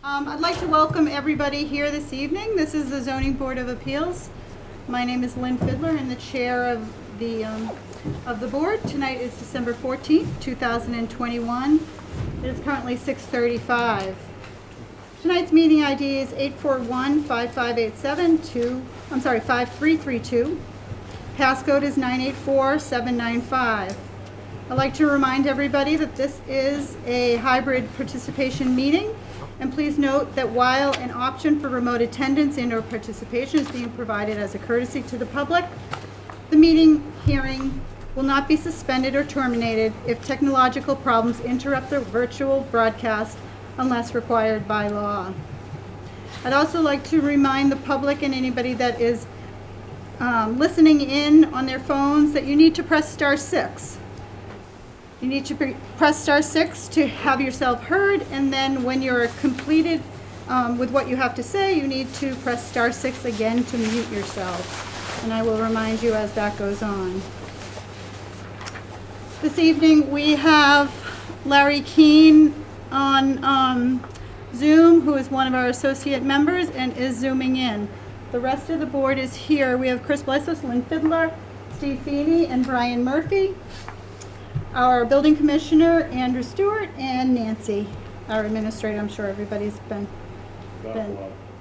I'd like to welcome everybody here this evening. This is the Zoning Board of Appeals. My name is Lynn Fiddler and the chair of the board. Tonight is December 14th, 2021. It is currently 6:35. Tonight's meeting ID is 841-5587-5332. Passcode is 984795. I'd like to remind everybody that this is a hybrid participation meeting. And please note that while an option for remote attendance and/or participation is being provided as a courtesy to the public, the meeting hearing will not be suspended or terminated if technological problems interrupt the virtual broadcast unless required by law. I'd also like to remind the public and anybody that is listening in on their phones that you need to press *6. You need to press *6 to have yourself heard, and then when you're completed with what you have to say, you need to press *6 again to mute yourself. And I will remind you as that goes on. This evening we have Larry Keane on Zoom, who is one of our associate members and is zooming in. The rest of the board is here. We have Chris Blesos, Lynn Fiddler, Steve Feeney, and Brian Murphy. Our building commissioner, Andrew Stewart, and Nancy, our administrator. I'm sure everybody's been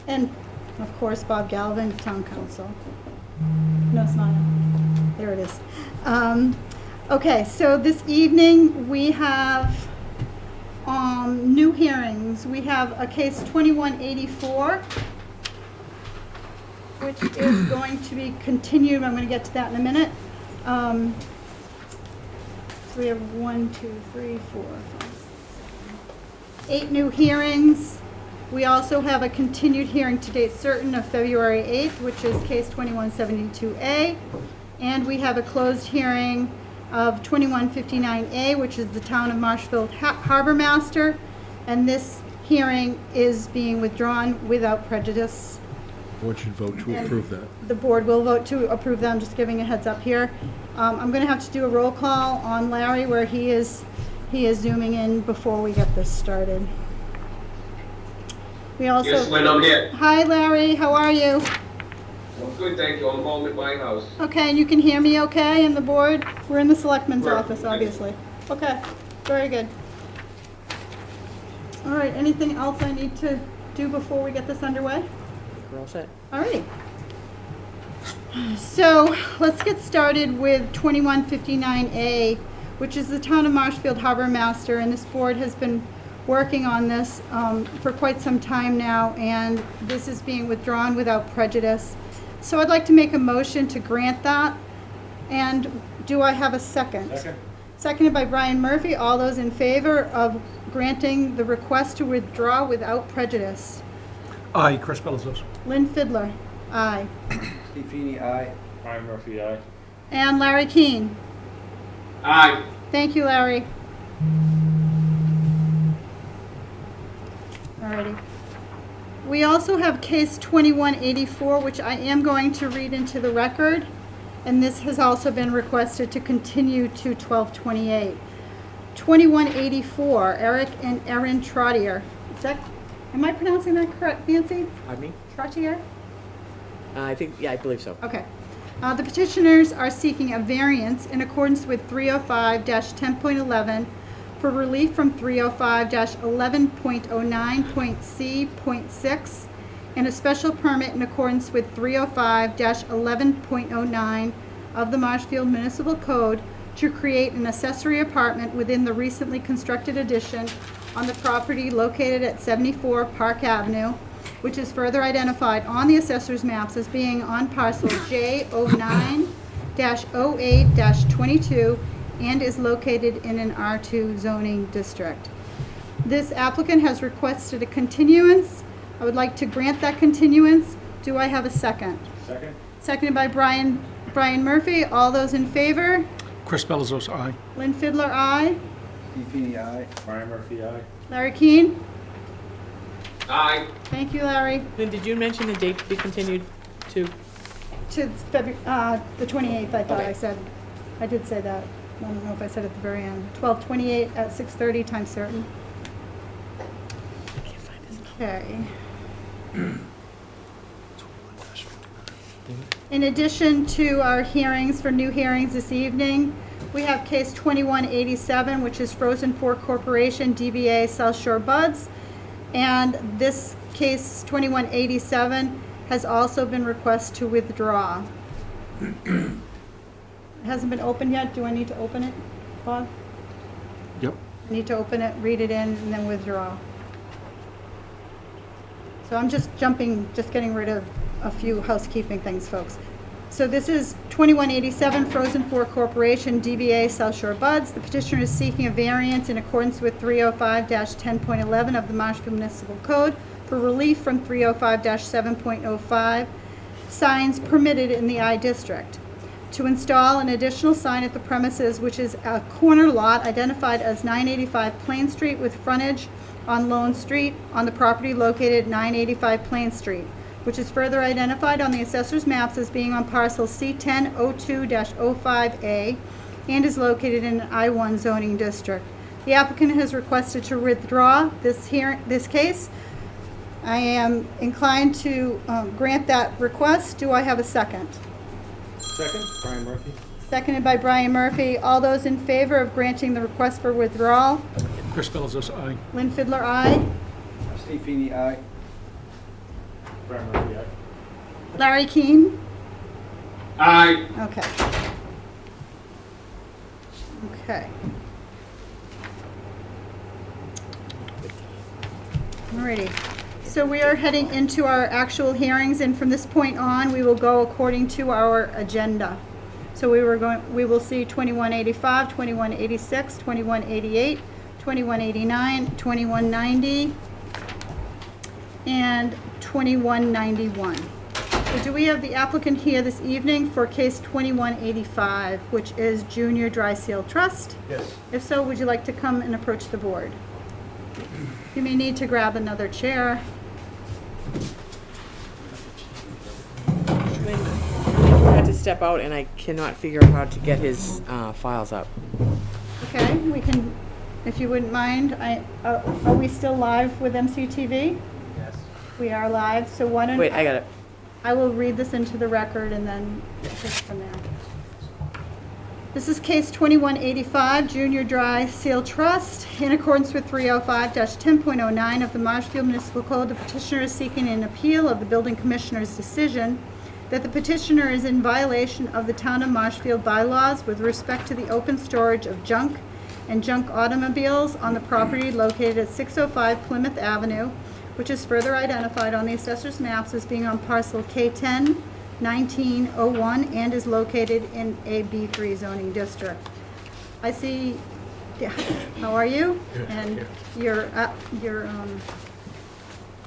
and of course Bob Galvin, town council. No smile. There it is. Okay, so this evening we have new hearings. We have a case 2184, which is going to be continued. I'm going to get to that in a minute. So we have 8 new hearings. We also have a continued hearing to date certain of February 8th, which is case 2172A. And we have a closed hearing of 2159A, which is the Town of Marshfield Harbor Master. And this hearing is being withdrawn without prejudice. The board should vote to approve that. The board will vote to approve them, just giving a heads up here. I'm going to have to do a roll call on Larry where he is zooming in before we get this started. We also. Yes, Lynn, I'm here. Hi, Larry. How are you? I'm good, thank you. I'm home at my house. Okay, and you can hear me okay in the board? We're in the selectman's Perfect. office, obviously. Okay, very good. All right, anything else I need to do before we get this underway? We're all set. All right. So let's get started with 2159A, which is the Town of Marshfield Harbor Master, and this board has been working on this for quite some time now, and this is being withdrawn without prejudice. So I'd like to make a motion to grant that, and do I have a second? Second. Seconded by Brian Murphy. All those in favor of granting the request to withdraw without prejudice? Aye, Chris Belizos. Lynn Fiddler, aye. Steve Feeney, aye. Brian Murphy, aye. And Larry Keane. Aye. Thank you, Larry. Alrighty. We also have case 2184, which I am going to read into the record, and this has also been requested to continue to 12/28. 2184, Eric and Erin Trottier. Is that, am I pronouncing that correct, Nancy? Pardon me? Trottier? I believe so. Okay. The petitioners are seeking a variance in accordance with 305-10.11 for relief from 305-11.09.c.6 and a special permit in accordance with 305-11.09 of the Marshfield Municipal Code to create an accessory apartment within the recently constructed addition on the property located at 74 Park Avenue, which is further identified on the assessor's maps as being on parcel J09-08-22 and is located in an R2 zoning district. This applicant has requested a continuance. I would like to grant that continuance. Do I have a second? Second? Seconded by Brian Murphy. All those in favor? Chris Belizos, aye. Lynn Fiddler, aye. Steve Feeney, aye. Brian Murphy, aye. Larry Keane? Aye. Thank you, Larry. Lynn, did you mention the date to be continued to? To February, the 28th, I thought I Okay. said. I did say that. I don't know if I said at the very end. 12/28 at 6:30, time certain. I can't find this. Okay. In addition to our hearings for new hearings this evening, we have case 2187, which is Frozen Fork Corporation, DBA South Shore Buds. And this case 2187 has also been requested to withdraw. It hasn't been opened yet. Do I need to open it, Bob? Yep. I need to open it, read it in, and then withdraw. So I'm just getting rid of a few housekeeping things, folks. So this is 2187 Frozen Fork Corporation, DBA South Shore Buds. The petitioner is seeking a variance in accordance with 305-10.11 of the Marshfield Municipal Code for relief from 305-7.05, signs permitted in the I district, to install an additional sign at the premises, which is a corner lot identified as 985 Plain Street with frontage on Lone Street on the property located at 985 Plain Street, which is further identified on the assessor's maps as being on parcel C1002-05A and is located in an I-1 zoning district. The applicant has requested to withdraw this case. I am inclined to grant that request. Do I have a second? Second, Brian Murphy. Seconded by Brian Murphy. All those in favor of granting the request for withdrawal? Chris Belzos, aye. Lynn Fiddler, aye. Steve Feeney, aye. Brian Murphy, aye. Larry Keane? Aye. Okay. Okay. Alrighty. So we are heading into our actual hearings, and from this point on, we will go according to our agenda. So we will see 2185, 2186, 2188, 2189, 2190, and 2191. So do we have the applicant here this evening for case 2185, which is Junior Dry Seal Trust? Yes. If so, would you like to come and approach the board? You may need to grab another chair. Lynn had to step out, and I cannot figure out how to get his files up. Okay, we can, if you wouldn't mind, are we still live with MCTV? Yes. We are live, so why don't Wait, I got it. I will read this into the record and then take it from there. This is case 2185, Junior Dry Seal Trust. In accordance with 305-10.09 of the Marshfield Municipal Code, the petitioner is seeking an appeal of the building commissioner's decision that the petitioner is in violation of the Town of Marshfield bylaws with respect to the open storage of junk and junk automobiles on the property located at 605 Plymouth Avenue, which is further identified on the assessor's maps as being on parcel K10 1901 and is located in a B3 zoning district. I see, yeah, how are you? And your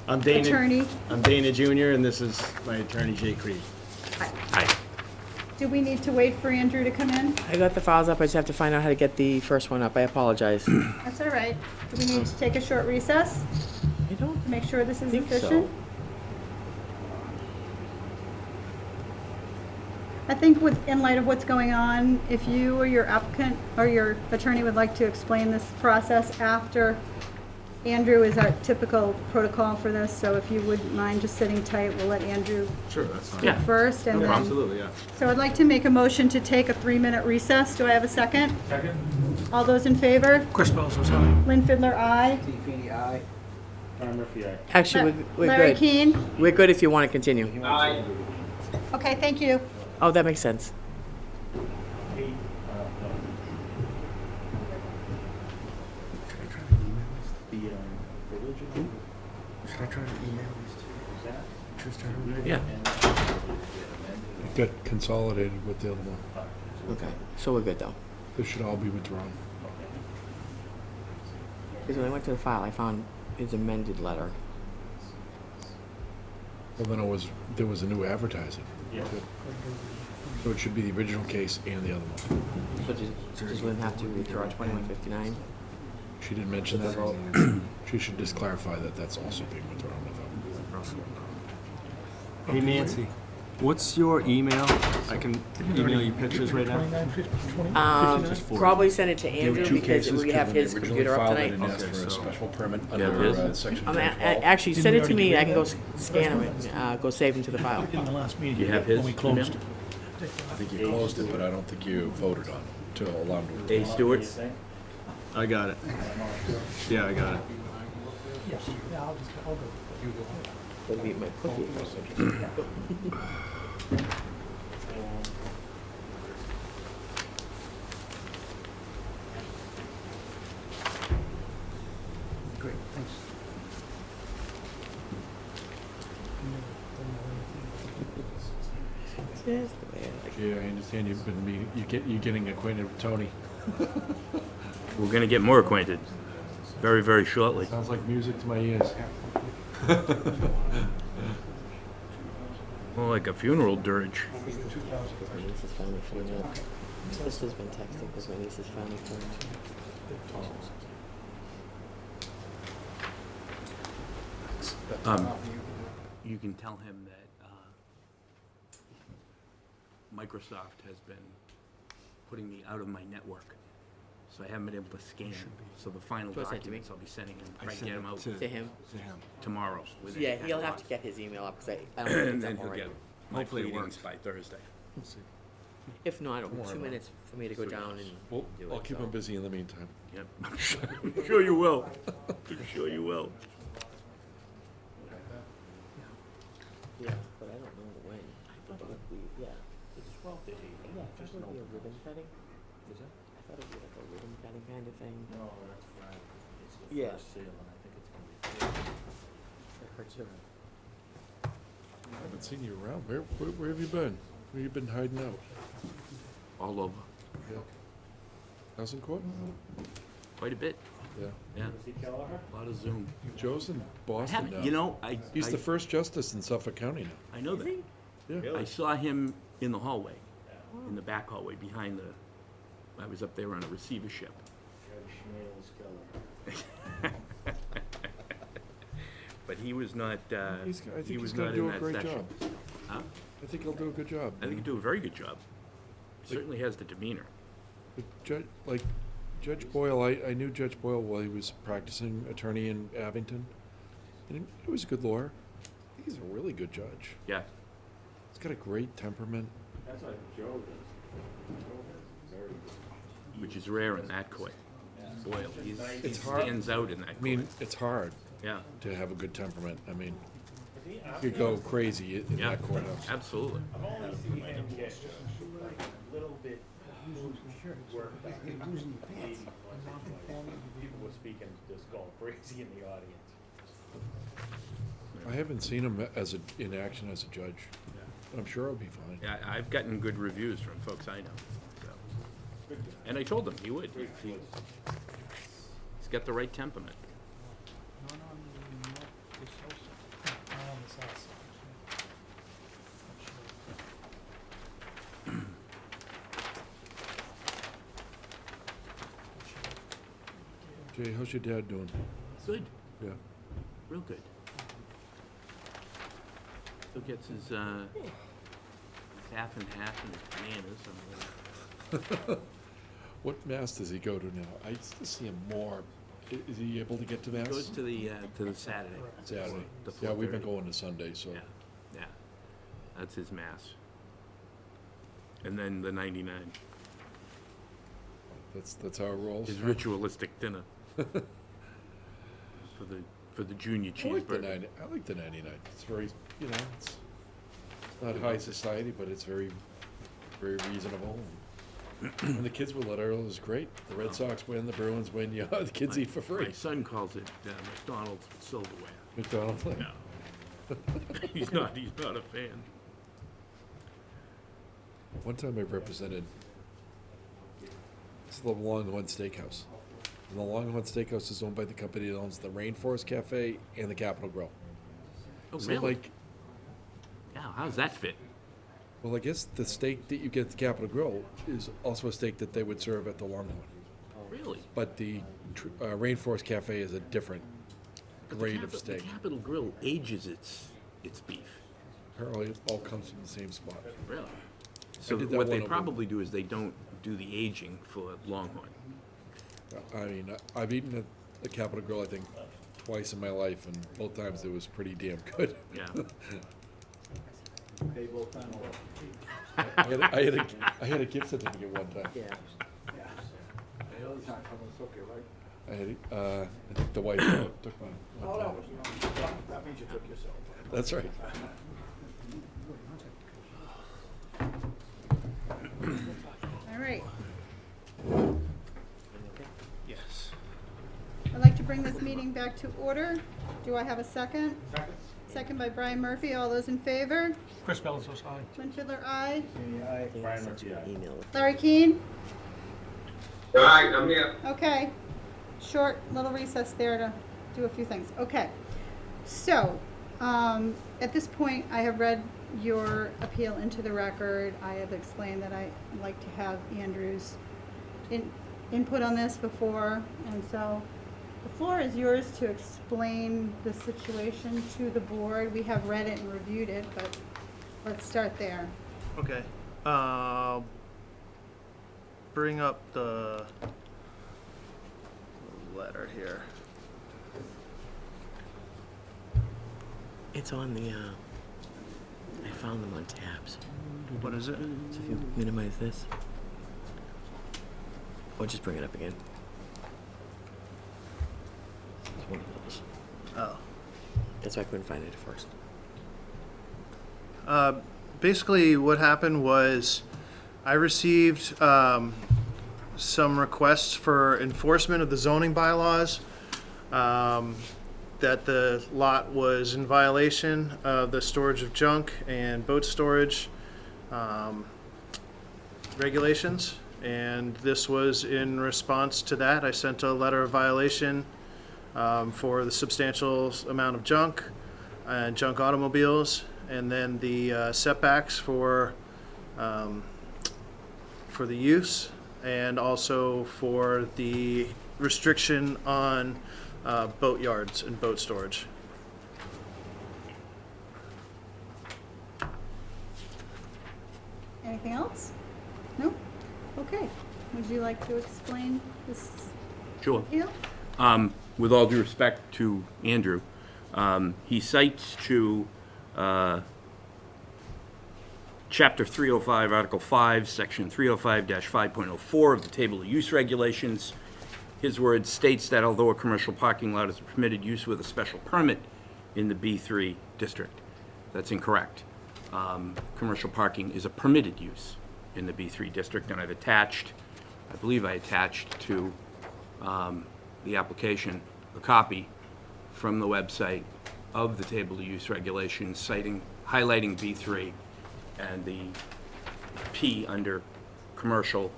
I'm Dana. attorney. I'm Dana Jr. and this is my attorney Jay Creed. Hi. Do we need to wait for Andrew to come in? I got the files up. I just have to find out how to get the first one up. I apologize. That's all right. Do we need to take a short recess I don't to make sure this is think efficient? so. I think in light of what's going on, if you or your applicant or your attorney would like to explain this process after Andrew is our typical protocol for this, so if you wouldn't mind just sitting tight, we'll let Andrew Sure, that's fine. speak first and then. Absolutely, yeah. So I'd like to make a motion to take a 3-minute recess. Do I have a second? Second, All those in favor? Chris Belzos, aye. Lynn Fiddler, aye. Steve Feeney, aye. Brian Murphy, aye. Actually, we're Larry good. Keane? We're good if you want to continue. Aye. Okay, thank you. Oh, that makes sense. No. The, village of Should I try to email these that? two? Yeah. It got consolidated with the other one. Okay. So we're good though. This should all be withdrawn. Because when I went to the file, I found his amended letter. Well, then there was a new advertising. Yeah. So it should be the original case and the other one. So does Lynn have to withdraw 2159? She didn't mention that. She should just clarify that that's also being withdrawn with them. Hey Nancy, What's your email? I can email you pictures right now. Just forward. Probably send it to There were Andrew two because cases, we have 'cause when his they originally computer up filed, they tonight. didn't ask for a special permit Yeah, under his. section I mean, 1012. actually, send it to me, I can go scan it, go save them to the file. In the last meeting, You have his when we closed, email? I think you closed it, but I don't think you voted on it to allow them to. A. Stewart? I got it. Yeah, I got it. Would be my cookie. Great, thanks. Just the way I like it. Yeah, I understand you've been you're getting acquainted with Tony. We're gonna get more acquainted very, very shortly. Sounds like music to my ears. More like a funeral dirge. My niece is finally phoned up. This has been texting because my niece is finally phoned. You can tell him that Microsoft has been putting me out of my network. So I haven't been able to scan. So the final So send it to me. documents I'll be sending him, I try to sent get it them out To him. tomorrow. within Yeah, 10 he'll have hours. to get his email up because I don't think And it's then up he'll already. get my Hopefully it pleadings works. by Thursday. If not, it'll be worry 2 about it. minutes for me to go down and Well, do it. I'll keep so. him busy in the meantime. Yep. I'm sure you will. I'm sure you will. Yeah, but I don't know when. I thought it would be, yeah. It's 12 to 8. Yeah, I thought it would be a ribbon cutting. Is that? I thought it would be like a ribbon cutting kind of thing. No, that's Friday. It's the Yeah. first sale, and I think it's gonna be. I heard too. I haven't seen you around. Where have you been? Where you been hiding out? All over. Housing Court? Quite a bit. Yeah. Yeah. See Kelleher? A lot of Zoom. Joe's in I Boston haven't, now. you know, I. He's I, the first justice in Suffolk County now. I know that. Yeah. I saw him in the hallway, in the back hallway behind the. I was up there on a receivership. Judge Schmales Keller. But he was not. I he think was he's gonna not do in a that great session. job. Huh? I think he'll do a good job. I think he'd do a very good job. Certainly has the demeanor. But Judge Boyle, I knew Judge Boyle while he was practicing attorney in Abington. And he was a good lawyer. I think he's a really good judge. Yeah. He's got a great temperament. That's what Joe does. Joe is very good. Which is rare in that court. Boyle, he It's hard. stands out in that I court. mean, it's hard Yeah. to have a good temperament. I mean, you could go crazy in Yeah. that courthouse. Absolutely. I've only seen him get like a little bit worked up. People were speaking, just going crazy in the audience. I haven't seen him in action as a judge. But I'm sure he'll be fine. Yeah, I've gotten good reviews from folks I know. So. And I told him he would. He's got the right temperament. Jay, how's your dad doing? Good. Yeah. Real good. Still gets his half and half and his bananas. What mass does he go to now? I used to see him more. Is he able to get to mass? Goes to the Saturday. Saturday. The Yeah, we've been 4:30. going to Sunday, so. Yeah, yeah. That's his mass. And then the 99. That's how it rolls. His ritualistic dinner. for the junior I like the cheeseburger. I like the 99. It's very, it's not high society, but it's very, very reasonable. And the kids were let early. It was great. The Red Sox win, the Bruins win. Yeah, the kids eat for free. My son calls it McDonald's with silverware. McDonald's. No. he's not a fan. One time I represented, it's the Longhorn Steakhouse. And the Longhorn Steakhouse is owned by the company that owns the Rainforest Cafe and the Capitol Grill. Oh, So really? like, Yeah, how does that fit? well, I guess the steak that you get at the Capitol Grill is also a steak that they would serve at the Longhorn. Really? But the Rainforest Cafe is a different But grade of steak. The Capitol Grill ages its beef. Apparently, it all comes from the same spot. Really? So did that what they one over- probably do is they don't do the aging for Longhorn. I mean, I've eaten at the Capitol Grill, I think, twice in my life, and both times it was pretty damn good. Yeah. They both done all. I had a gift certificate one time. Yeah. Yeah. I know he's not coming to okay, right? I think the wife took me Oh, one that time. was, that means you took yourself. That's right. All right. Yes. I'd like to bring this meeting back to order. Do I have a second? Second by Brian Murphy. All those in favor? Chris Bellis, aye. Glenn Fidler, aye. Feeny, aye. I think I sent you an email with Larry Keane? Aye, I'm here. Okay. Short little recess there to do a few things. Okay. So, at this point, I have read your appeal into the record. I have explained that I'd like to have Andrew's input on this before, and so the floor is yours to explain the situation to the board. We have read it and reviewed it, but let's start there. Okay. Bring up the letter here. It's on the, I found them on tabs. What is it? So if you minimize this, or just bring it up again. It's one of those. Oh. That's why I couldn't find it at first. Basically, what happened was I received some requests for enforcement of the zoning bylaws, that the lot was in violation of the storage of junk and boat storage regulations. And this was in response to that. I sent a letter of violation for the substantial amount of junk and junk automobiles, and then the setbacks for the use, and also for the restriction on boat yards and boat storage. Anything else? No? Okay. Would you like to explain this Sure. appeal? With all due respect to Andrew, he cites to Chapter 305, Article 5, Section 305-5.04 of the Table of Use Regulations. His words states that although a commercial parking lot is a permitted use with a special permit in the B3 district, that's incorrect. Commercial parking is a permitted use in the B3 district, and I've attached, I believe I attached to the application, a copy from the website of the Table of Use Regulations citing, highlighting B3 and the P under commercial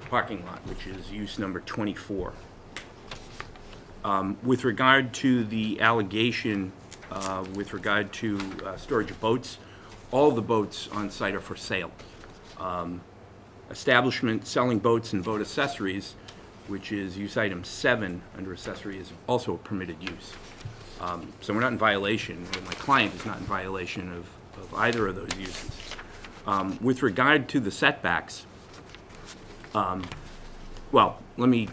parking lot, which is use number 24. With regard to the allegation, with regard to storage of boats, all the boats on site are for sale. Establishment selling boats and boat accessories, which is use item 7 under accessory, is also a permitted use. So we're not in violation, or my client is not in violation of either of those uses. With regard to the setbacks, well, let me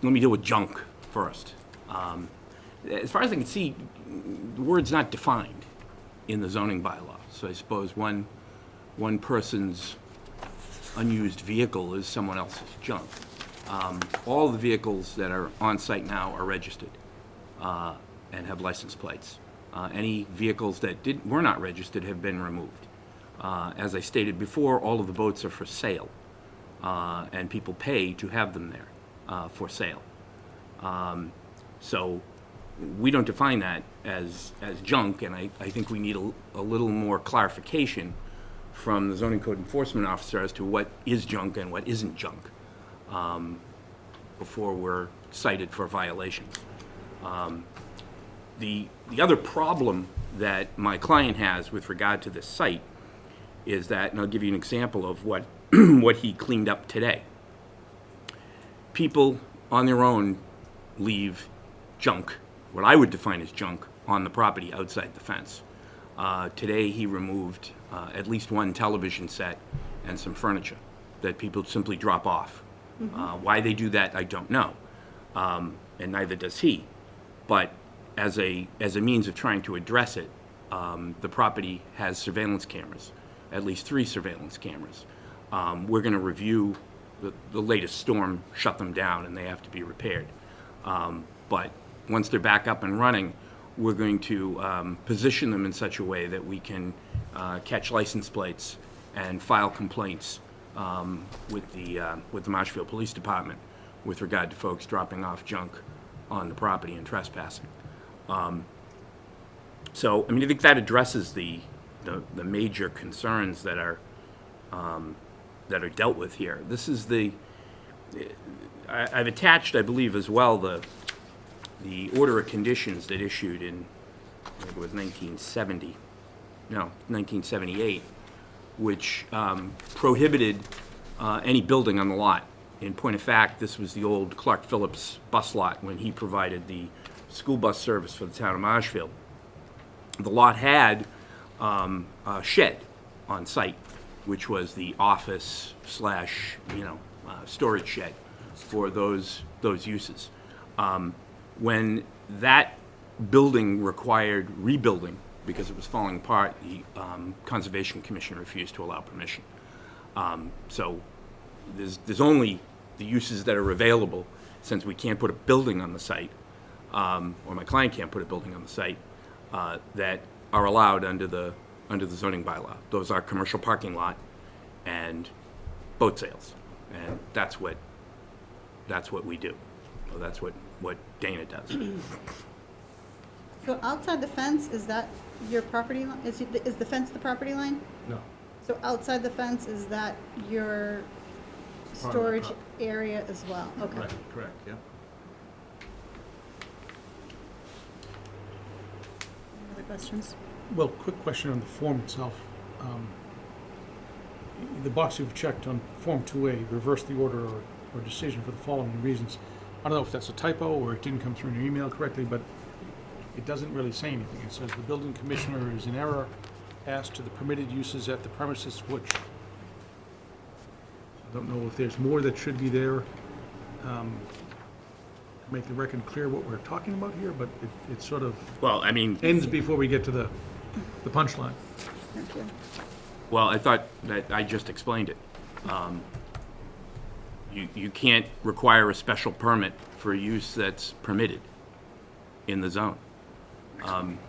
deal with junk first. As far as I can see, the word's not defined in the zoning bylaw. So I suppose one person's unused vehicle is someone else's junk. All the vehicles that are on site now are registered and have license plates. Any vehicles that were not registered have been removed. As I stated before, all of the boats are for sale, and people pay to have them there for sale. So we don't define that as junk, and I think we need a little more clarification from the zoning code enforcement officer as to what is junk and what isn't junk before we're cited for violations. The other problem that my client has with regard to this site is that, and I'll give you an example of what what he cleaned up today. People on their own leave junk, what I would define as junk, on the property outside the fence. Today, he removed at least one television set and some furniture that people simply drop off. Why they do that, I don't know, and neither does he. But as a means of trying to address it, the property has surveillance cameras, at least 3 surveillance cameras. We're going to review the latest storm, shut them down, and they have to be repaired. But once they're back up and running, we're going to position them in such a way that we can catch license plates and file complaints with the Marshfield Police Department with regard to folks dropping off junk on the property and trespassing. So, I mean, I think that addresses the major concerns that are dealt with here. This is I've attached, I believe, as well, the order of conditions that issued in, I think it was 1978, which prohibited any building on the lot. In point of fact, this was the old Clark Phillips bus lot when he provided the school bus service for the town of Marshfield. The lot had a shed on site, which was the office / storage shed for those uses. When that building required rebuilding because it was falling apart, the Conservation Commission refused to allow permission. So there's only the uses that are available, since we can't put a building on the site, or my client can't put a building on the site, that are allowed under the zoning bylaw. Those are commercial parking lot and boat sales, and that's what we do. So that's what Dana does. So outside the fence, is that your property line? Is the fence the property line? No. So outside the fence, is that your Part of the storage area as well? Okay. Right, correct, yeah. Any other questions? Well, quick question on the form itself. The box you've checked on Form 2A, reverse the order or decision for the following reasons. I don't know if that's a typo or it didn't come through in your email correctly, but it doesn't really say anything. It says the building commissioner is in error as to the permitted uses at the premises which. I don't know if there's more that should be there. Make the record clear what we're talking about here, but it sort of Well, I mean, ends before we get to the punchline. Thank you. well, I thought that I just explained it. You can't require a special permit for a use that's permitted in the zone.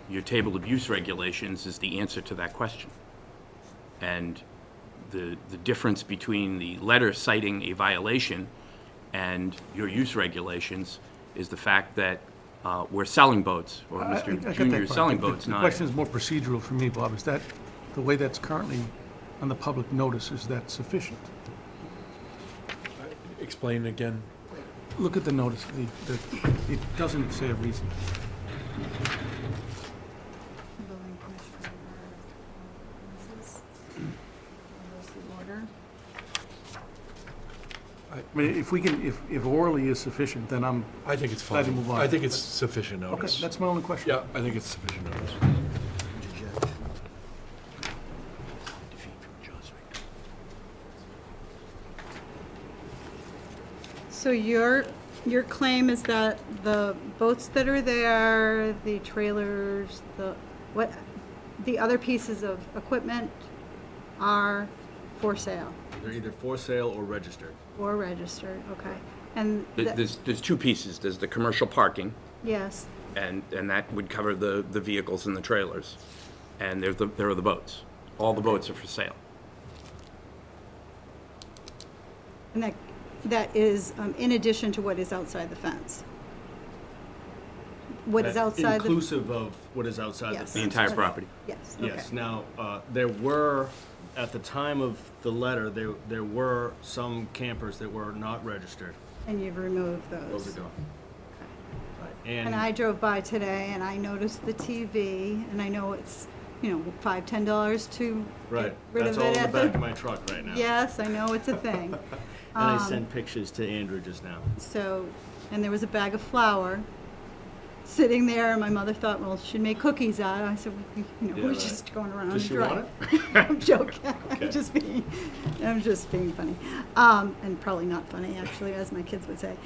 Your table of use regulations is the answer to that question. And the difference between the letter citing a violation and your use regulations is the fact that we're selling boats, or I Mr. got that Junior is part. selling The boats, not... question is more procedural for me, Bob. Is that, the way that's currently on the public notice, is that sufficient? Explain again. Look at the notice. It doesn't say a reason. Building commissioner, this is the order. I mean, if we can, if orally is sufficient, then I'm, I think it's Glad fine. to move on. I think it's sufficient okay, notice. that's my only question. Yeah, I think it's sufficient notice. So your claim is that the boats that are there, the trailers, the other pieces of equipment are for sale They're either for sale or registered. or registered, okay? And, There's two pieces. There's the commercial parking, yes, and that would cover the vehicles and the trailers. And there are the boats. All the boats are for sale. and that is in addition to what is outside the fence? What is outside the? Inclusive of what is outside the Yes. fence. The entire property. Yes, okay. Yes, now, there were, at the time of the letter, there were some campers that were not registered. And you've removed Those those. are gone. Right, And I drove by today and I noticed the TV, and I know it's, $5-10 to Right, get rid that's of all it in the at back of my truck right now. Yes, I know, it's a thing. And I sent pictures to Andrew just now. So, and there was a bag of flour sitting there, and my mother thought, well, she'd make cookies out of it. I said, Yeah, we're right. just going around Does and she dry. want I'm joking. Okay. I'm just being funny. And probably not funny, actually, as my kids would say.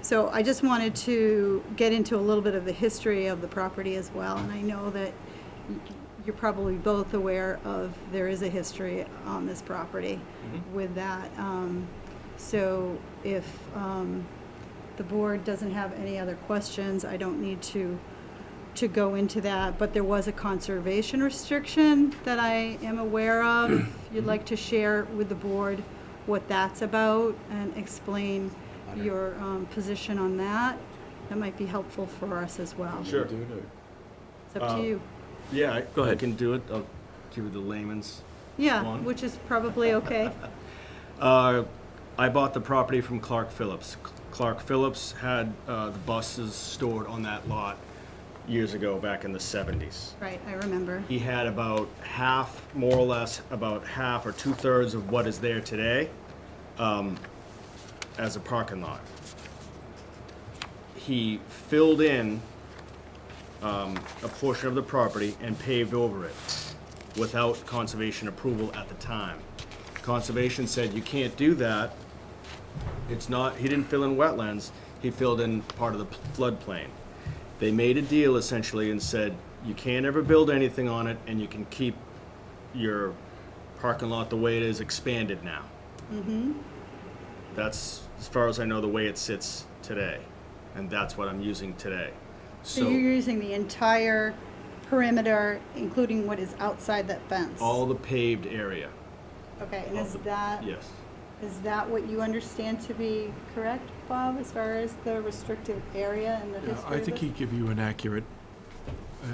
So I just wanted to get into a little bit of the history of the property as well. And I know that you're probably both aware of, there is a history on this property with that. So if the board doesn't have any other questions, I don't need to go into that, but there was a conservation restriction that I am aware of. If you'd like to share with the board what that's about and explain your position on that, that might be helpful for us as well. Sure. It's up to you. Yeah, Go ahead. I can do it. I'll give you the layman's. Yeah, one. which is probably okay. I bought the property from Clark Phillips. Clark Phillips had the buses stored on that lot years ago, back in the 70s. Right, I remember. He had about half, more or less, about half or 2/3 of what is there today as a parking lot. He filled in a portion of the property and paved over it without conservation approval at the time. Conservation said, you can't do that. It's not, he didn't fill in wetlands, he filled in part of the floodplain. They made a deal essentially and said, you can't ever build anything on it, and you can keep your parking lot the way it is expanded now. That's, as far as I know, the way it sits today, and that's what I'm using today. So you're using the entire perimeter, including what is outside that fence? All the paved area, Okay, and is that, yes. is that what you understand to be correct, Bob, as far as the restricted area and the history I of think this? he'd give you an accurate,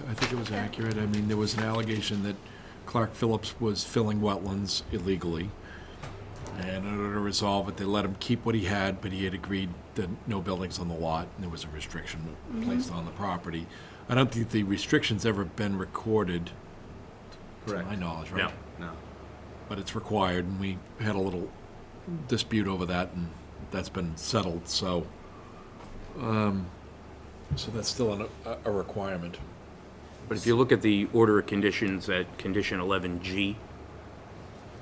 I think it was accurate. I mean, there was an allegation that Clark Phillips was filling wetlands illegally. And in order to resolve it, they let him keep what he had, but he had agreed that no buildings on the lot, and there was a restriction placed on the property. I don't think the restriction's ever been recorded, to Correct. my knowledge, right? No. But it's required, and we had a little dispute over that, and that's been settled, so, so that's still a requirement. But if you look at the order of conditions at condition 11G,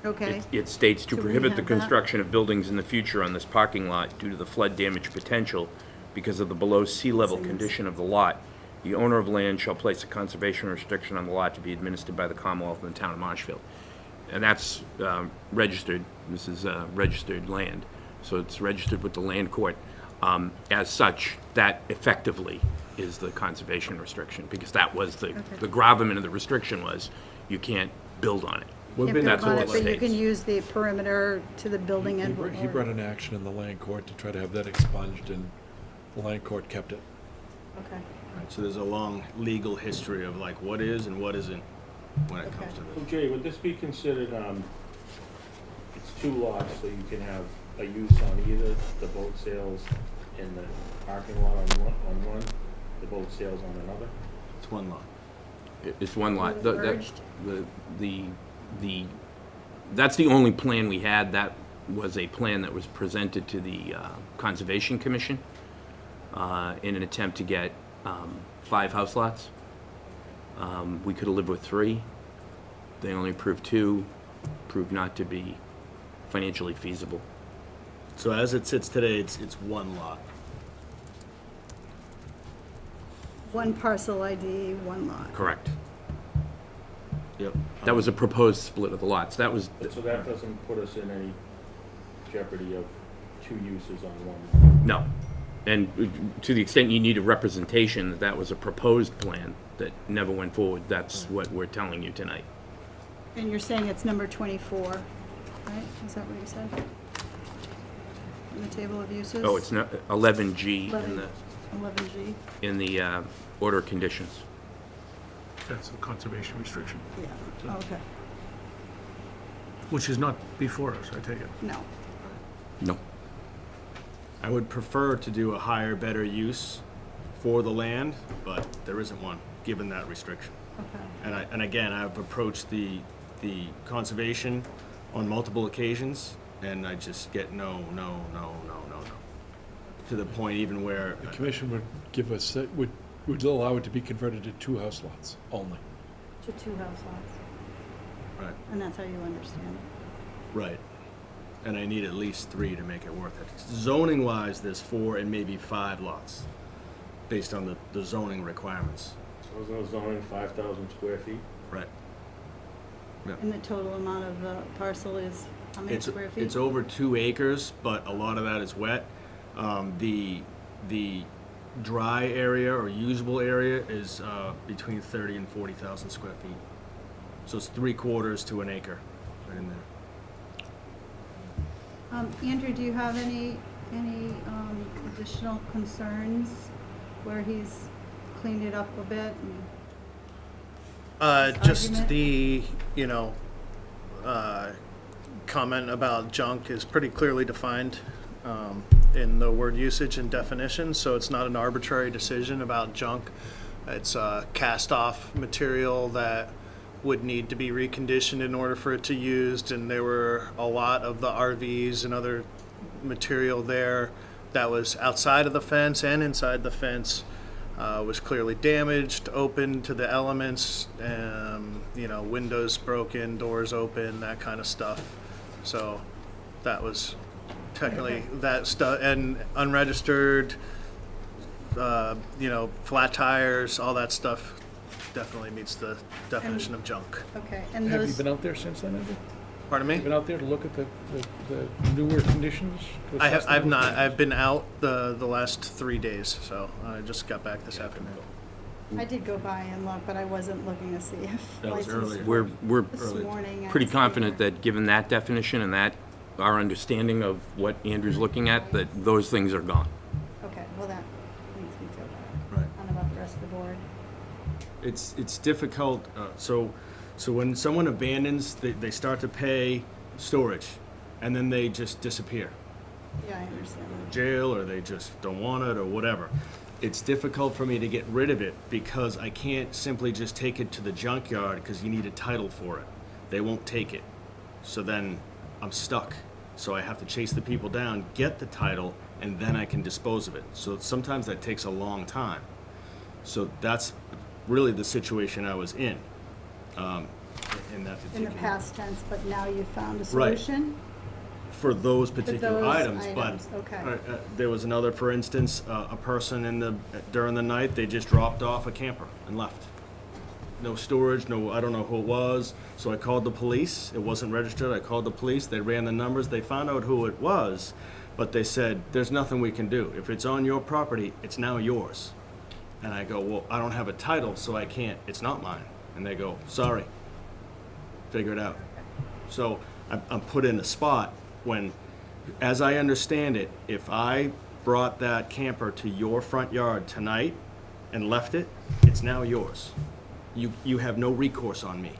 Okay, it states to Do we prohibit the have that? construction of buildings in the future on this parking lot due to the flood damage potential because of the below sea level Same as- condition of the lot. The owner of land shall place a conservation restriction on the lot to be administered by the Commonwealth and the town of Marshfield. And that's registered, this is registered land, so it's registered with the land court. As such, that effectively is the conservation restriction, because that was the gravamen of the restriction was, you can't build on it. We've can't been, build that's on what it, it but you can states. use the perimeter to the building end. He brought an action in the land court to try to have that expunged, and the land court kept it. Okay, so there's a long legal history of like what is and what isn't when it comes to So this. Jay, would this be considered, it's two lots, so you can have a use on either the boat sales and the parking lot on one, the boat sales on another? It's one lot. It's one lot. Was it merged? That's the only plan we had. That was a plan that was presented to the Conservation Commission in an attempt to get 5 house lots. We could have lived with 3. They only approved 2, proved not to be financially feasible. So as it sits today, it's one lot. one parcel ID, one lot. Correct. Yep. That was a proposed split of the lots. That was, So that doesn't put us in any jeopardy of 2 uses on one? no. And to the extent you need a representation that that was a proposed plan that never went forward, that's what we're telling you tonight. And you're saying it's number 24, right? Is that what you said? In the table of uses? Oh, it's not 11G 11G, in the order of conditions. That's a conservation restriction, yeah, okay, which is not before us, I take it. no. No. I would prefer to do a higher, better use for the land, but there isn't one, given that restriction. Okay. And again, I've approached the conservation on multiple occasions, and I just get no. to the point even where, The commission would give us, would allow it to be converted to 2 house lots only. To 2 house lots, right, and that's how you understand it. right. And I need at least 3 to make it worth it. Zoning wise, there's 4 and maybe 5 lots, based on the zoning requirements. So there's no zoning, 5,000 square feet? Right. And the total amount of the parcel is how many It's, square feet? it's over 2 acres, but a lot of that is wet. The dry area or usable area is between 30 and 40,000 square feet. So it's 3/4 to an acre right in there. Andrew, do you have any additional concerns where he's cleaned it up a bit? This Just argument? the, comment about junk is pretty clearly defined in the word usage and definition, so it's not an arbitrary decision about junk. It's cast-off material that would need to be reconditioned in order for it to used, and there were a lot of the RVs and other material there that was outside of the fence and inside the fence. Was clearly damaged, open to the elements, windows broken, doors open, that kind of stuff. So that was technically that stuff, and unregistered, flat tires, all that stuff definitely meets the definition of junk. Okay, and Have you those, been out there since then, Andrew? Pardon me? Been out there to look at the newer conditions? to I have, assess them? I've not, I've been out the last 3 days, so I just got back this afternoon. I did go by and look, but I wasn't looking to see if That was license earlier. We're this morning. I pretty was confident there. that, given that definition and that, our understanding of what Andrew's looking at, that those things are gone. Okay, well, that makes me feel better. Right. I don't know about the rest of the board. It's difficult, so when someone abandons, they start to pay storage, and then they just disappear. Yeah, I understand that. Jail, or they just don't want it, or whatever. It's difficult for me to get rid of it because I can't simply just take it to the junkyard because you need a title for it. They won't take it. So then I'm stuck. So I have to chase the people down, get the title, and then I can dispose of it. So sometimes that takes a long time. So that's really the situation I was in that In particular. the past tense, but now you've found a Right. solution? For those particular those items, items, but okay. there was another, for instance, a person during the night, they just dropped off a camper and left. No storage, I don't know who it was, so I called the police. It wasn't registered. I called the police. They ran the numbers. They found out who it was, but they said, there's nothing we can do. If it's on your property, it's now yours. And I go, well, I don't have a title, so I can't. It's not mine. And they go, sorry. Figure it out. So I'm put in a spot when, as I understand it, if I brought that camper to your front yard tonight and left it, it's now yours. You have no recourse on me,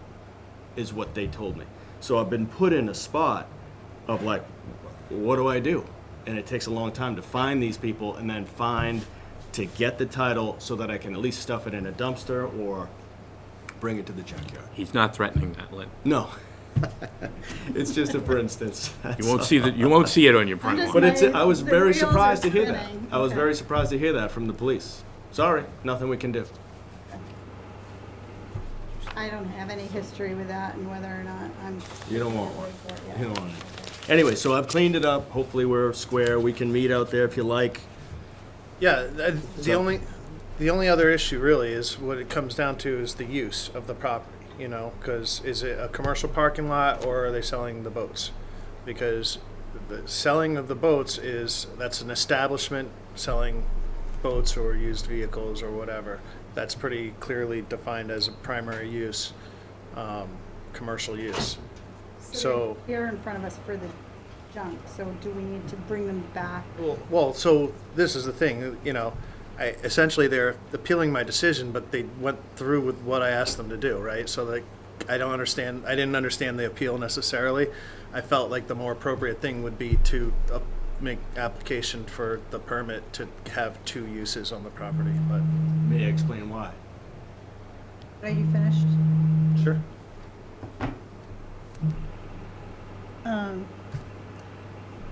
is what they told me. So I've been put in a spot of like, what do I do? And it takes a long time to find these people and then to get the title so that I can at least stuff it in a dumpster or bring it to the junkyard. He's not threatening that, Lynn. No. It's just a for instance. You won't see you won't see it on your front just- lawn. But I was The very wheels are surprised to hear that. spinning. I was Okay. very surprised to hear that from the police. Sorry, nothing we can do. I don't have any history with that and whether or not I'm. You don't want one. for it, yeah. You don't want it. Anyway, so I've cleaned it up. Hopefully we're square. We can meet out there if you like. Yeah, the only other issue really is what it comes down to is the use of the property, because is it a commercial parking lot or are they selling the boats? Because the selling of the boats that's an establishment selling boats or used vehicles or whatever. That's pretty clearly defined as a primary use, commercial use. So- they're here in front of us for the junk, so do we need to bring them back? Well, so this is the thing, essentially they're appealing my decision, but they went through with what I asked them to do, right? So like, I didn't understand the appeal necessarily. I felt like the more appropriate thing would be to make application for the permit to have 2 uses on the property, but. May I explain why? Are you finished? Sure.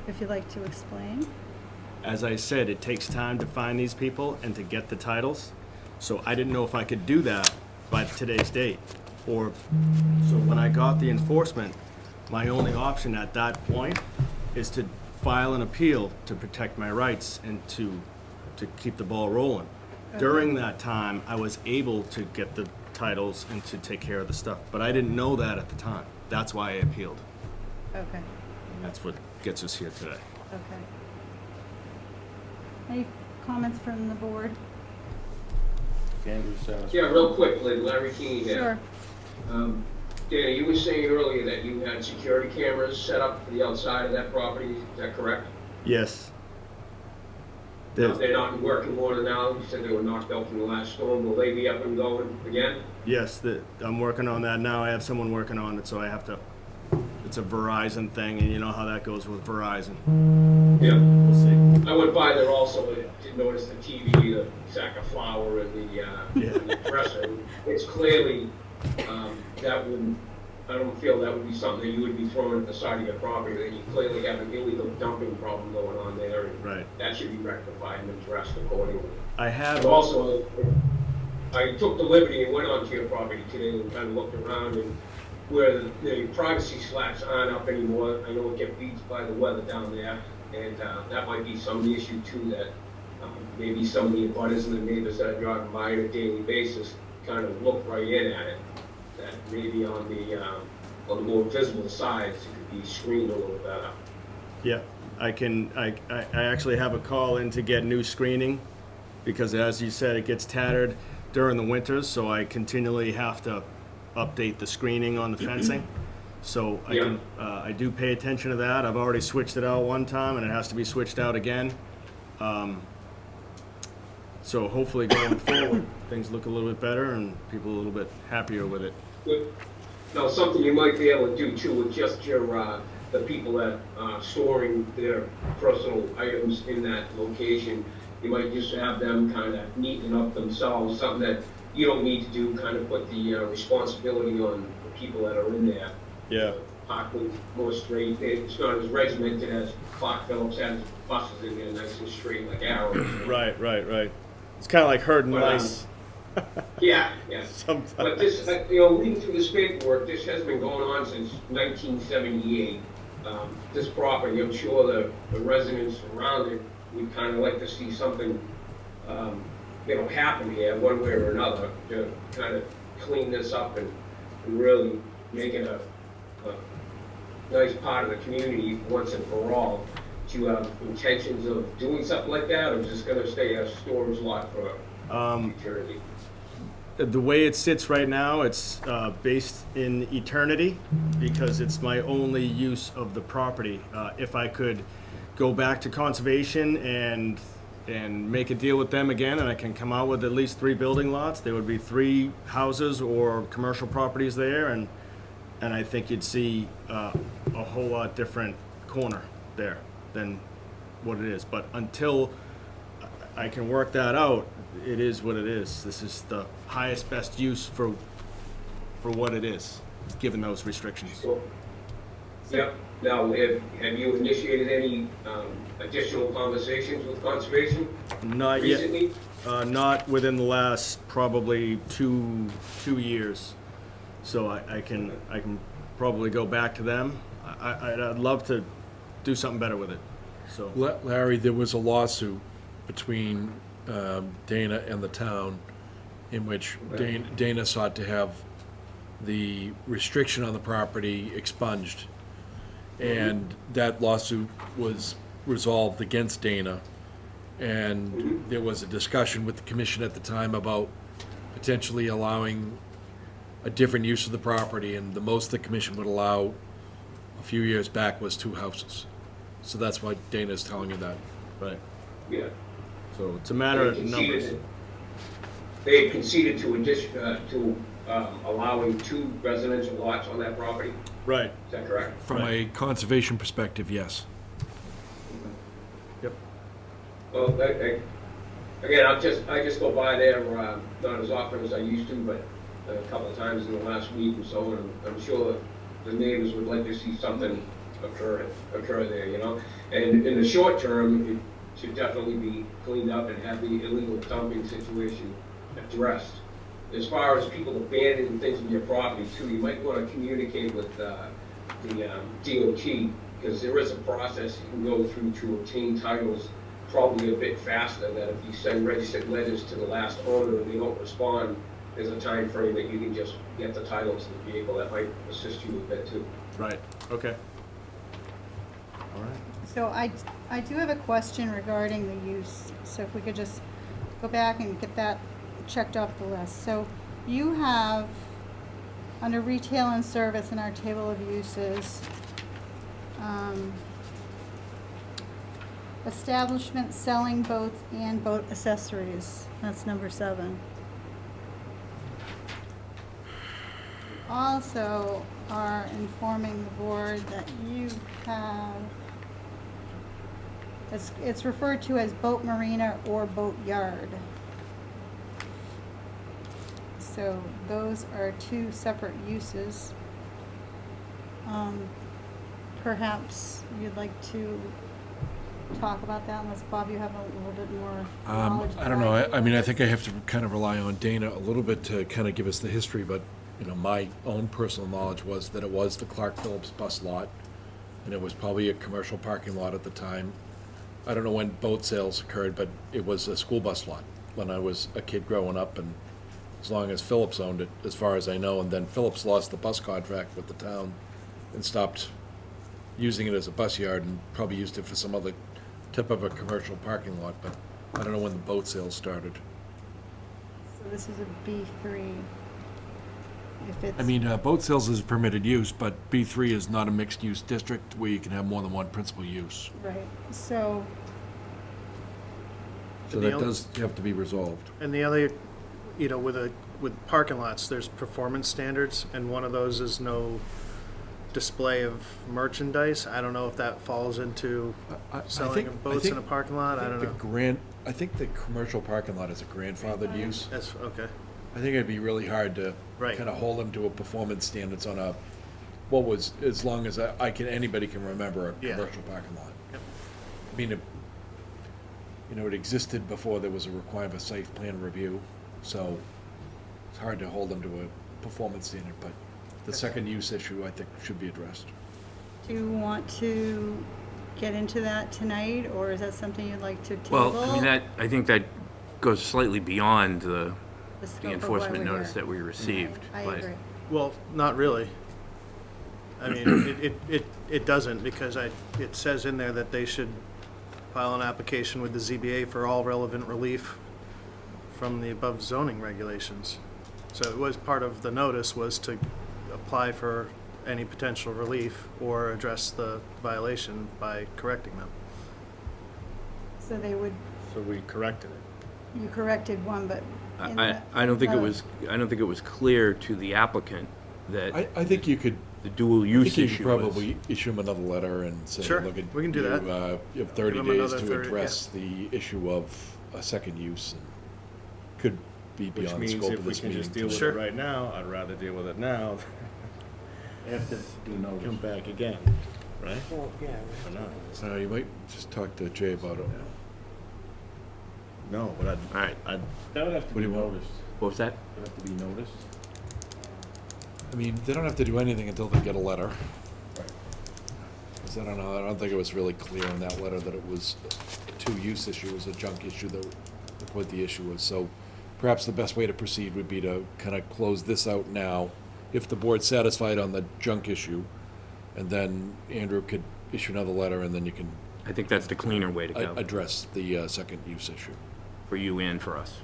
If you'd like to explain. As I said, it takes time to find these people and to get the titles. So I didn't know if I could do that by today's date. So when I got the enforcement, my only option at that point is to file an appeal to protect my rights and to keep the ball rolling. During that time, I was able to get the titles and to take care of the stuff, but I didn't know that at the time. That's why I appealed. Okay, And that's what gets us here today. okay. Any comments from the board? Andrew satisfied? Yeah, real quickly, Larry Keane here. Sure. Dana, you were saying earlier that you had security cameras set up for the outside of that property, is that correct? Yes. They're not in working order now, you said they were knocked out from the last storm, will they be up and going again? Yes, I'm working on that now. I have someone working on it, so I have to, it's a Verizon thing, and you know how that goes with Verizon. Yeah. We'll see. I went by there also, did notice the TV, the sack of flour and the dresser. It's clearly, that wouldn't, I don't feel that would be something that you would be throwing at the side of your property, that you clearly have an illegal dumping problem going on there. And Right. that should be rectified and addressed accordingly. I have. But also, I took the liberty and went onto your property today and kind of looked around, and where the privacy slats aren't up anymore, I know it gets beat by the weather down there, and that might be some of the issue too, that maybe some of the abutters and the neighbors that are driving by on a daily basis kind of look right in at it. That maybe on the more visible sides, it could be screened a little better. Yeah, I actually have a call in to get new screening, because as you said, it gets tattered during the winters, so I continually have to update the screening on the fencing. So I do pay attention to that. I've already switched it out one time, and it has to be switched out again. So hopefully going forward, things look a little bit better and people a little bit happier with it. Good. Now, something you might be able to do too with just your, the people that are storing their personal items in that location, you might just have them kind of neaten up themselves, something that you don't need to do, kind of put the responsibility on the people that are in there. Yeah. Park more straight. It's not as regimented as Clark Phillips has buses in there nice and straight like arrows. Right. It's kind of like herding mice. Yeah. Sometimes. But this, reading through this paperwork, this has been going on since 1978. This property, I'm sure the residents around it would kind of like to see something, happen here one way or another to kind of clean this up and really make it a nice part of the community once and for all. Do you have intentions of doing something like that, or is this going to stay a storage lot for eternity? The way it sits right now, it's based in eternity because it's my only use of the property. If I could go back to conservation and make a deal with them again, and I can come out with at least 3 building lots, there would be 3 houses or commercial properties there, and I think you'd see a whole lot different corner there than what it is. But until I can work that out, it is what it is. This is the highest, best use for what it is, given those restrictions. So, yep. Now, have you initiated any additional conversations with conservation Not recently? yet. Not within the last probably two years. So I can probably go back to them. I'd love to do something better with it. So Larry, there was a lawsuit between Dana and the town in which Dana sought to have the restriction on the property expunged. And that lawsuit was resolved against Dana. And there was a discussion with the commission at the time about potentially allowing a different use of the property, and the most the commission would allow a few years back was 2 houses. So that's why Dana's telling you that. right. Yeah. So it's a matter of numbers. They had conceded to allowing 2 residential lots on that property. Right. Is that correct? From a conservation perspective, yes. Yep. Well, again, I just go by there, not as often as I used to, but a couple of times in the last week or so, and I'm sure the neighbors would like to see something occur there, And in the short term, should definitely be cleaned up and have the illegal dumping situation addressed. As far as people abandoning things in your property too, you might want to communicate with the DOT, because there is a process you can go through to obtain titles probably a bit faster, that if you send registered letters to the last owner and they don't respond, there's a time frame that you can just get the title to the vehicle. That might assist you a bit too. Right, okay. All right. So I do have a question regarding the use, so if we could just go back and get that checked off the list. So you have, under retail and service in our table of uses, establishment selling boats and boat accessories, that's number 7. Also are informing the board that you have, it's referred to as boat marina or boat yard. So those are 2 separate uses. Perhaps you'd like to talk about that, unless Bob, you have a little bit more knowledge. I don't know, I mean, I think I have to kind of rely on Dana a little bit to kind of give us the history, but, you know, my own personal knowledge was that it was the Clark Phillips bus lot, and it was probably a commercial parking lot at the time. I don't know when boat sales occurred, but it was a school bus lot when I was a kid growing up, and as long as Phillips owned it, as far as I know, and then Phillips lost the bus contract with the town and stopped using it as a bus yard and probably used it for some other type of a commercial parking lot, but I don't know when the boat sales started. So this is a B3. If it's. I mean, boat sales is a permitted use, but B3 is not a mixed-use district where you can have more than one principal use. Right, so, So that does have to be resolved. And the other, you know, with parking lots, there's performance standards, and one of those is no display of merchandise. I don't know if that falls into selling of boats in a parking lot. I don't know. I think the commercial parking lot is a grandfathered use. That's okay. I think it'd be really hard to Right. kind of hold them to a performance standards on a, what was, as long as anybody can remember a Yeah. commercial parking lot. Yep. I mean, it existed before there was a requirement of site plan review, so it's hard to hold them to a performance standard, but the second use issue, I think, should be addressed. do you want to get into that tonight, or is that something you'd like to table? Well, I mean, I think that goes slightly beyond the The scope the of enforcement why we're notice here. that we received. I but- agree. Well, not really. I mean, it doesn't, because it says in there that they should file an application with the ZBA for all relevant relief from the above zoning regulations. So it was part of the notice was to apply for any potential relief or address the violation by correcting them. So they would, So we corrected it. you corrected one, but. in the- I don't think it was clear to the applicant that I think you could, the dual I use think you could issue was. probably issue them another letter and say, Sure, look, we can do that. you have 30 Give 'em days another to 30, address the issue of a second use, and could be Which beyond the means scope if of we this can meeting. just deal with Sure. it right now, I'd rather deal with it now. After due notice. Come back again, right? Well, yeah. Or not? So you might just talk to Jay about it. No, but All right, That would have to What be do you want? noticed. what was that? Would have to be noticed. I mean, they don't have to do anything until they get a letter. 'Cause I don't know, I don't think it was really clear in that letter that it was a two-use issue, it was a junk issue that what the issue was. So perhaps the best way to proceed would be to kind of close this out now, if the board's satisfied on the junk issue, and then Andrew could issue another letter, and then you can I think that's the cleaner way to go address the second use issue. for you and for us.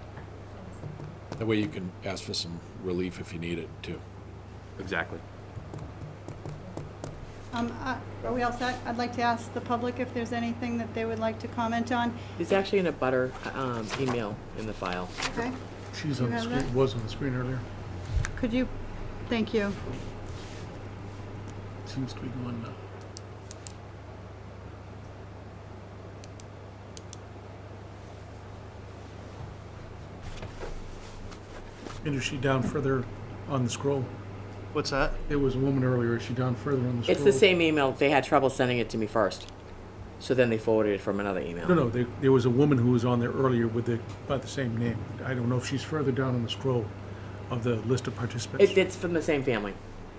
That way you can ask for some relief if you need it, too. Exactly. Are we all set? I'd like to ask the public if there's anything that they would like to comment on. There's actually in a butter email in the file. Okay, She's You on the have screen, that? was on the screen earlier. could you, thank you. Seems to be going, And is she down further on the scroll? What's that? There was a woman earlier, is she down further on the scroll? It's the same email. They had trouble sending it to me first. So then they forwarded it from another email. No, there was a woman who was on there earlier with about the same name. I don't know if she's further down on the scroll of the list of participants. It's from the same family.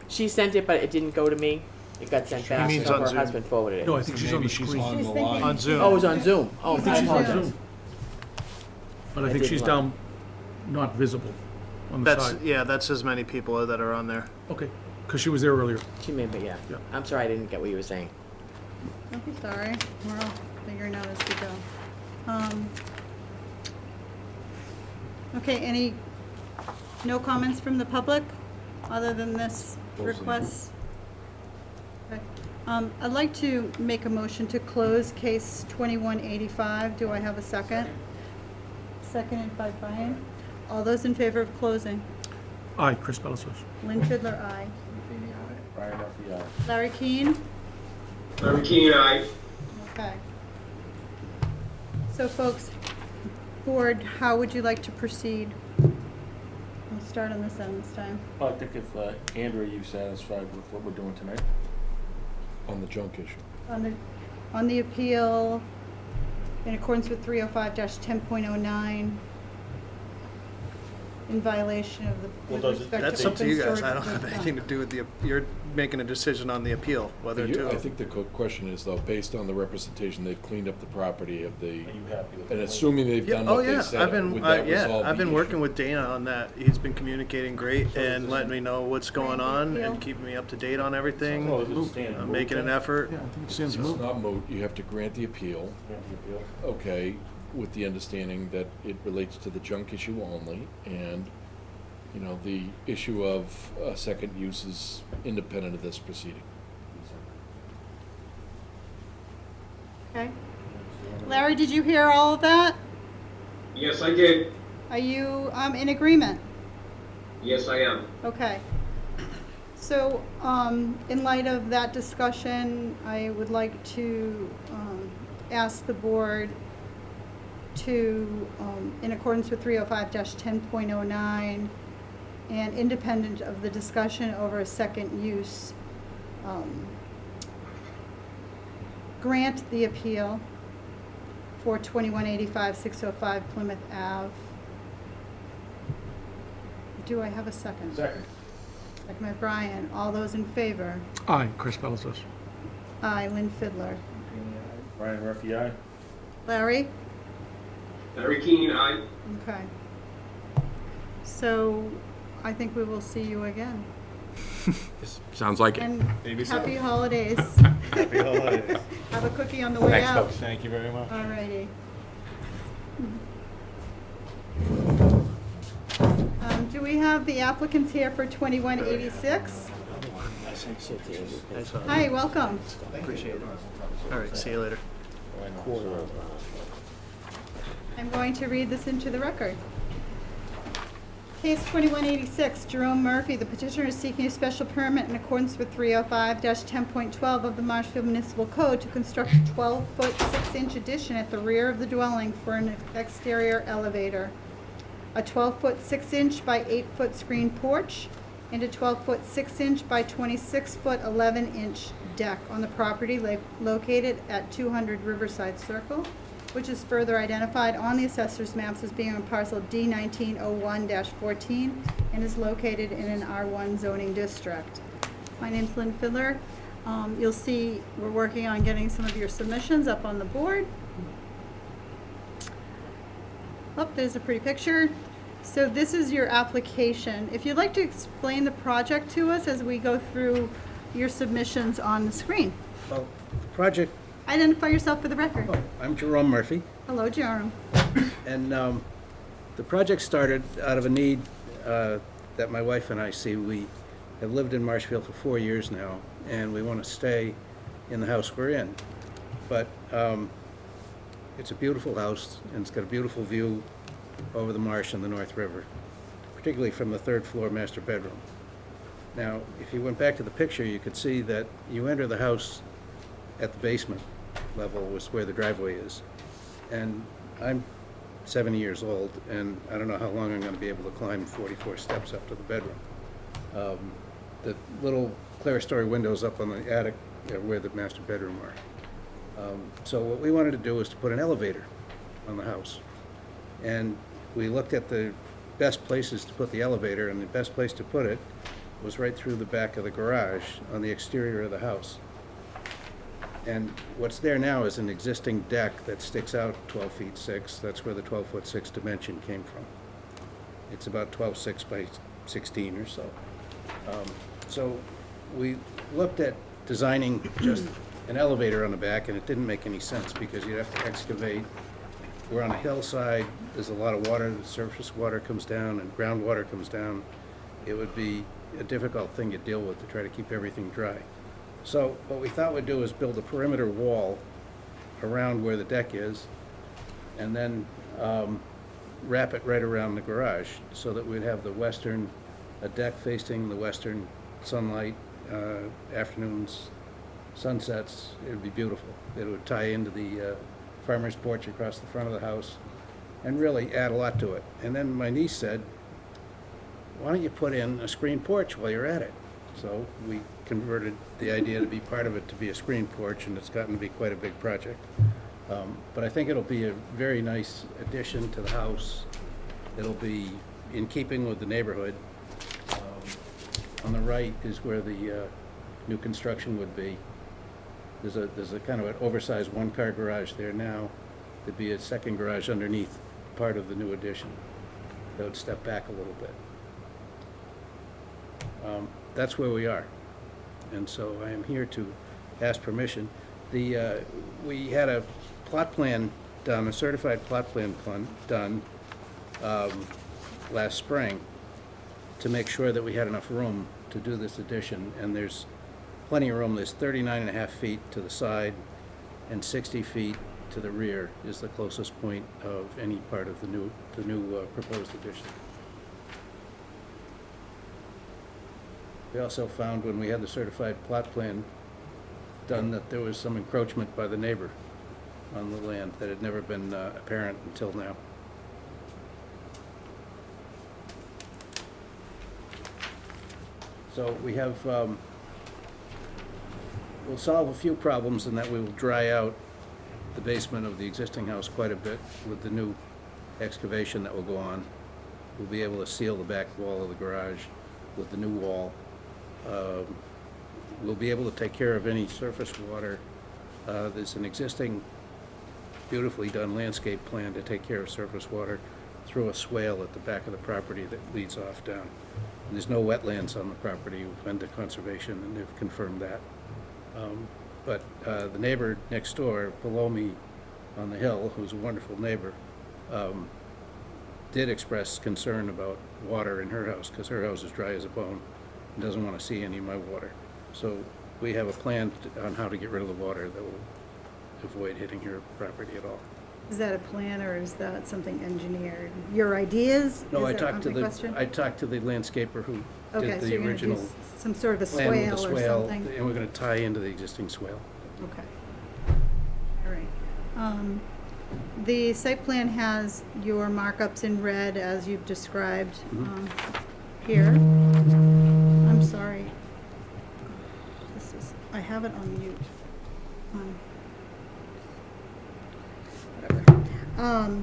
She sent it, but it didn't go to me. It got sent back, means so on her Zoom. husband forwarded it. No, I think she's on the Maybe she's screen. on She's the thinking- line. On Zoom. Oh, it was on Zoom. Oh, She's I think she's on on Zoom. Zoom. But I I think did she's look. down, not visible on the side. That's as many people that are on there. Okay, because she was there earlier. She made me, yeah. Yeah. I'm sorry I didn't get what you were saying. Don't be sorry. We're all figuring out as we go. Okay, no comments from the public other than this request? Okay. I'd like to make a motion to close case 2185. Do I have a second? Seconded by Brian. All those in favor of closing? Aye, Chris Bellisos. Lynn Fiddler, aye. Brian Murphy, aye. Larry Keane? Larry Keane, aye. Okay. So folks, board, how would you like to proceed? We'll start on this end this time. Well, I think if, Andrew, you satisfied with what we're doing tonight? On the junk issue. On the appeal, in accordance with 305-10.09, in violation of the. Well, with does it- respect That's to up to open you guys. storage I don't have of- anything to do with you're making a decision on the appeal, whether I to. think the question is though, based on the representation, they've cleaned up the property of the, Are you happy with and it? assuming they've Yeah, done oh what they yeah, said, would that resolve I've the been working issue? with Dana on that. He's been communicating great and letting me know what's going on and keeping me up to date on everything. Well, is it stand I'm move making an then? effort. Yeah, I think it stands It's moved. not moot, you have to grant the appeal, Grant the appeal? okay, with the understanding that it relates to the junk issue only, and, you know, the issue of a second use is independent of this proceeding. Okay. Larry, did you hear all of that? Yes, I did. Are you, in agreement? Yes, I am. Okay. So, in light of that discussion, I would like to ask the board to, in accordance with 305-10.09, and independent of the discussion over a second use, grant the appeal for 2185 605 Plymouth Ave. Do I have a second? Second. Second by Brian. All those in favor? Aye, Chris Bellisos. Aye, Lynn Fiddler. Brian Murphy, aye. Larry? Larry Keane, aye. Okay. So, I think we will see you again. Sounds like it. And Maybe so. happy holidays. Happy holidays. Have a cookie on the way Thanks, out. folks. Thank you very much. Alrighty. Do we have the applicants here for 2186? Hi, welcome. Appreciate it. All right, see you later. I'm going to read this into the record. Case 2186, Jerome Murphy, the petitioner is seeking a special permit in accordance with 305-10.12 of the Marshfield Municipal Code to construct a 12-foot 6-inch addition at the rear of the dwelling for an exterior elevator, a 12-foot 6-inch by 8-foot screen porch, and a 12-foot 6-inch by 26-foot 11-inch deck on the property located at 200 Riverside Circle, which is further identified on the assessor's maps as being on parcel D1901-14 and is located in an R1 zoning district. My name's Lynn Fiddler. You'll see we're working on getting some of your submissions up on the board. Oh, there's a pretty picture. So this is your application. If you'd like to explain the project to us as we go through your submissions on the screen. Well, the project, Identify yourself for the record. I'm Jerome Murphy, Hello, Jerome. and the project started out of a need that my wife and I see. We have lived in Marshfield for 4 years now, and we want to stay in the house we're in. But it's a beautiful house, and it's got a beautiful view over the marsh and the North River, particularly from the third floor master bedroom. Now, if you went back to the picture, you could see that you enter the house at the basement level was where the driveway is. And I'm 70 years old, and I don't know how long I'm going to be able to climb 44 steps up to the bedroom. The little clerestory windows up on the attic are where the master bedroom are. So what we wanted to do was to put an elevator on the house. And we looked at the best places to put the elevator, and the best place to put it was right through the back of the garage on the exterior of the house. And what's there now is an existing deck that sticks out 12 feet 6. That's where the 12-foot 6 dimension came from. It's about 12.6 by 16 or so. So we looked at designing just an elevator on the back, and it didn't make any sense because you'd have to excavate. We're on a hillside, there's a lot of water, the surface water comes down and groundwater comes down. It would be a difficult thing to deal with to try to keep everything dry. So what we thought we'd do is build a perimeter wall around where the deck is, and then wrap it right around the garage so that we'd have a deck facing the western sunlight, afternoons, sunsets. It would be beautiful. It would tie into the farmer's porch across the front of the house and really add a lot to it. And then my niece said, why don't you put in a screen porch while you're at it? So we converted the idea to be part of it to be a screen porch, and it's gotten to be quite a big project. But I think it'll be a very nice addition to the house. It'll be in keeping with the neighborhood. On the right is where the new construction would be. There's a kind of an oversized one-car garage there now. There'd be a second garage underneath part of the new addition that would step back a little bit. That's where we are. And so I am here to ask permission. We had a plot plan done, a certified plot plan done last spring to make sure that we had enough room to do this addition. And there's plenty of room. There's 39.5 feet to the side and 60 feet to the rear is the closest point of any part of the new proposed addition. We also found when we had the certified plot plan done that there was some encroachment by the neighbor on the land that had never been apparent until now. So we have, we'll solve a few problems in that we will dry out the basement of the existing house quite a bit with the new excavation that will go on. We'll be able to seal the back wall of the garage with the new wall. We'll be able to take care of any surface water. There's an existing beautifully done landscape plan to take care of surface water through a swale at the back of the property that leads off down. And there's no wetlands on the property. We've been to conservation and they've confirmed that. But the neighbor next door below me on the hill, who's a wonderful neighbor, did express concern about water in her house because her house is dry as a bone and doesn't want to see any of my water. So we have a plan on how to get rid of the water that will avoid hitting her property at all. Is that a plan or is that something engineered? Your ideas? No, I Is that talked to the question? I talked to the landscaper who Okay, did so the you're gonna do original some sort of a plan with the swale or swale, something? and we're going to tie into the existing swale. Okay. All right. The site plan has your markups in red as you've described here. I'm sorry. I have it on mute. Whatever.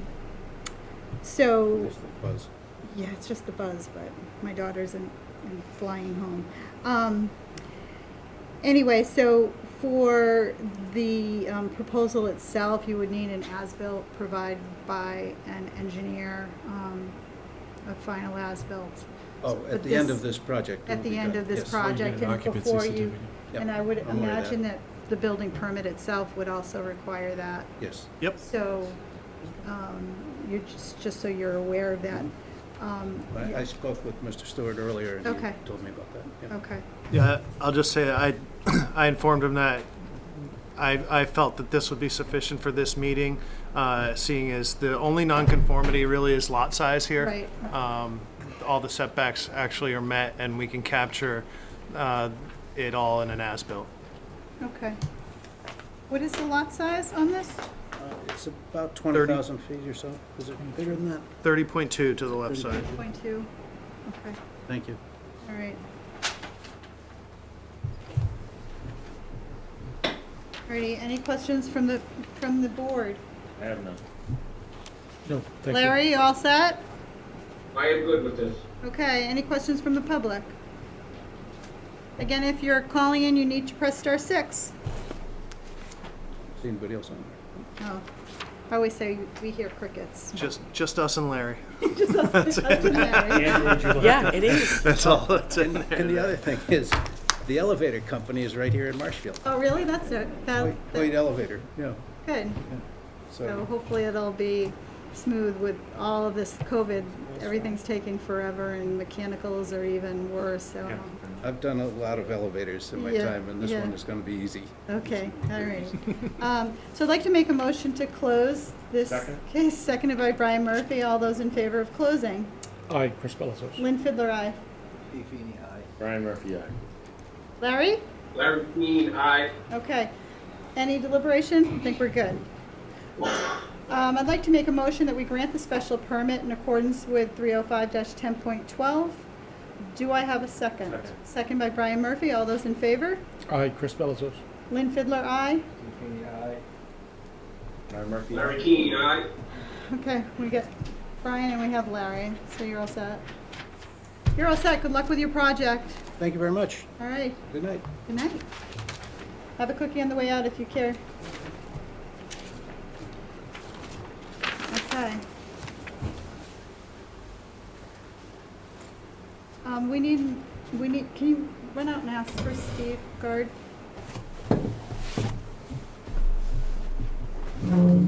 So, Just the buzz. yeah, it's just the buzz, but my daughter's in flying home. Anyway, so for the proposal itself, you would need an as-built provided by an engineer, a final as-built. Oh, But at the end this- of this project. it At will the be end done. of this Yes. project an and occupancy before you, certificate. Yep, and I would I'm aware of that. imagine that the building permit itself would also require that. Yes. Yep. So, you're just so you're aware of that. I spoke with Mr. Stewart earlier, and Okay. he told me about that. Yeah. Okay, Yeah, I'll just say I informed him that I felt that this would be sufficient for this meeting, seeing as the only nonconformity really is lot size here. right. All the setbacks actually are met, and we can capture it all in an as-built. Okay. What is the lot size on this? It's about 20,000 feet or so. Is it bigger than that? 30.2 to the left side. 0.2? Okay, Thank you. all right. Alrighty, any questions from the board? I have none. No, thank you. Larry, you all set? I am good with this. Okay, any questions from the public? Again, if you're calling in, you need to press star 6. See anybody else on there? Oh, I always say we hear crickets. Just us and Larry. Just us and Larry. Yeah, it is. That's all that's in there. And the other thing is, the elevator company is right here in Marshfield. Oh, really? That's it. Hoyt Elevator, yeah. Good. So So, hopefully it'll be smooth with all of this COVID. Everything's taking forever and mechanicals are even worse, so. I've done a lot of elevators in my Yeah, time, and this yeah. one is gonna be easy. Okay, all right. So I'd like to make a motion to close this Second. case, seconded by Brian Murphy. All those in favor of closing? Aye, Chris Belazos. Lynn Fiddler, aye. Brian Murphy, aye. Larry? Larry Keane, aye. Okay. Any deliberation? I think we're good. I'd like to make a motion that we grant the special permit in accordance with 305-10.12. Do I have a second? Second. Second by Brian Murphy. All those in favor? Aye, Chris Belazos. Lynn Fiddler, aye. Brian Murphy, aye. Larry Keane, aye. Okay, we get Brian and we have Larry, so you're all set. You're all set. Good luck with your project. Thank you very much. All right. Good night. Good night. Have a cookie on the way out if you care. Okay. Can you run out and ask for Steve Guard?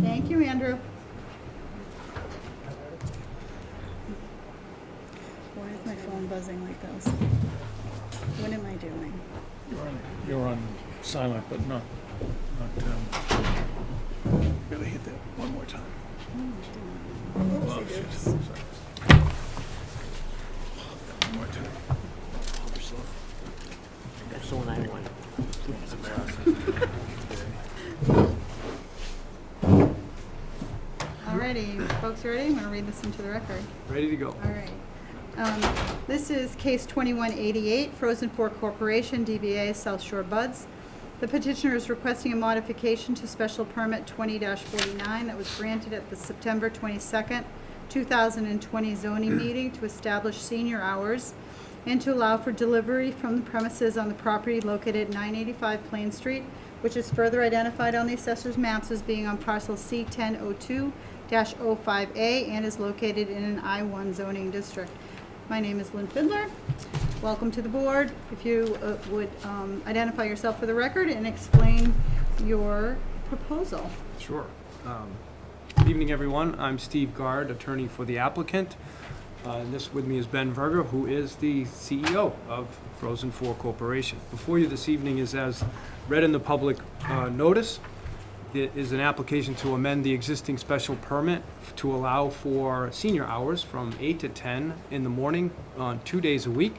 Thank you, Andrew. Why is my phone buzzing like this? What am I doing? You're on silent, but not, gotta hit that one more time. Oh, shit. Oops. Sorry. One more time. That's the one I want. Alrighty, folks ready? I'm gonna read this into the record. Ready to go. All right. This is case 2188, Frozen Fork Corporation, DBA South Shore Buds. The petitioner is requesting a modification to special permit 20-49 that was granted at the September 22nd, 2020 zoning meeting to establish senior hours and to allow for delivery from the premises on the property located at 985 Plain Street, which is further identified on the assessor's maps as being on parcel C1002-05A and is located in an I-1 zoning district. My name is Lynn Fiddler. Welcome to the board. If you would identify yourself for the record and explain your proposal. Sure. Good evening, everyone. I'm Steve Guard, attorney for the applicant. And this with me is Ben Verger, who is the CEO of Frozen Fork Corporation. Before you this evening is, as read in the public notice, it is an application to amend the existing special permit to allow for senior hours from 8 to 10 in the morning on 2 days a week.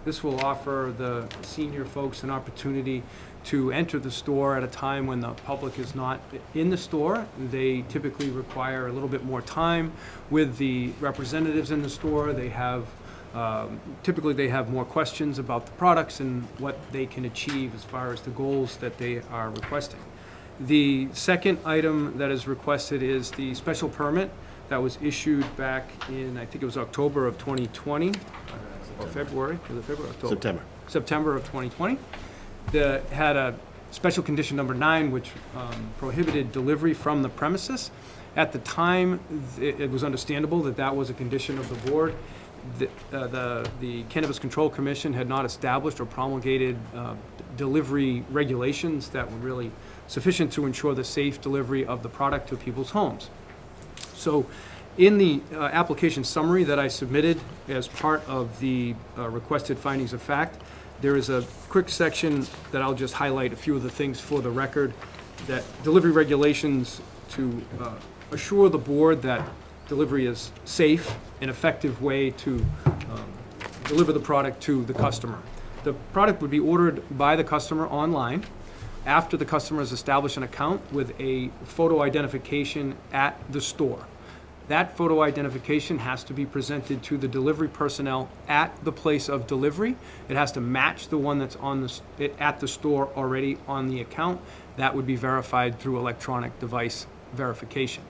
This will offer the senior folks an opportunity to enter the store at a time when the public is not in the store. They typically require a little bit more time with the representatives in the store. They have typically they have more questions about the products and what they can achieve as far as the goals that they are requesting. The second item that is requested is the special permit that was issued back in, I think it was October of 2020, or February, was it February, October? September of 2020. That had a special condition number 9, which prohibited delivery from the premises. At the time, it was understandable that that was a condition of the board. The Cannabis Control Commission had not established or promulgated delivery regulations that were really sufficient to ensure the safe delivery of the product to people's homes. So in the application summary that I submitted as part of the requested findings of fact, there is a quick section that I'll just highlight a few of the things for the record, that delivery regulations to assure the board that delivery is safe and effective way to deliver the product to the customer. The product would be ordered by the customer online after the customer has established an account with a photo identification at the store. That photo identification has to be presented to the delivery personnel at the place of delivery. It has to match the one that's at the store already on the account. That would be verified through electronic device verification.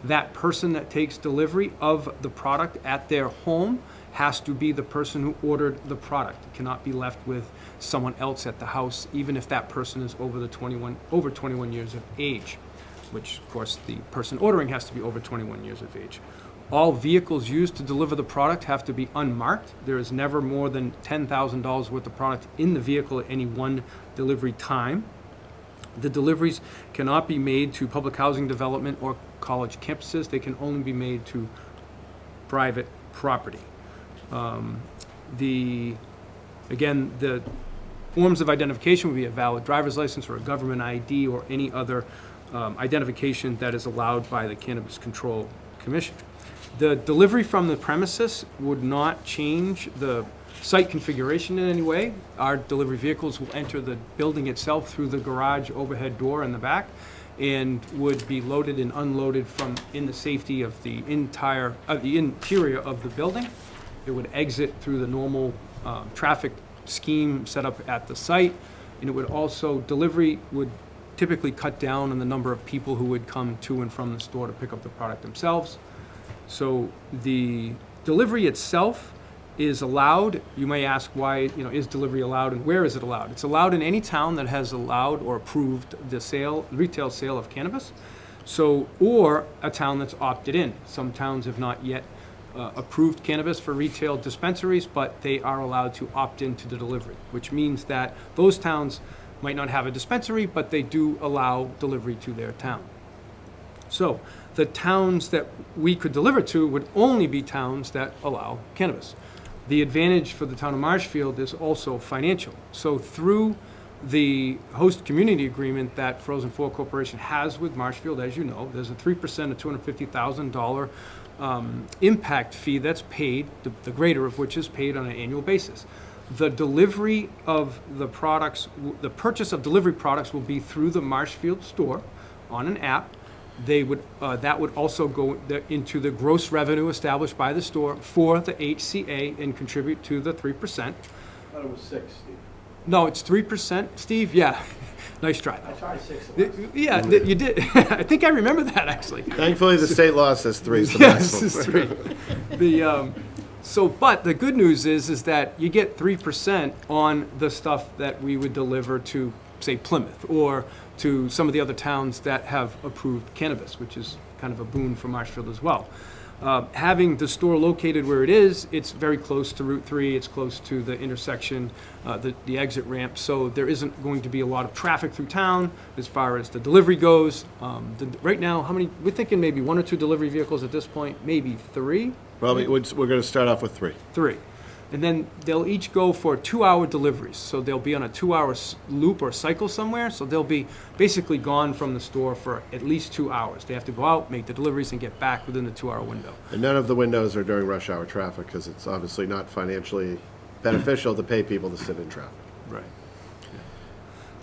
That person that takes delivery of the product at their home has to be the person who ordered the product. It cannot be left with someone else at the house, even if that person is over 21 years of age, which of course the person ordering has to be over 21 years of age. All vehicles used to deliver the product have to be unmarked. There is never more than $10,000 worth of product in the vehicle at any one delivery time. The deliveries cannot be made to public housing development or college campuses. They can only be made to private property. Again, the forms of identification would be a valid driver's license or a government ID or any other identification that is allowed by the Cannabis Control Commission. The delivery from the premises would not change the site configuration in any way. Our delivery vehicles will enter the building itself through the garage overhead door in the back and would be loaded and unloaded from in the safety of the interior of the building. It would exit through the normal traffic scheme set up at the site, and it would also, delivery would typically cut down on the number of people who would come to and from the store to pick up the product themselves. So the delivery itself is allowed. You may ask why, is delivery allowed and where is it allowed? It's allowed in any town that has allowed or approved the retail sale of cannabis. So, or a town that's opted in. Some towns have not yet approved cannabis for retail dispensaries, but they are allowed to opt into the delivery, which means that those towns might not have a dispensary, but they do allow delivery to their town. So the towns that we could deliver to would only be towns that allow cannabis. The advantage for the town of Marshfield is also financial. So through the host community agreement that Frozen 4 Corporation has with Marshfield, as you know, there's a 3% of $250,000 impact fee that's paid, the greater of which is paid on an annual basis. The delivery of the products, the purchase of delivery products will be through the Marshfield store on an app. They would, that would also go into the gross revenue established by the store for the HCA and contribute to the 3%. I thought it was 6, Steve. No, it's 3%, Steve, yeah. Nice try. I tried 6. Yeah, you did. I think I remember that, actually. Thankfully, the state law says 3 is the Yes, maximum. it's 3. But the good news is that you get 3% on the stuff that we would deliver to, say, Plymouth or to some of the other towns that have approved cannabis, which is kind of a boon for Marshfield as well. Having the store located where it is, it's very close to Route 3, it's close to the intersection, the exit ramp, so there isn't going to be a lot of traffic through town as far as the delivery goes. Right now, how many, we're thinking maybe 1 or 2 delivery vehicles at this point, maybe 3? Probably, we're going to start off with 3. 3. And then they'll each go for 2-hour deliveries. So they'll be on a 2-hour loop or cycle somewhere. So they'll be basically gone from the store for at least 2 hours. They have to go out, make the deliveries, and get back within the 2-hour window. And none of the windows are during rush hour traffic because it's obviously not financially beneficial to pay people to sit in traffic. Right.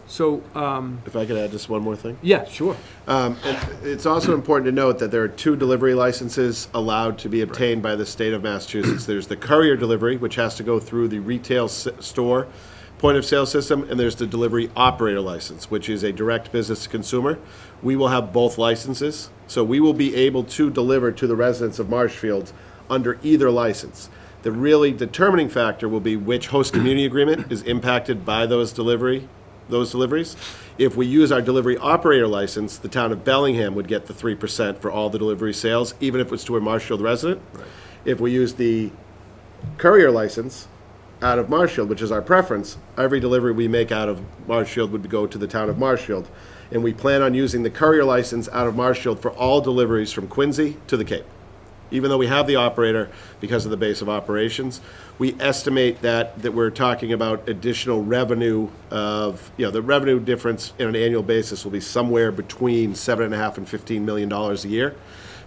So, If I could add just one more thing. yeah, sure. And it's also important to note that there are 2 delivery licenses allowed to be obtained by the state of Massachusetts. There's the courier delivery, which has to go through the retail store point of sale system, and there's the delivery operator license, which is a direct business to consumer. We will have both licenses, so we will be able to deliver to the residents of Marshfield under either license. The really determining factor will be which host community agreement is impacted by those deliveries. If we use our delivery operator license, the town of Bellingham would get the 3% for all the delivery sales, even if it's to a Marshfield resident. Right. If we use the courier license out of Marshfield, which is our preference, every delivery we make out of Marshfield would go to the town of Marshfield. And we plan on using the courier license out of Marshfield for all deliveries from Quincy to the Cape. Even though we have the operator because of the base of operations, we estimate that we're talking about additional revenue of, the revenue difference in an annual basis will be somewhere between $7.5 and $15 million a year.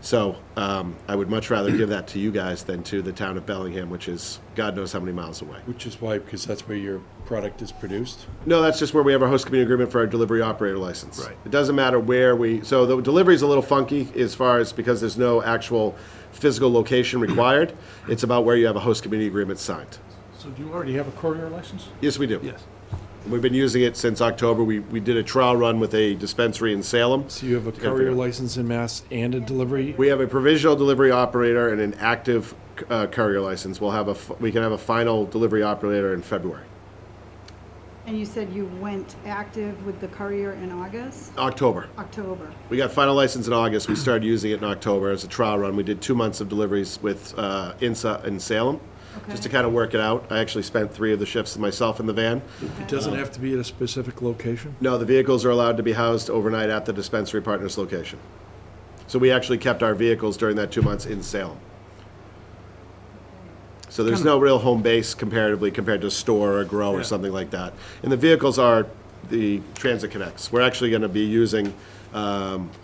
So I would much rather give that to you guys than to the town of Bellingham, which is God knows how many miles away. Which is why, because that's where your product is produced? No, that's just where we have our host community agreement for our delivery operator license. Right. It doesn't matter where so the delivery is a little funky as far as, because there's no actual physical location required. It's about where you have a host community agreement signed. So do you already have a courier license? Yes, we do. Yes. We've been using it since October. We did a trial run with a dispensary in Salem. So you have a courier license in Mass and a delivery? We have a provisional delivery operator and an active courier license. We can have a final delivery operator in February. And you said you went active with the courier in August? October. October. We got final license in August. We started using it in October as a trial run. We did 2 months of deliveries with INSA in Salem, just to kind of work it out. I actually spent 3 of the shifts myself in the van. It doesn't have to be at a specific location? No, the vehicles are allowed to be housed overnight at the dispensary partner's location. So we actually kept our vehicles during that 2 months in Salem. So there's no real home base comparatively compared to a store or a grow or something like that. And the vehicles are the Transit Connects. We're actually going to be using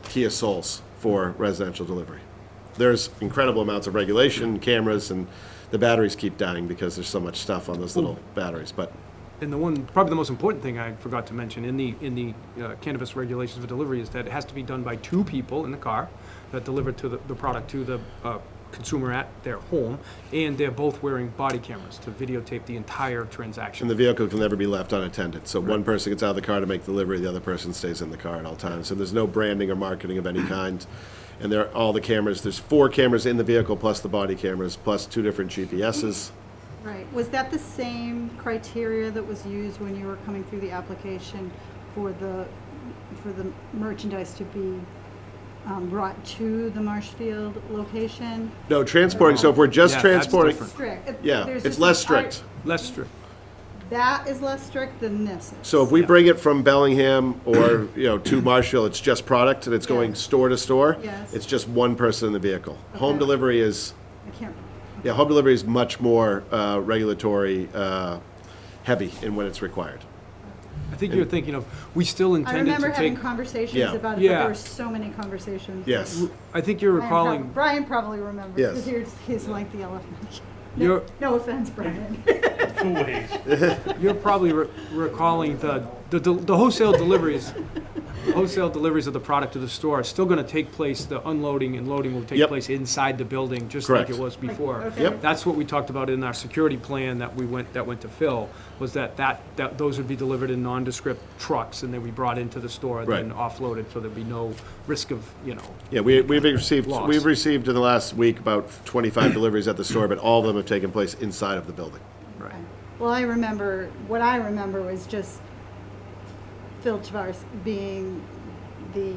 Kia Souls for residential delivery. There's incredible amounts of regulation, cameras, and the batteries keep dying because there's so much stuff on those little batteries. But And probably the most important thing I forgot to mention in the cannabis regulations for delivery is that it has to be done by 2 people in the car that deliver to the product to the consumer at their home, and they're both wearing body cameras to videotape the entire transaction. and the vehicle can never be left unattended. So one person gets out of the car to make delivery, the other person stays in the car at all times. So there's no branding or marketing of any kind. And all the cameras, there's 4 cameras in the vehicle plus the body cameras, plus 2 different GPSs. Right. Was that the same criteria that was used when you were coming through the application for the merchandise to be brought to the Marshfield location? No, transporting, so if we're just Yeah, that's transporting, different. Strict. yeah, There's it's just less an art- strict. Less strict. That is less strict than this is. So if we bring it from Bellingham or, to Marshfield, it's just product and it's going Yeah. store to store. Yes. It's just one person in the vehicle. Home Okay. delivery is, I can't, home delivery is much more regulatory heavy in when it's required. I think you're thinking of, we still I intended remember to having take, conversations Yeah. about it, but Yeah. there were so many conversations. Yes. I think you're recalling, Brian probably remembers, Yes. because he's like the elephant. You're- No offense, Brian. you're probably recalling the wholesale deliveries. Wholesale deliveries of the product to the store are still gonna take place, the unloading and loading will take Yep. place inside the building, just like Correct. it was before. Okay. Yep. That's what we talked about in our security plan that went to Phil, was that those would be delivered in nondescript trucks and then we brought into the store and then offloaded, so there'd be no risk of, Yeah, we've received Loss. in the last week about 25 deliveries at the store, but all of them have taken place inside of the building. Right. Well, what I remember was just Phil Tavares being the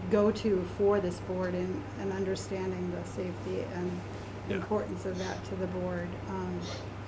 go-to for this board and understanding the safety and the importance of that to the board.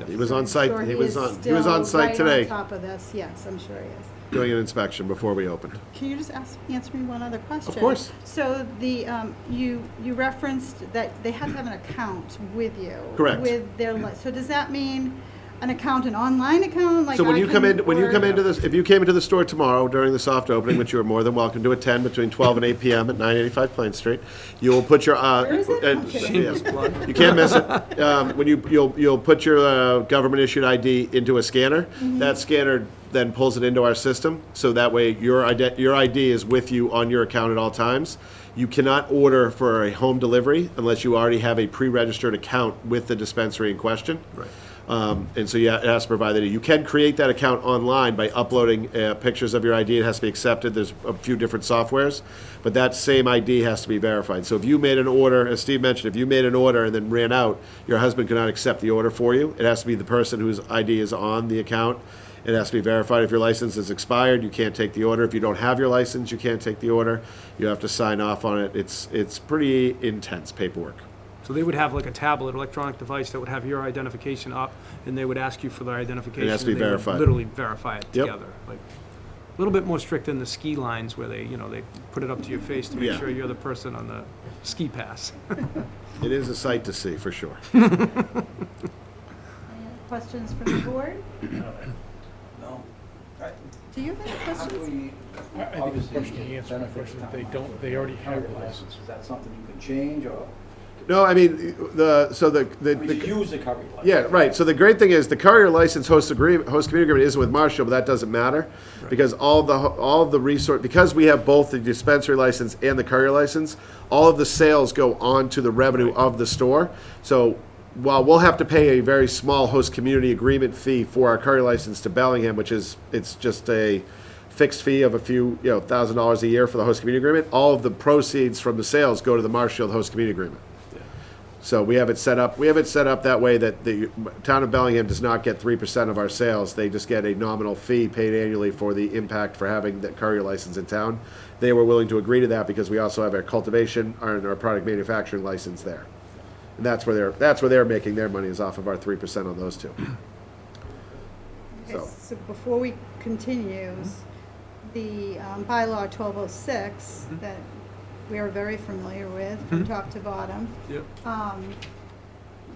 He was So on I'm site, sure he was is on still site right today on top of this, yes, I'm sure he is. doing an inspection before we opened. Can you just answer me one other question? Of course. So you referenced that they had to have an account with you. Correct. With their, so does that mean an online account? Like So when I you come can- in, when you or- come into this, if you came into the store tomorrow during the soft opening, which you are more than welcome to attend between 12 and 8 p.m. at 985 Plain Street, you will put your Where is it? Okay. Shameless plug. You can't miss it. When you'll put your government issued ID into a scanner. Mm-hmm. That scanner then pulls it into our system, so that way your ID is with you on your account at all times. You cannot order for a home delivery unless you already have a pre-registered account with the dispensary in question. Right. And so it has to provide that. You can create that account online by uploading pictures of your ID. It has to be accepted. There's a few different softwares, but that same ID has to be verified. So if you made an order, as Steve mentioned, if you made an order and then ran out, your husband cannot accept the order for you. It has to be the person whose ID is on the account. It has to be verified. If your license is expired, you can't take the order. If you don't have your license, you can't take the order. You have to sign off on it. It's pretty intense paperwork. So they would have like a tablet, electronic device that would have your identification up, and they would ask you for their identification. It has to be and they would verified. Literally verify it Yep. together. Like a little bit more strict than the ski lines where they put it up to your face to make Yeah. sure you're the person on the ski pass. It is a sight to see, for sure. Any other questions from the board? No. Do you have any questions? I think the question, he answered my question, that they already have the license. Is that something you can change, or No, I mean, we should use the coverage license? Yeah, right. So the great thing is the courier license host community agreement isn't with Marshall, but that doesn't matter because all of the resource, because we have both the dispensary license and the courier license, all of the sales go on to the revenue of the store. So while we'll have to pay a very small host community agreement fee for our courier license to Bellingham, it's just a fixed fee of a few, $1,000 a year for the host community agreement, all of the proceeds from the sales go to the Marshall host community agreement. So we have it set up that way that the town of Bellingham does not get 3% of our sales. They just get a nominal fee paid annually for the impact for having the courier license in town. They were willing to agree to that because we also have our cultivation and our product manufacturing license there. And that's where they're making their money, is off of our 3% on those two. Okay, so before we continue, the bylaw 1206 that we are very familiar with from top to bottom. Yep.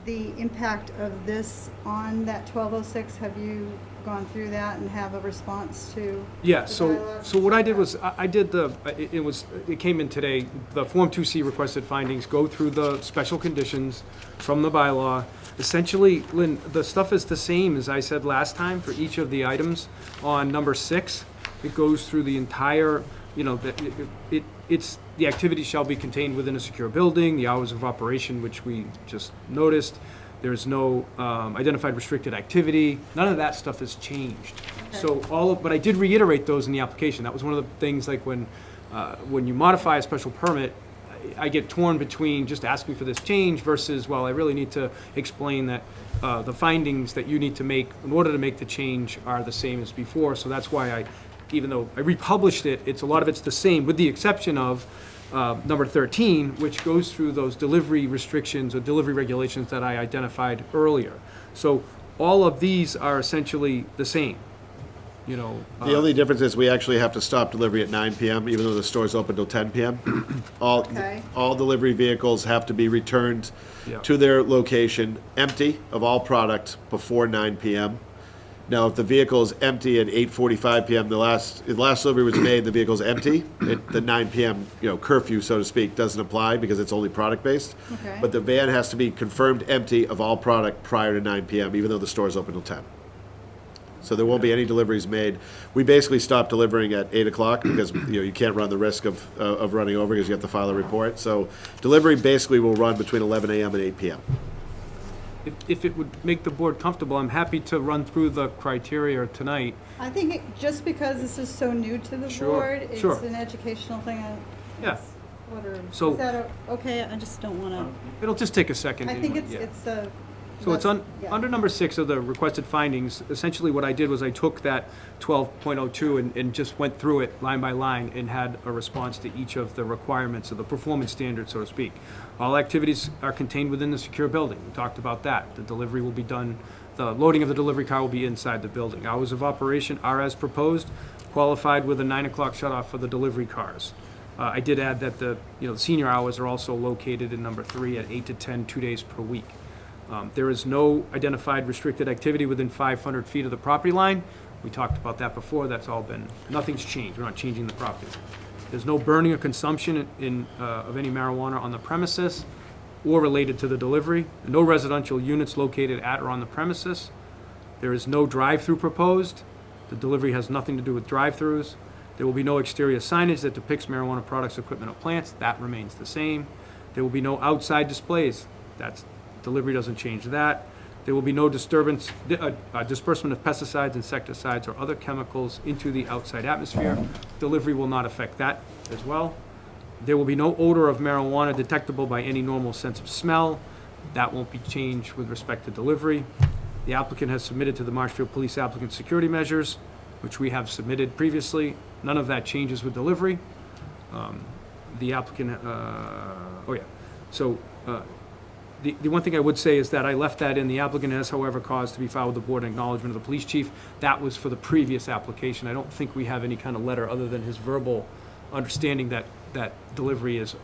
The impact of this on that 1206, have you gone through that and have a response to? Yeah, the so bylaw? what I did was, I did it came in today, the Form 2C requested findings, go through the special conditions from the bylaw. Essentially, Lynn, the stuff is the same as I said last time for each of the items. On number 6, it goes through the entire, it's the activity shall be contained within a secure building, the hours of operation, which we just noticed. There's no identified restricted activity. None of that stuff has changed. Okay. So but I did reiterate those in the application. That was one of the things, like when you modify a special permit, I get torn between just asking for this change versus, well, I really need to explain that the findings that you need to make in order to make the change are the same as before. So that's why even though I republished it, a lot of it's the same, with the exception of number 13, which goes through those delivery restrictions or delivery regulations that I identified earlier. So all of these are essentially the same. The only difference is we actually have to stop delivery at 9 p.m., even though the store's open till 10 p.m. All delivery vehicles have to be returned to their location empty of all product before 9 p.m. Now, if the vehicle is empty at 8:45 p.m., the last delivery was made, the vehicle's empty, the 9 p.m. Curfew, so to speak, doesn't apply because it's only product-based. Okay. But the van has to be confirmed empty of all product prior to 9 p.m., even though the store is open till 10. So there won't be any deliveries made. We basically stop delivering at 8 o'clock because you can't run the risk of running over because you have to file a report. So delivery basically will run between 11 a.m. and 8 p.m. If it would make the board comfortable, I'm happy to run through the criteria tonight. I think just because this is so new to the Sure, board, it's sure. an educational thing. Yeah. So, So- is that okay? I just don't want to. It'll just take a second. I think anyway, it's yeah. a. So it's yeah. under number 6 of the requested findings. Essentially what I did was I took that 12.02 and just went through it line by line and had a response to each of the requirements of the performance standards, so to speak. All activities are contained within the secure building. We talked about that. The delivery will be done, the loading of the delivery car will be inside the building. Hours of operation are as proposed, qualified with a 9 o'clock shut-off for the delivery cars. I did add that the senior hours are also located in number 3 at 8 to 10, 2 days per week. There is no identified restricted activity within 500 feet of the property line. We talked about that before. That's all been, nothing's changed. We're not changing the property. There's no burning or consumption of any marijuana on the premises or related to the delivery. No residential units located at or on the premises. There is no drive-through proposed. The delivery has nothing to do with drive-throughs. There will be no exterior signage that depicts marijuana products, equipment, or plants. That remains the same. There will be no outside displays. Delivery doesn't change that. There will be no dispersement of pesticides, insecticides, or other chemicals into the outside atmosphere. Delivery will not affect that as well. There will be no odor of marijuana detectable by any normal sense of smell. That won't be changed with respect to delivery. The applicant has submitted to the Marshfield Police applicant security measures, which we have submitted previously. None of that changes with delivery. The applicant, The one thing I would say is that I left that in. The applicant has, however, caused to be filed with the board an acknowledgement of the police chief. That was for the previous application. I don't think we have any kind of letter other than his verbal understanding that delivery is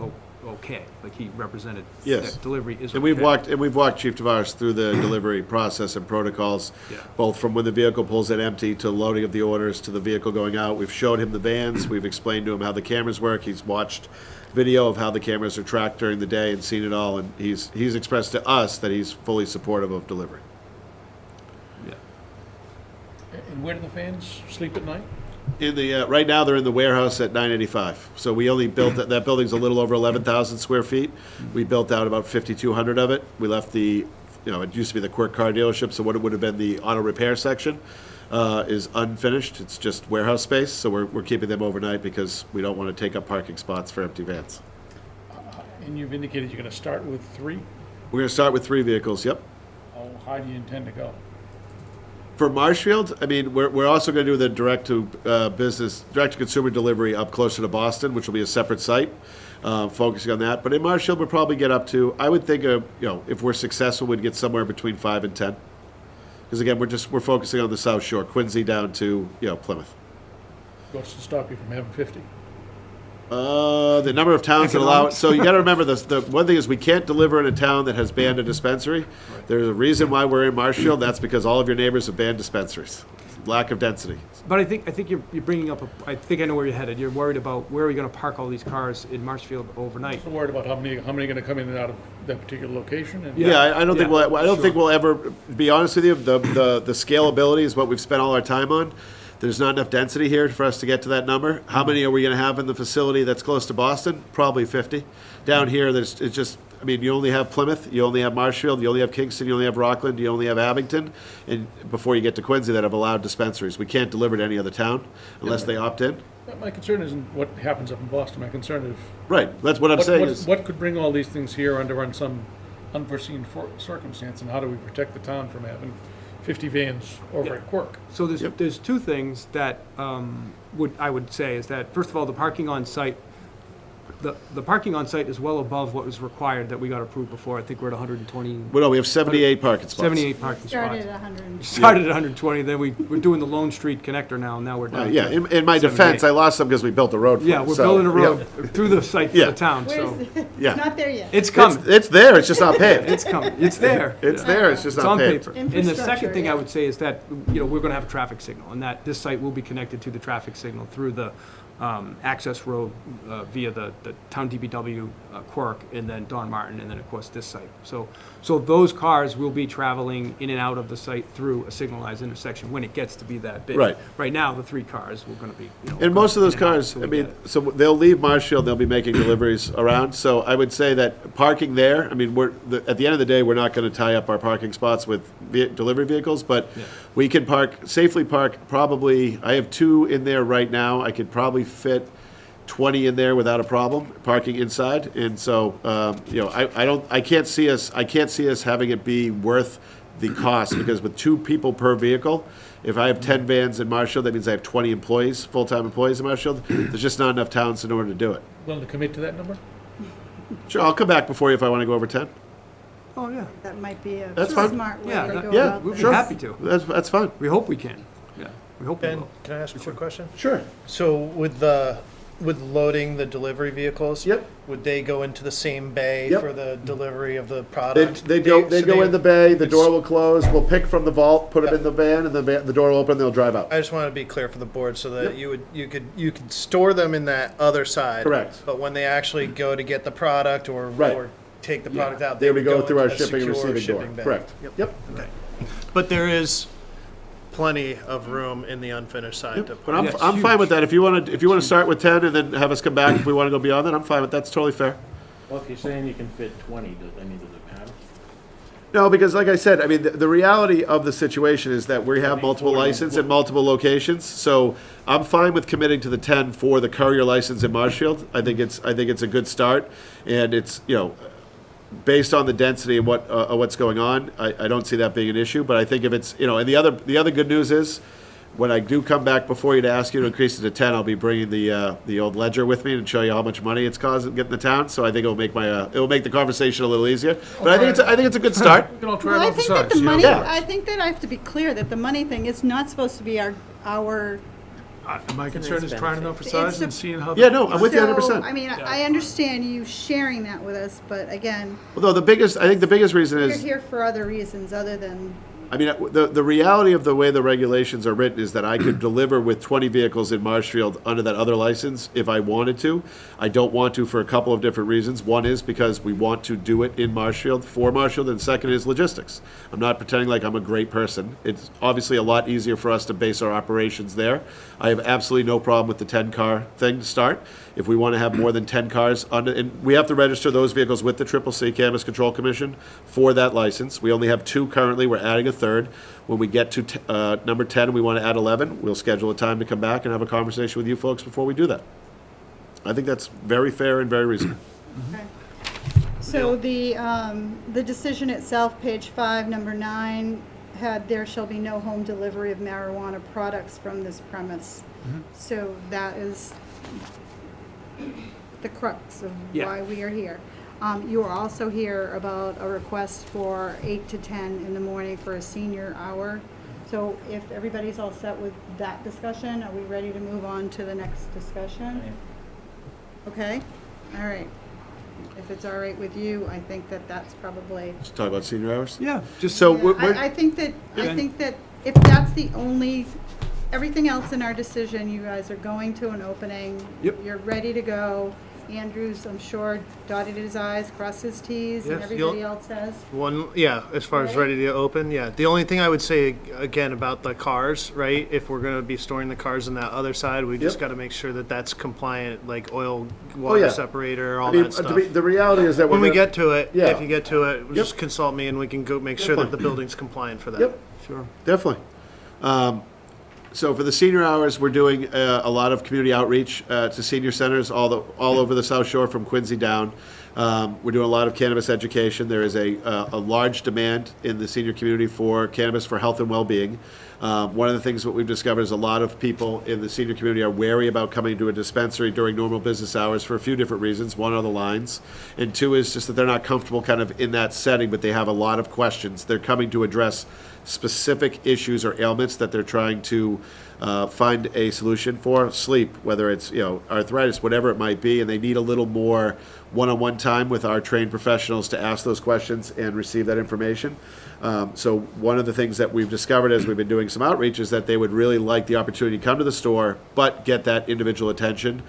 okay. Like he represented Yes. that delivery is And we've okay. walked Chief Tavares through the delivery process and protocols, Yeah. both from when the vehicle pulls in empty to loading of the orders to the vehicle going out. We've showed him the vans. We've explained to him how the cameras work. He's watched video of how the cameras are tracked during the day and seen it all. And he's expressed to us that he's fully supportive of delivery. Yeah. And where do the fans sleep at night? In the right now, they're in the warehouse at 985. So we only built that building's a little over 11,000 square feet. We built out about 5,200 of it. We left it used to be the Quirk car dealership, so what it would have been the auto repair section is unfinished. It's just warehouse space, so we're keeping them overnight because we don't want to take up parking spots for empty vans. And you've indicated you're gonna start with 3. We're going to start with 3 vehicles. Yep. How high do you intend to go? For Marshfield, I mean, we're also going to do the direct to consumer delivery up closer to Boston, which will be a separate site, focusing on that. But in Marshfield, we'll probably get up to, I would think, if we're successful, we'd get somewhere between 5 and 10. Because again, we're focusing on the South Shore, Quincy down to Plymouth. What's to stop you from having 50? The number of towns that allow it. So you got to remember this. The one thing is we can't deliver in a town that has banned a dispensary. There's a reason why we're in Marshfield. That's because all of your neighbors have banned dispensaries. Lack of density. But I think you're bringing up, I think I know where you're headed. You're worried about where are we going to park all these cars in Marshfield overnight? I'm worried about how many are going to come in and out of that particular location. And Yeah, I don't think Yeah, I don't think sure. we'll ever. Be honest with you, the scalability is what we've spent all our time on. There's not enough density here for us to get to that number. How many are we going to have in the facility that's close to Boston? Probably 50. Down here, it's just. I mean, you only have Plymouth, you only have Marshfield, you only have Kingston, you only have Rockland, you only have Abington, and before you get to Quincy that have allowed dispensaries. We can't deliver to any other town unless they opt in. my concern isn't what happens up in Boston. My concern is Right, that's what I'm saying is. what could bring all these things here under some unforeseen circumstance, and how do we protect the town from having 50 vans over at Quirk? So there's two things that I would say is that, first of all, the parking on site, the parking on site is well above what was required that we got approved before. I think we're at 120. Well, no, we have 78 parking spots. 78 parking Started spots. at 100. Started at 120, then we're doing the Lone Street connector now we're down Yeah, to in my defense, 78. I lost some because we built the road for Yeah, it, we're so, building a yeah. road through the site for Yeah. the town, Where's so the, Yeah. it's not there yet. it's coming. It's there, it's just not paved. It's coming. It's there. It's there, it's just It's not on paved. paper. And the Infrastructure, second thing yeah. I would say is that, we're gonna have a traffic signal, and that this site will be connected to the traffic signal through the access road via the town DPW Quirk, and then Don Martin, and then of course this site. So those cars will be traveling in and out of the site through a signalized intersection when it gets to be that big. Right. Right now, the 3 cars, we're gonna be, And most of those in and out cars, till I we mean, get it. so they'll leave Marshfield, they'll be making deliveries around. So I would say that parking there, I mean, at the end of the day, we're not going to tie up our parking spots with delivery vehicles, but Yeah. we can safely park probably, I have 2 in there right now. I could probably fit 20 in there without a problem, parking inside. And so, I can't see us having it be worth the cost, because with 2 people per vehicle, if I have 10 vans in Marshfield, that means I have 20 employees, full-time employees in Marshfield. There's just not enough towns in order to do it. Willing to commit to that number? Sure, I'll come back before you if I want to go over 10. Oh, yeah. That might be a That's fine. smart way Yeah, to that- go yeah, about We'd this. be Sure. happy to. That's fine. We hope we can. Yeah, we hope we Ben, will. can I ask a quick question? Sure. So with loading the delivery vehicles, Yep. would they go into the same bay Yep. for the delivery of the product? They go in the bay, the it's- door will close, we'll pick from the vault, put them in the van, and the door will open, they'll drive out. I just want to be clear for the board so that Yep. you could store them in that other side. Correct. But when they actually go to get the product or Right. take the product out, They would would go through our into a shipping and secure receiving door. shipping bay. Correct. Yep. Okay. But there is plenty of room in the unfinished side to But I'm, Yeah, it's I'm fine huge. with that. If you want to start with 10 and then have us come back if we want to go beyond that, I'm fine with that. That's totally fair. Well, if you're saying you can fit 20, does it matter? No, because like I said, I mean, the reality of the situation is that we have multiple licenses in multiple locations. So I'm fine with committing to the 10 for the courier license in Marshfield. I think it's a good start, and it's based on the density and what's going on. I don't see that being an issue. But I think if it's and the other good news is, when I do come back before you to ask you to increase it to 10, I'll be bringing the old ledger with me and show you how much money it's causing getting the town. So I think it'll make the conversation a little easier. But I think it's a good start. We can all try Well, it I on the think that sides. the money, Yeah. I think that I have to be clear that the money thing is not supposed to be our My It's a concern nice is trying it out for size and seeing how. Yeah, no, I'm with you So, 100%. I mean, I understand you sharing that with us, but again, Although I think the biggest reason you're is, here for other reasons other than, I mean, the reality of the way the regulations are written is that I could deliver with 20 vehicles in Marshfield under that other license if I wanted to. I don't want to for a couple of different reasons. One is because we want to do it in Marshfield for Marshfield, and second is logistics. I'm not pretending like I'm a great person. It's obviously a lot easier for us to base our operations there. I have absolutely no problem with the 10-car thing to start. If we want to have more than 10 cars under, and we have to register those vehicles with the CCC Cannabis Control Commission for that license. We only have 2 currently. We're adding a third. When we get to number 10 and we want to add 11, we'll schedule a time to come back and have a conversation with you folks before we do that. I think that's very fair and very reasonable. okay. So the decision itself, page 5, number 9, had there shall be no home delivery of marijuana products from this premise. So that is the crux of Yeah. why we are here. You are also here about a request for 8 to 10 in the morning for a senior hour. So if everybody's all set with that discussion, are we ready to move on to the next discussion? Okay, all right. If it's all right with you, I think that that's probably. Let's talk about senior hours. Yeah, just So Yeah, we're, I think that, Okay. if that's the only, everything else in our decision, you guys are going to an opening. Yep. You're ready to go. Andrews, I'm sure, dotted his i's, crossed his t's, and Yes, everybody else has. As far as Right. ready to open, yeah. The only thing I would say, again, about the cars, right? If we're gonna be storing the cars on that other side, we just Yep. gotta make sure that that's compliant, like oil, Oh, water yeah. separator, all I mean, that stuff. the reality is that When we we're get to it, Yeah. if you get to it, Yep. just consult me and we can go make sure fine. that the building's compliant for that. Yep. sure. Definitely. So for the senior hours, we're doing a lot of community outreach to senior centers all over the South Shore from Quincy down. We're doing a lot of cannabis education. There is a large demand in the senior community for cannabis for health and well-being. One of the things that we've discovered is a lot of people in the senior community are wary about coming to a dispensary during normal business hours for a few different reasons. One are the lines, and 2 is just that they're not comfortable kind of in that setting, but they have a lot of questions. They're coming to address specific issues or ailments that they're trying to find a solution for. Sleep, whether it's arthritis, whatever it might be, and they need a little more one-on-one time with our trained professionals to ask those questions and receive that information. So one of the things that we've discovered as we've been doing some outreach is that they would really like the opportunity to come to the store, but get that individual attention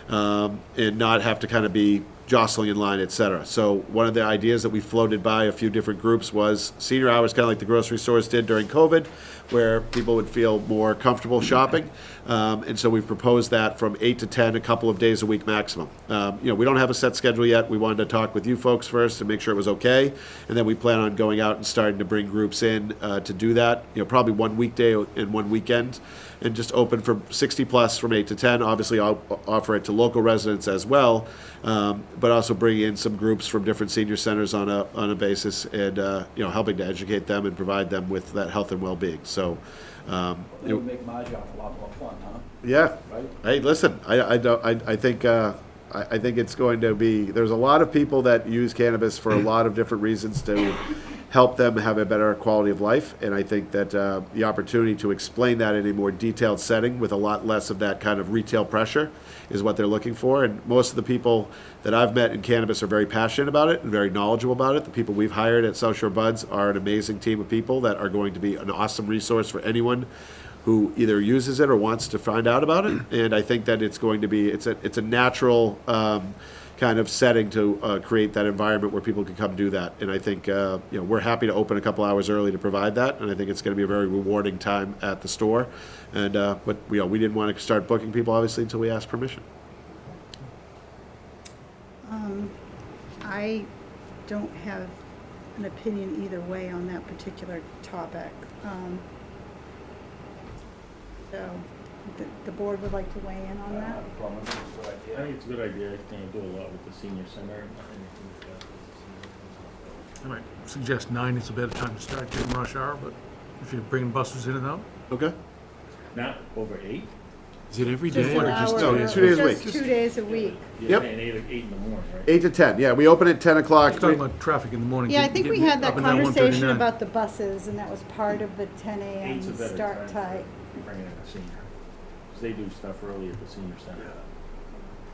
and not have to kind of be jostling in line, et cetera. So one of the ideas that we floated by a few different groups was senior hours, kind of like the grocery stores did during COVID, where people would feel more comfortable shopping. And so we've proposed that from 8 to 10, a couple of days a week maximum. We don't have a set schedule yet. We wanted to talk with you folks first to make sure it was okay. And then we plan on going out and starting to bring groups in to do that, probably one weekday and one weekend, and just open from 60 plus from 8 to 10. Obviously, I'll offer it to local residents as well, but also bring in some groups from different senior centers on a basis, and helping to educate them and provide them with that health and well-being. So, It would make my job a lot more fun, huh? yeah. Right? Hey, listen, I think it's going to be. There's a lot of people that use cannabis for a lot of different reasons to help them have a better quality of life, and I think that the opportunity to explain that in a more detailed setting with a lot less of that kind of retail pressure is what they're looking for. And most of the people that I've met in cannabis are very passionate about it and very knowledgeable about it. The people we've hired at South Shore Buds are an amazing team of people that are going to be an awesome resource for anyone who either uses it or wants to find out about it. And I think that it's going to be, it's a natural kind of setting to create that environment where people can come do that. And I think we're happy to open a couple hours early to provide that. And I think it's going to be a very rewarding time at the store. And but we didn't want to start booking people obviously until we asked permission. I don't have an opinion either way on that particular topic. So the board would like to weigh in on that? I think it's a good idea. I think do a lot with the senior center. I might suggest 9 is a better time to start during rush hour, but if you're bringing buses in and out. Okay. Not over 8. Is it every Just day an or just hour, 2 days a week. just 2 days a week. You're Yep. saying 8 in the morning, right? 8 to 10. Yeah, we open at 10 o'clock. Talking about traffic in the morning. Yeah, I get- think get we had that up and down conversation 139. about the buses, and that was part of the 10 a.m. 8's a better start time time. for bringing in a senior. 'cause they do stuff early at the senior center.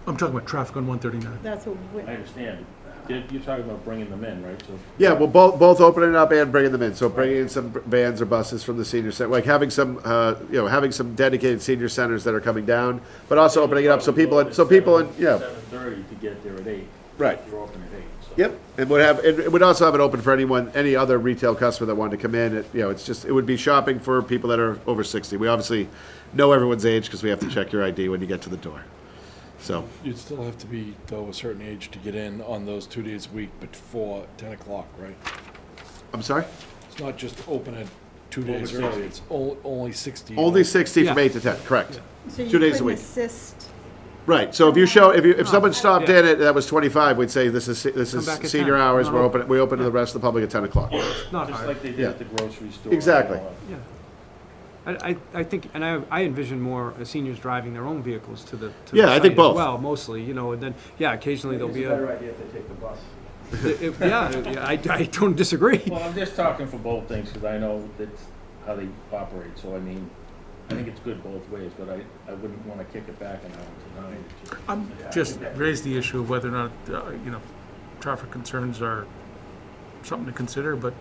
I'm talking about traffic on 139. That's what, I understand. You're talking about bringing them in, right? So Yeah, well, both opening it up and bringing them in. So bringing in some vans or buses from the senior center, like having some, having some dedicated senior centers that are coming down, but also opening it up so people, yeah. 7:30 to get there at 8. Right. You're open at 8. So. Yep, and it would also have it open for any other retail customer that wanted to come in. It would be shopping for people that are over 60. We obviously know everyone's age because we have to check your ID when you get to the door. So, You'd still have to be, though, a certain age to get in on those 2 days a week before 10 o'clock, right? I'm sorry? It's not just open at 2 days early, it's only 60. Only 60 from Yeah. 8 to 10, correct. so you 2 days a couldn't week. assist, Right, so if someone stopped in that was 25, we'd say this is Come back at senior 10. hours, No. we open to the rest of the public at 10 o'clock. Not Just hard. like they did Yeah. at the grocery store. Exactly. Yeah. I think, and I envision more seniors driving their own vehicles to the Yeah, I site think as both. well, mostly, and then, occasionally there'll It's be a better idea if they take the bus. I don't disagree. Well, I'm just talking for both things, because I know that's how they operate, so I mean, I think it's good both ways, but I wouldn't want to kick it back an hour to 9. I'm just raised the issue of whether or not, traffic concerns are something to consider, but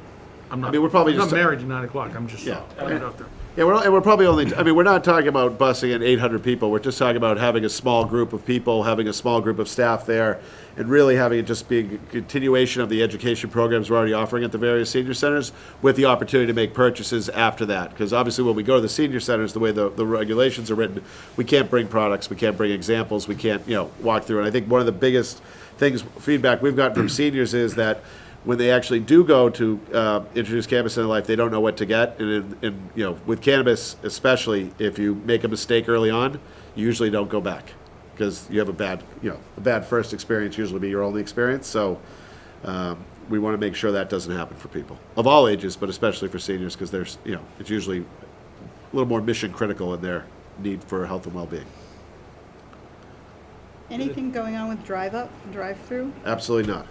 I'm not, I mean, we're probably I'm not just- married to 9 o'clock, I'm just Yeah. putting it out there. Yeah, we're probably only, we're not talking about busing in 800 people. We're just talking about having a small group of people, having a small group of staff there, and really having it just be a continuation of the education programs we're already offering at the various senior centers, with the opportunity to make purchases after that. Because obviously when we go to the senior centers, the way the regulations are written, we can't bring products, we can't bring examples, we can't, walk through. And I think one of the biggest feedback we've gotten from seniors is that when they actually do go to introduce cannabis into life, they don't know what to get. And with cannabis especially, if you make a mistake early on, you usually don't go back because you have a bad first experience usually be your only experience. So we want to make sure that doesn't happen for people of all ages, but especially for seniors because there's it's usually a little more mission critical in their need for health and well-being. anything going on with drive-through? Absolutely not.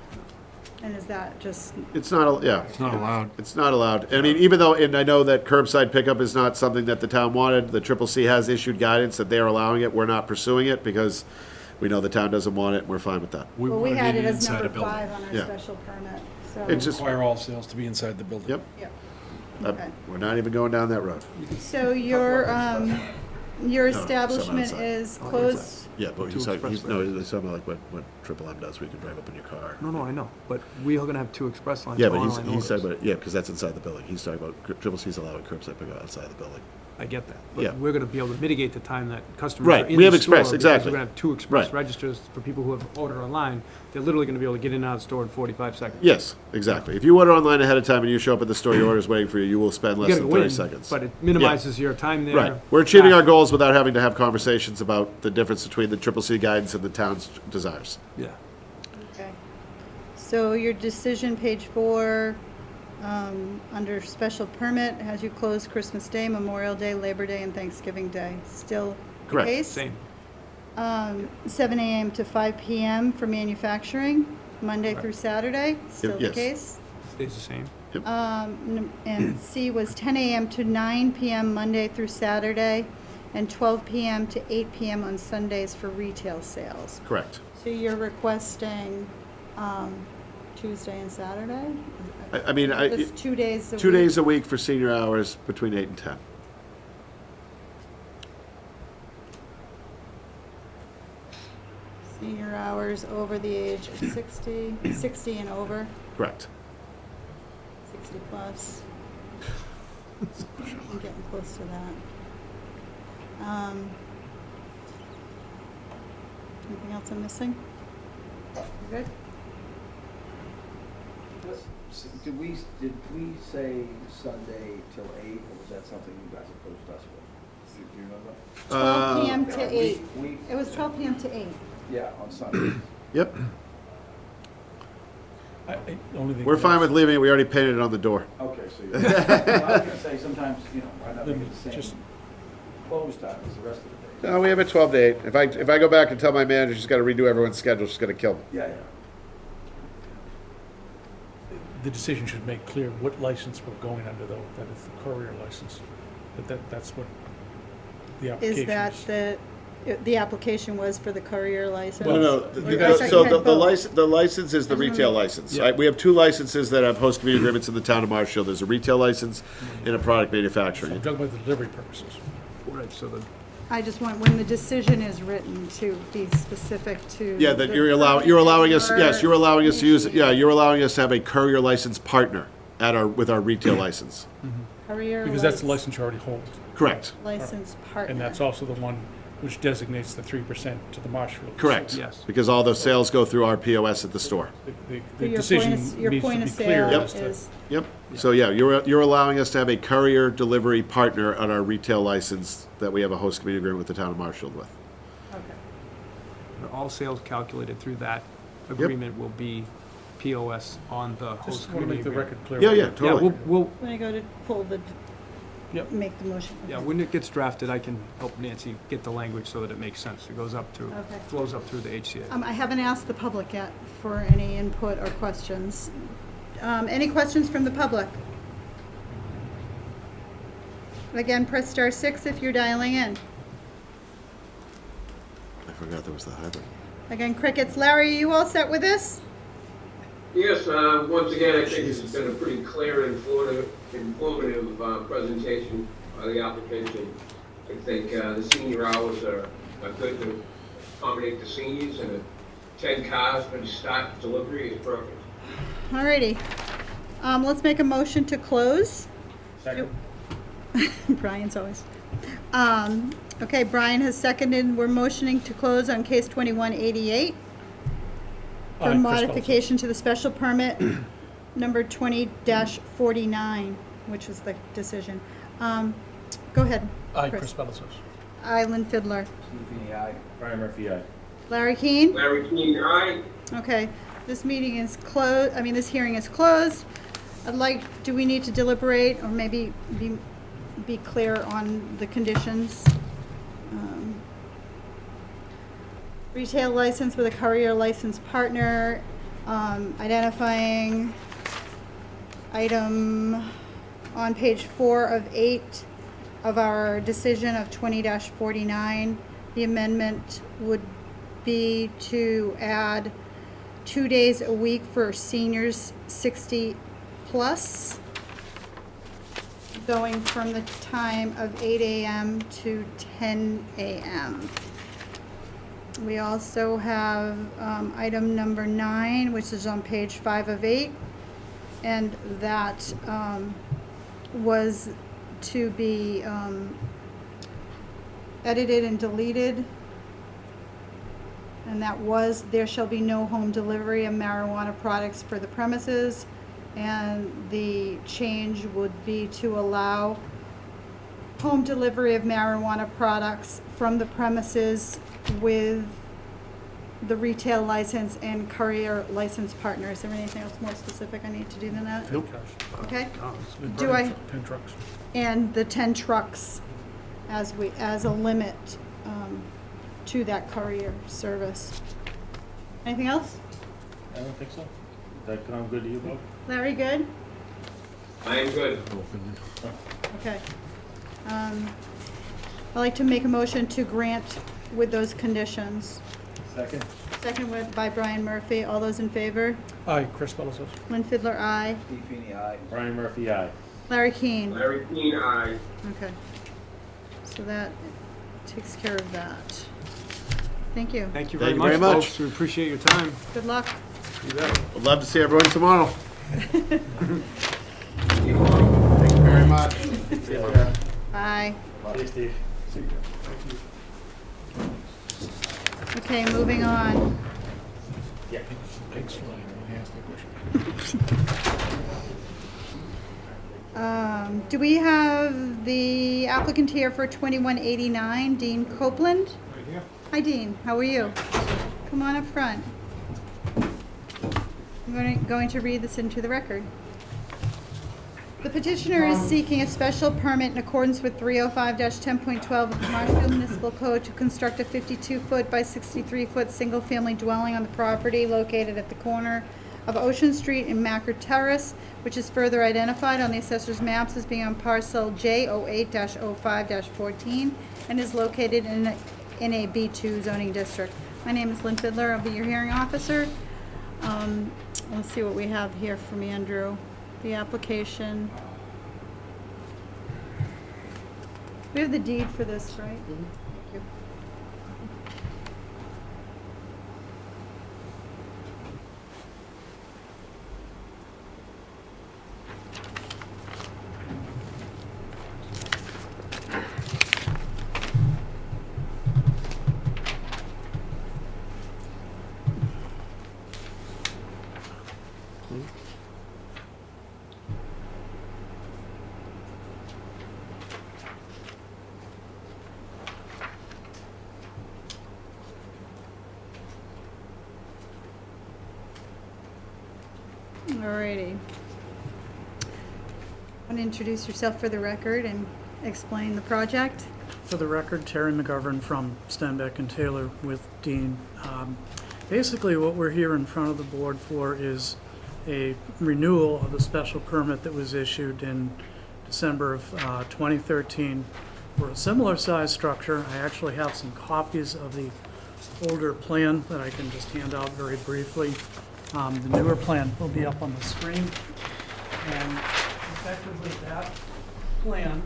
And is that just, It's not, It's not allowed. It's not allowed. I mean, even though, and I know that curbside pickup is not something that the town wanted, the CCC has issued guidance that they're allowing it. We're not pursuing it because we know the town doesn't want it, and we're fine with that. well, we wanna had need it as inside a number building. 5 on our Yeah. special permit, so. It's just, Require all sales to be inside the building. yep, Yep. uh, Okay. we're not even going down that road. So your some establishment outside. is closed, Yeah, but Two he's express something like what Triple M does, we can drive up in your car. No, I know, but we are gonna have 2 express lines. Yeah, for but online he's talking orders. about, because that's inside the building. He's talking about, Triple C's allowing curbside pickup outside the building. I get that. Yeah. But we're gonna be able to mitigate the time that customers Right, are in we have the express, store, because exactly. We're gonna have 2 express Right. registers for people who have ordered online. They're literally gonna be able to get in and out of the store in 45 seconds. Yes, exactly. If you order online ahead of time and you show up at the store, your order's waiting for you, you will spend You less gotta than go 30 in, seconds. but it minimizes your time there. Right. We're achieving our Traffic. goals without having to have conversations about the difference between the CCC guidance and the town's desires. Yeah. okay. So your decision, page 4, under special permit, has you closed Christmas Day, Memorial Day, Labor Day, and Thanksgiving Day. Still the Correct. case? Same. 7 a.m. to 5 p.m. for manufacturing, Monday Right. through Saturday, still the Yes. case. Stays the same. And C was 10 a.m. to 9 p.m. Monday through Saturday, and 12 p.m. to 8 p.m. on Sundays for retail sales. Correct. So you're requesting Tuesday and Saturday? I mean, It's 2 days a week? 2 days a week for senior hours between 8 and 10. Senior hours over the age of 60, 60 and over, Correct. 60 plus. I'm getting close to that. Anything else I'm missing? Good? Did we say Sunday till 8, or was that something you guys approached us with? Do you remember? 12 p.m. to Yeah, 8. we- It was 12 p.m. to 8. Yeah, on Sunday. Yep. Only thing We're fine is- with leaving it. We already painted it on the door. Okay, so you, well, I was gonna say, sometimes, why not make Let me it the just- same close time as the rest of the day? No, we have it 12 to 8. If I go back and tell my manager she's got to redo everyone's schedule, she's going to kill me. Yeah. The decision should make clear what license we're going under, though, that it's the courier license. That's what The is that applications. the application was for the courier license? No, so the license is the retail license. Yeah. We have two licenses that have host community agreements in the town of Marshfield. There's a retail license and a product manufacturing. I'm talking about the delivery purposes. Right, so the, I just want, when the decision is written, to be specific to. Yeah, that the you're allowing us, yes, you're allowing us to use, yeah, you're allowing us to have a courier license partner with our retail license. Courier Because that's the license you already hold. Correct, license partner. And that's also the one which designates the 3% to the Marshfield. correct. Yes. Because all the sales go through our POS at the store. The Your decision point of- your needs point to of be clear sale as to. is, Yep, so yeah, you're allowing us to have a courier delivery partner on our retail license that we have a host community agreement with the town of Marshfield with. okay. all sales calculated through that agreement will be POS on the host Just want to community make the agreement. record clear. Yeah, yeah, Yeah, totally. we'll, When I go to pull the, Yep. make the motion. yeah, when it gets drafted, I can help Nancy get the language so that it makes sense. It goes up to, Okay. flows up through the HCA. I haven't asked the public yet for any input or questions. Any questions from the public? Again, press star 6 if you're dialing in. I forgot there was the hybrid. Again, crickets. Larry, are you all set with this? Yes, once again, I think this has been a pretty clear and informative presentation by the application. I think the senior hours are good to accommodate the seniors, and 10 cars for the start delivery is perfect. Alrighty. Let's make a motion to close. Second. Brian's always. Okay, Brian has seconded. We're motioning to close on case 2188 for Aye, Chris modification to the special permit number 20-49, which is the decision. Go ahead, Aye, Chris. Chris Bellisos. Island Fiddler. Steve Feeney, aye. Brian Murphy, aye. Larry Keane? Larry Keane, aye. Okay, this meeting is closed, this hearing is closed. Do we need to deliberate or maybe be clear on the conditions? Retail license with a courier license partner, identifying item on page 4 of 8 of our decision of 20-49. The amendment would be to add 2 days a week for seniors 60 plus, going from the time of 8 a.m. to 10 a.m. We also have item number 9, which is on page 5 of 8, and that was to be edited and deleted. And that was, there shall be no home delivery of marijuana products for the premises. And the change would be to allow home delivery of marijuana products from the premises with the retail license and courier license partner. Is there anything else more specific I need to do than that? Nope. Okay. The Do I- 10 trucks. And the 10 trucks as a limit to that courier service. Anything else? I don't think so. Does that sound good to you, Bob? Larry, good? I am good. Okay. I'd like to make a motion to grant with those conditions. Second. Second by Brian Murphy. All those in favor? Aye, Chris Bellisos. Lynn Fiddler, aye. Steve Feeney, aye. Brian Murphy, aye. Larry Keane. Larry Keane, aye. Okay. So that takes care of that. Thank you. Thank you Thank very you much, very much. folks. We appreciate your time. Good luck. I'd love to see everyone tomorrow. Thank you very much. Bye. Hey, Steve. Okay, moving on. Yeah. Pigs flying when he asked that question. Do we have the applicant here for 2189, Dean Copeland? Right here. Hi, Dean. How are you? Come on up front. I'm going to read this into the record. The petitioner is seeking a special permit in accordance with 305-10.12 of the Marshfield Municipal Code to construct a 52-foot by 63-foot single-family dwelling on the property located at the corner of Ocean Street in Macker Terrace, which is further identified on the assessor's maps as being on parcel J08-05-14 and is located in a B2 zoning district. My name is Lynn Fiddler. I'll be your hearing officer. Let's see what we have here from Andrew. The application. We have the deed for this, right? Thank you. Alrighty. Want to introduce yourself for the record and explain the project? For the record, Terry McGovern from Stenbeck and Taylor with Dean. Basically, what we're here in front of the board for is a renewal of a special permit that was issued in December of 2013 for a similar size structure. I actually have some copies of the older plan that I can just hand out very briefly. The newer plan will be up on the screen, and effectively that plan,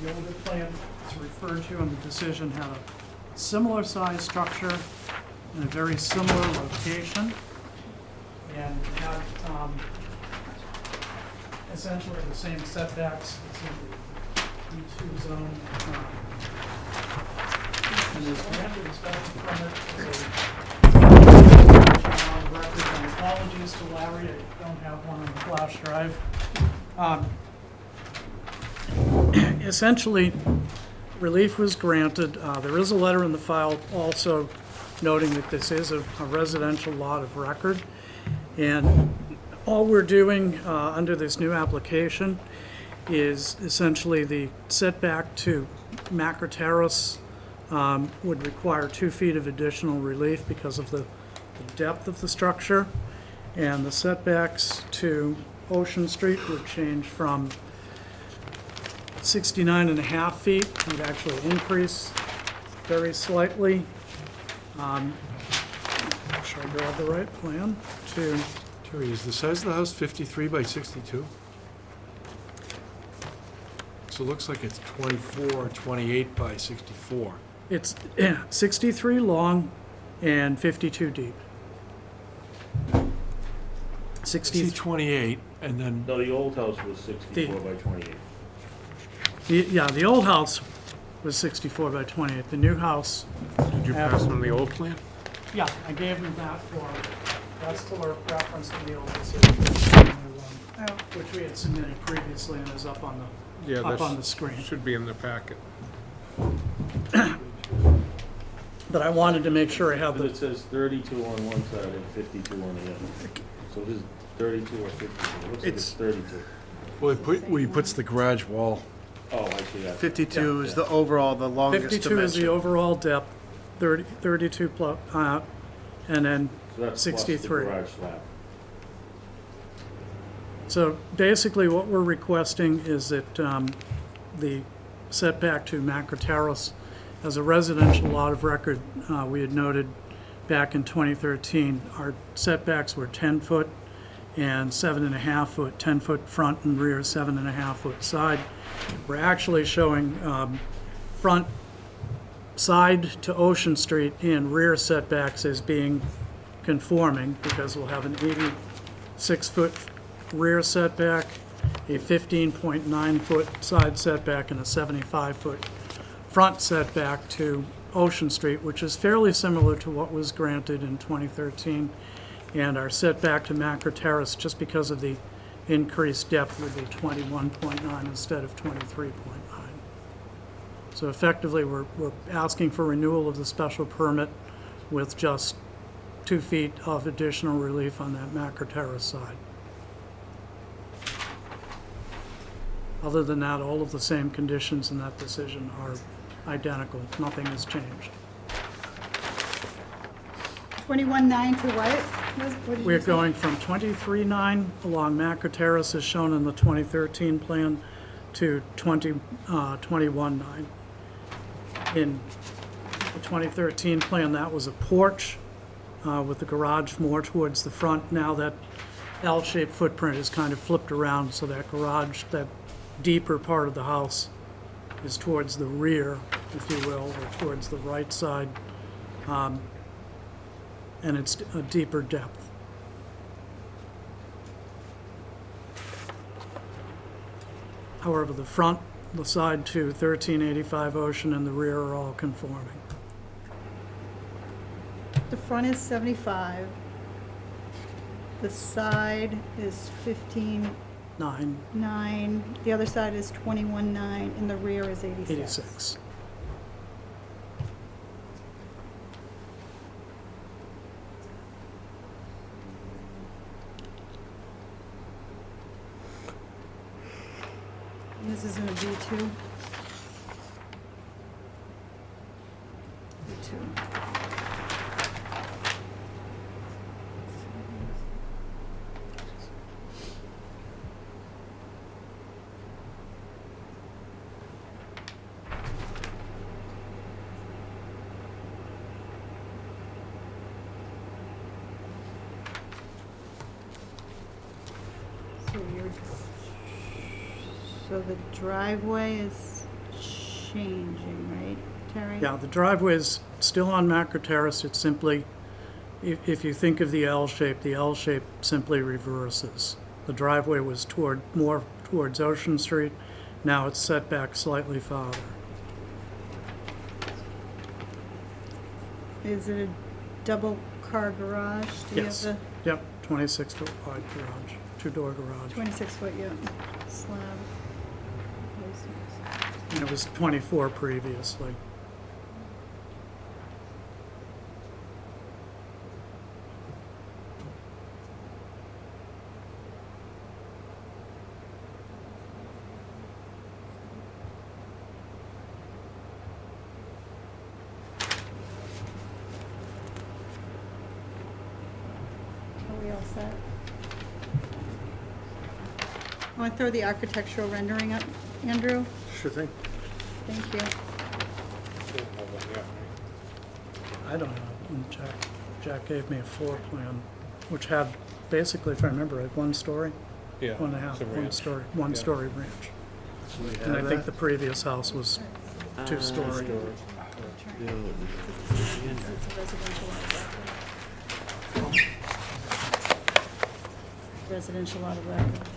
the older plan is referred to in the decision, had a similar size structure in a very similar location, and had essentially the same setbacks. It's in the B2 zone, and is granted a special permit as a record. And apologies to Larry, I don't have one on the flash drive. Essentially, relief was granted. There is a letter in the file also noting that this is a residential lot of record. And all we're doing under this new application is essentially the setback to Macker Terrace would require 2 feet of additional relief because of the depth of the structure, and the setbacks to Ocean Street would change from 69.5 feet, would actually increase very slightly. Should I grab the right plan? To Terry, is the size of the house 53 by 62? So it looks like it's 24, 28 by 64. It's 63 long and 52 deep. 60, 28, and then No, the old house was 64 by 28. The old house was 64 by 28. The new house, Did you pass on the old plan? yeah, I gave them that that's for reference to the old decision, which we had submitted previously and is up on the screen. Should be in the packet. But I wanted to make sure I have But the, it says 32 on one side and 52 on the other. So this is 32 or 52? It looks like it's 32. well, he puts the garage wall. Oh, I see that. 52 is the overall, the longest 52 is the dimension. overall depth, 32 plus, and then So that's plus the 63. garage slab. So basically, what we're requesting is that the setback to Macker Terrace, as a residential lot of record, we had noted back in 2013, our setbacks were 10 foot and 7.5 foot, 10 foot front and rear, 7.5 foot side. We're actually showing front side to Ocean Street and rear setbacks as being conforming because we'll have an 86 foot rear setback, a 15.9 foot side setback, and a 75 foot front setback to Ocean Street, which is fairly similar to what was granted in 2013. And our setback to Macker Terrace, just because of the increased depth, would be 21.9 instead of 23.9. So effectively, we're asking for renewal of the special permit with just 2 feet of additional relief on that Macker Terrace side. Other than that, all of the same conditions in that decision are identical. Nothing has changed. 21.9 to what did We're you say? going from 23.9 along Macro Terrace as shown in the 2013 plan to 21.9. In the 2013 plan, that was a porch with the garage more towards the front. Now that L-shaped footprint is kind of flipped around, so that garage, that deeper part of the house is towards the rear, if you will, or towards the right side. And it's a deeper depth. However, the front, the side to 1385 Ocean and the rear are all conforming. The front is 75. The side is 15.9. 9, The other side is 21.9, and the rear is 86. 86. And this is in a B2. B2. So the driveway is changing, right, Terry? Yeah, the driveway is still on Macro Terrace. It's simply, if you think of the L shape simply reverses. The driveway was more towards Ocean Street. Now it's set back slightly farther. Is it a double car garage? Do you Yes. have Yep, 26-foot wide garage, two-door garage. the 26-foot, yeah, slab? And it was 24 previously. Are we all set? I want to throw the architectural rendering up, Andrew. Sure thing. Thank you. I don't know, and Jack gave me a floor plan, which had basically, if I remember right, one story? Yeah. One and a half, it's a ranch. one-story ranch. And I think the previous house was two-story. It's a residential lot of record. Residential lot of record.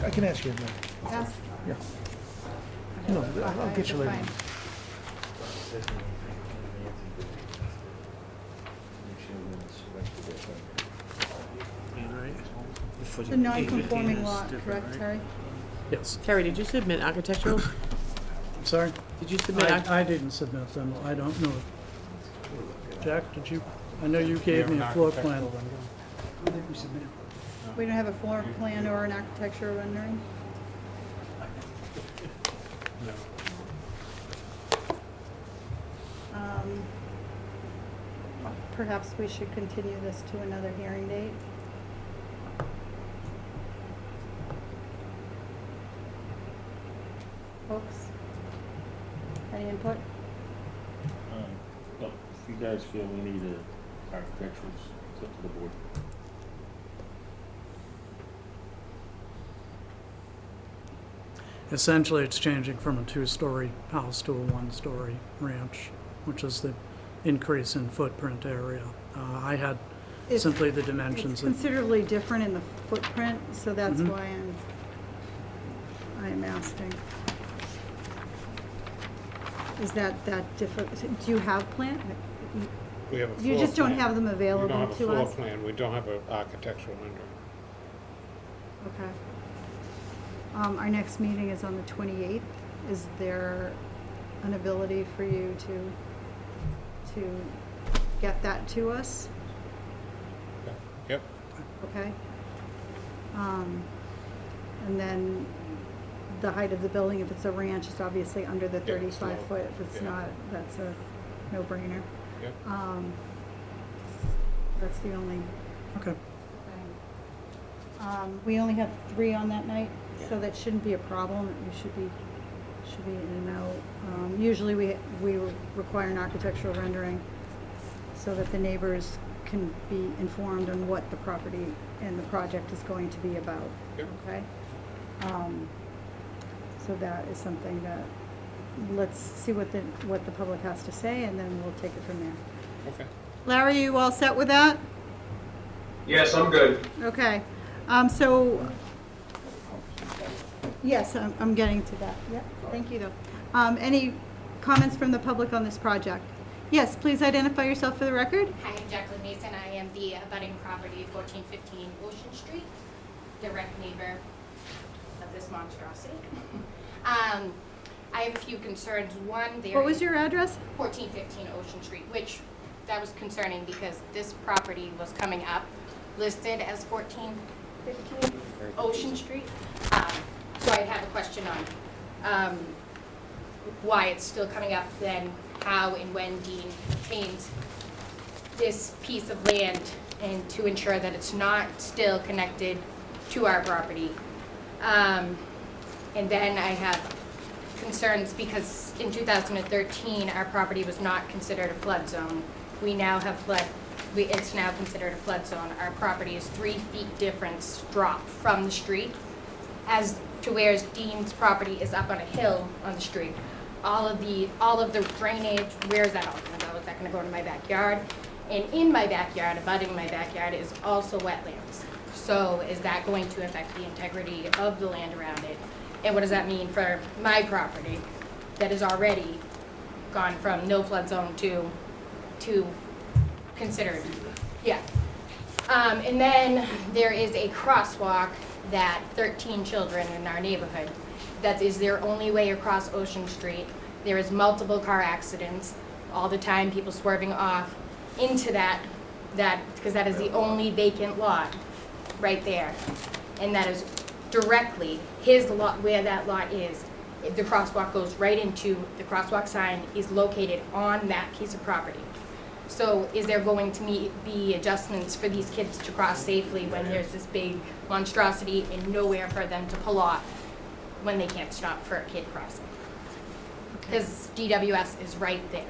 I can ask you in a minute. Ask. Yeah. No, I'll get you later. Fine. The non-conforming lot, correct, Terry? Yes. Terry, did you submit architectural? I'm sorry? Did you submit? I didn't submit them. I don't know. Jack, did you? I know you gave me a floor plan. We don't have a floor plan or an architectural rendering? Perhaps we should continue this to another hearing date. Folks, any input? Well, if you guys feel we need a architectural, it's up to the board. Essentially, it's changing from a two-story house to a one-story ranch, which is the increase in footprint area. I had It's- simply the It's dimensions of, considerably different in the footprint, so that's Mhm. why I'm asking. Is that difficult? Do you have plan? We have a You floor just don't plan. have them We available don't have a to floor us? plan, we don't have an architectural rendering. Okay. Our next meeting is on the 28th. Is there an ability for you to get that to us? Yep. Okay? And then the height of the building. If it's a ranch, it's obviously under the Yeah, it's 35 low. foot. If it's Yeah. not, that's a no-brainer. Yep. That's the only Okay. thing. We only have 3 on that night, so that shouldn't be a problem. You should be in and out. Usually we require an architectural rendering so that the neighbors can be informed on what the property and the project is going to be about. Yep. Okay? So that is something that, let's see what the public has to say, and then we'll take it from there. Okay. Larry, you all set with that? Yes, I'm good. Okay. So, yes, I'm getting to that. Yep, thank you, though. Any comments from the public on this project? Yes, please identify yourself for the record. Hi, I'm Jacqueline Mason. I am the abutting property, 1415 Ocean Street, direct neighbor of this monstrosity. I have a few concerns. One, What was your address? 1415 Ocean Street, which that was concerning because this property was coming up listed as 1415 Ocean Street. So I have a question on why it's still coming up, then how and when Dean obtained this piece of land and to ensure that it's not still connected to our property. And then I have concerns because in 2013, our property was not considered a flood zone. We now have it's now considered a flood zone. Our property is 3 feet difference drop from the street, as to whereas Dean's property is up on a hill on the street. All of the drainage, where is that all gonna go? Is that gonna go to my backyard? And in my backyard, abutting my backyard, is also wetlands. So is that going to affect the integrity of the land around it? And what does that mean for my property that is already gone from no flood zone to considered? Yeah. And then there is a crosswalk that 13 children in our neighborhood, that is their only way across Ocean Street. There is multiple car accidents all the time, people swerving off into that because that is the only vacant lot right there. And that is directly his lot, where that lot is. The crosswalk goes right into, the crosswalk sign is located on that piece of property. So is there going to be adjustments for these kids to cross safely when there's this big monstrosity and nowhere for them to pull off when they can't stop for a kid crossing? Because DWS is right there.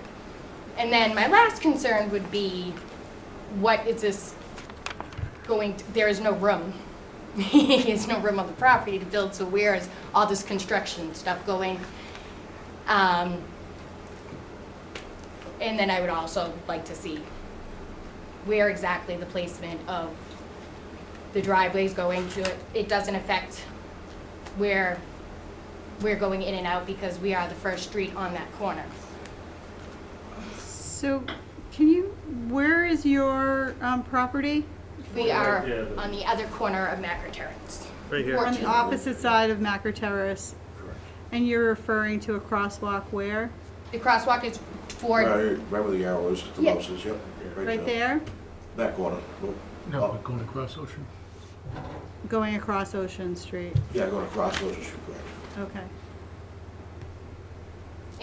And then my last concern would be, what is this going to, there is no room. There's no room on the property to build, so where is all this construction stuff going? And then I would also like to see where exactly the placement of the driveway is going to. It doesn't affect where we're going in and out because we are the first street on that corner. So, where is your property? We are on the other corner of Macker Terrace. Right here. On the opposite side of Macker Terrace. And you're referring to a crosswalk where? The crosswalk is for, Right where the arrow is, the Yeah. mouse is, yep. Right there? That corner. No, Oh, but going across Ocean. Going across Ocean Street. Yeah, going across Ocean Street, correct. Okay.